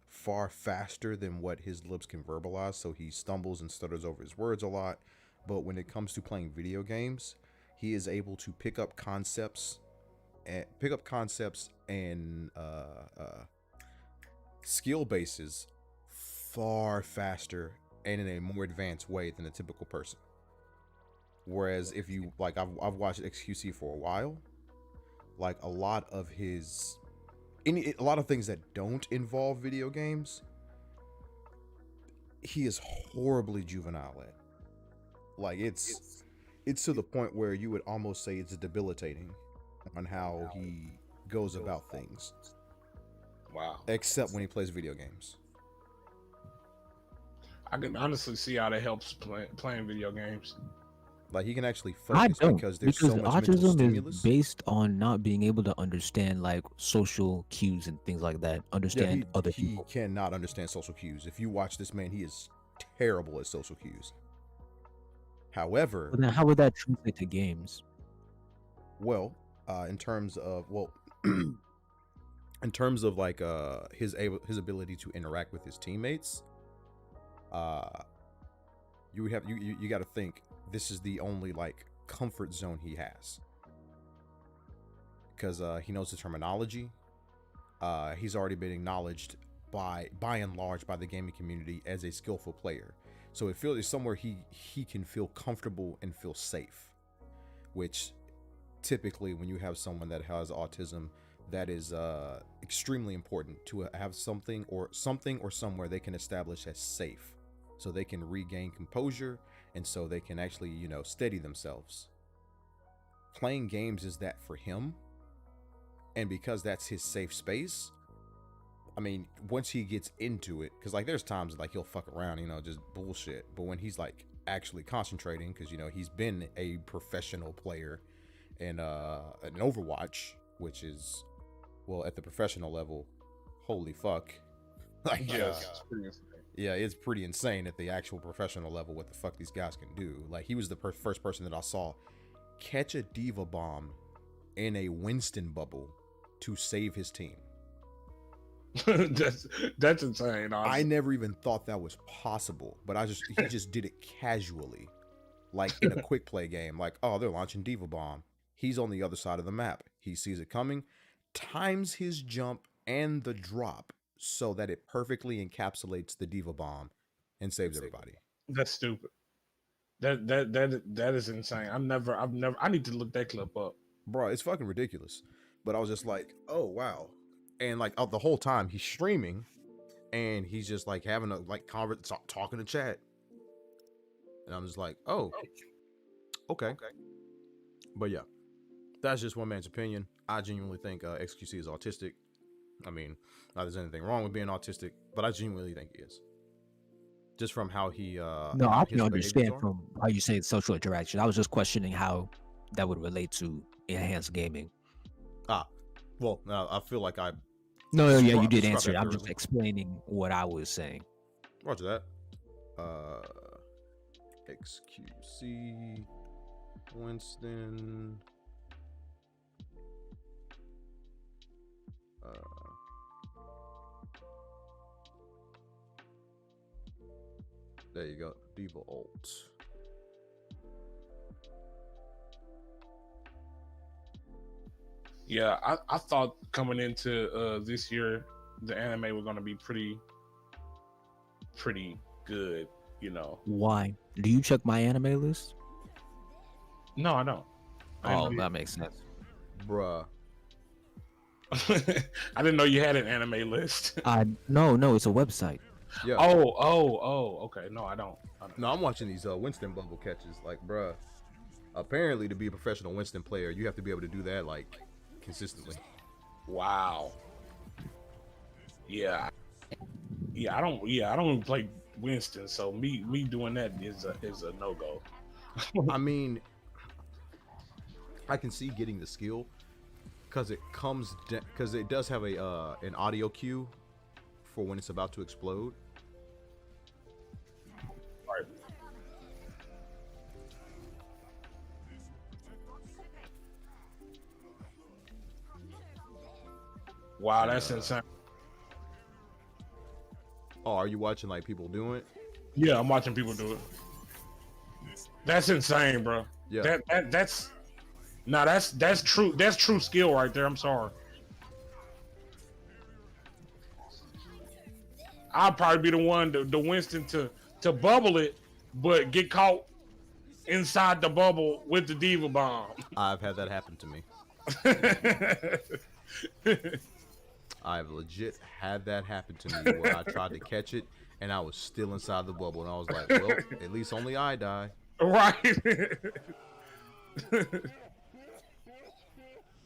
far faster than what his lips can verbalize, so he stumbles and stutters over his words a lot. But when it comes to playing video games, he is able to pick up concepts and skill bases far faster and in a more advanced way than a typical person. Whereas if you like, I've watched XQC for a while. Like a lot of things that don't involve video games, he is horribly juvenile at. Like it's to the point where you would almost say it's debilitating on how he goes about things. wow. Except when he plays video games. I can honestly see how that helps playing video games. Like he can actually I focus don't because there's so much mental autism stimulus. is based on not being able to understand like social cues and things like that. Understand other he people. cannot understand social cues. If you watch this man, he is terrible at social cues. However, But then how would that translate to games? well, in terms of in terms of like his ability to interact with his teammates, you got to think this is the only like comfort zone he has, because he knows the terminology. He's already been acknowledged by and large by the gaming community as a skillful player. So it's somewhere he can feel comfortable and feel safe, which typically when you have someone that has autism, that is extremely important to have something or somewhere they can establish as safe, so they can regain composure, and so they can actually, you know, steady themselves. Playing games is that for him, and because that's his safe space, I mean, once he gets into it, because like there's times like he'll fuck around, you know, just bullshit, but when he's like actually concentrating, because you know he's been a professional player in an Overwatch, which is, well, at the professional level, holy fuck, like it's pretty insane at the actual professional level what the fuck these guys can do. Like he was the first person that I saw catch a diva bomb in a Winston bubble to save his team. that's insane. Honestly. I never even thought that was possible, but he just did it casually, like in a quick play game. Like, oh, they're launching diva bomb. He's on the other side of the map. He sees it coming, times his jump and the drop so that it perfectly encapsulates the diva bomb and saves everybody. That's stupid. That is insane. I've never. I need to look that clip up, bro. It's fucking ridiculous. But I was just like, oh wow, and like the whole time he's streaming, and he's just like having a like talking to chat, and I'm just like, oh, okay. But yeah, that's just one man's opinion. I genuinely think XQC is autistic. I mean, not there's anything wrong with being autistic, but I genuinely think he is. Just from how he no, I can understand from how you say social interaction. I was just questioning how that would relate to enhanced gaming. Well, I feel like No, yeah, you did answer it. I'm just explaining what I was saying. Roger that. XQC Winston. There you go, Diva Alt. Yeah, I thought coming into this year, the anime was gonna be pretty good, you know. Why? Do you check my anime list? No, I don't. That makes sense. Bruh. I didn't know you had an anime list. No, it's a website. Yeah. Oh, okay. No, I don't. No, I'm watching these Winston bubble catches. Like, bruh, apparently to be a professional Winston player, you have to be able to do that like consistently. Wow. Yeah. I don't even play Winston, so me doing that is a no-go. I mean, I can see getting the skill because it does have an audio cue for when it's about to explode. Right. Wow, that's insane. Oh, are you watching like people doing it? Yeah, I'm watching people do it. That's insane, bro. Yeah. That's true. That's true skill right there. I'm sorry. I'll probably be the one, the Winston to bubble it, but get caught inside the bubble with the diva bomb. I've had that happen to me. I've legit had that happen to me where I tried to catch it and I was still inside the bubble, and I was like, well, at least only I die. Right.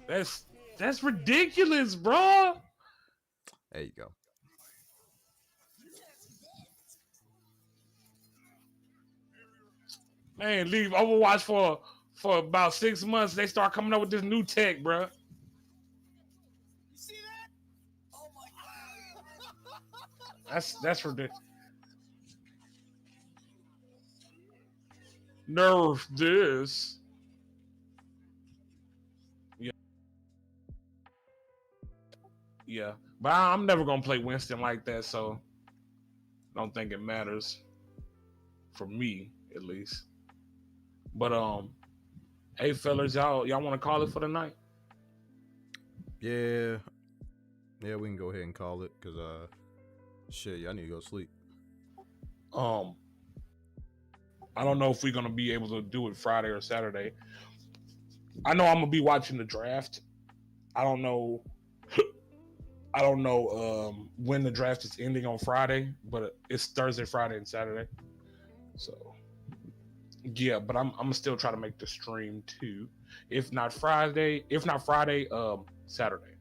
That's ridiculous, bro. There you go. Man, leave Overwatch for about 6 months. They start coming up with this new tech, bro. You see that? Oh my god! That's ridiculous. Nerf this. Yeah, but I'm never gonna play Winston like that, so I don't think it matters for me, at least. But hey fellas, y'all want to call it for the night? Yeah, we can go ahead and call it because shit, y'all need to go sleep. I don't know if we're gonna be able to do it Friday or Saturday. I know I'm gonna be watching the draft. I don't know. I don't know when the draft is ending on Friday, but it's Thursday, Friday, and Saturday. So yeah, but I'm gonna still try to make the stream too. If not Friday, Saturday.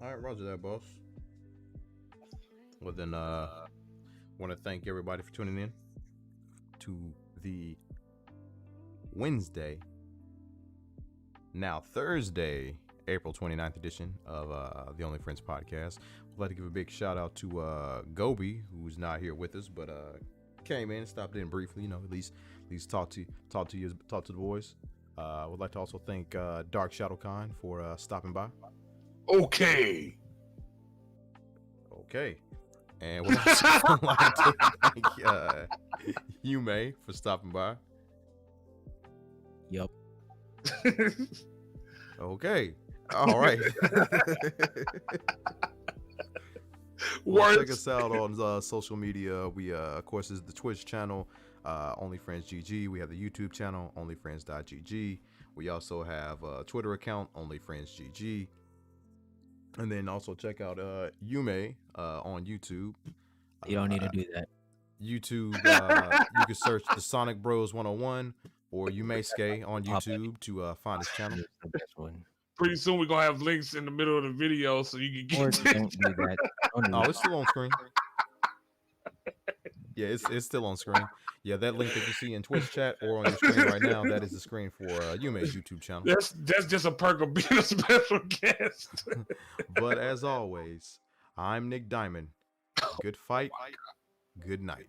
All right, Roger that, boss. Well then, want to thank everybody for tuning in to the Wednesday, now Thursday, April 29th edition of the Onlyfriends Podcast. I'd like to give a big shout out to Gobi, who's not here with us, but came in, stopped in briefly, at least talk to the boys. I would like to also thank Dark Shadow Khan for stopping by. Okay. And we'd also like to thank Yume for stopping by. Yep. Okay. All right. Check us out on social media. We, of course, is the Twitch channel, Onlyfriends GG. We have the YouTube channel, onlyfriends.gg. We also have a Twitter account, Onlyfriends GG. And then also check out Yume on YouTube. You don't need to do that. YouTube, you can search the Sonic Bros 101 or Yume Skate on YouTube to find his channel. It's the best one. Pretty soon we're gonna have links in the middle of the video so you can Or get don't do that. Don't do Oh, that. it's still on screen. Yeah, it's still on screen. Yeah, that link that you see in Twitch chat or on your screen right now, that is the screen for Yume's YouTube channel. That's just a perk of being a special guest. But as always, I'm Nick Diamond. Good fight. Good night.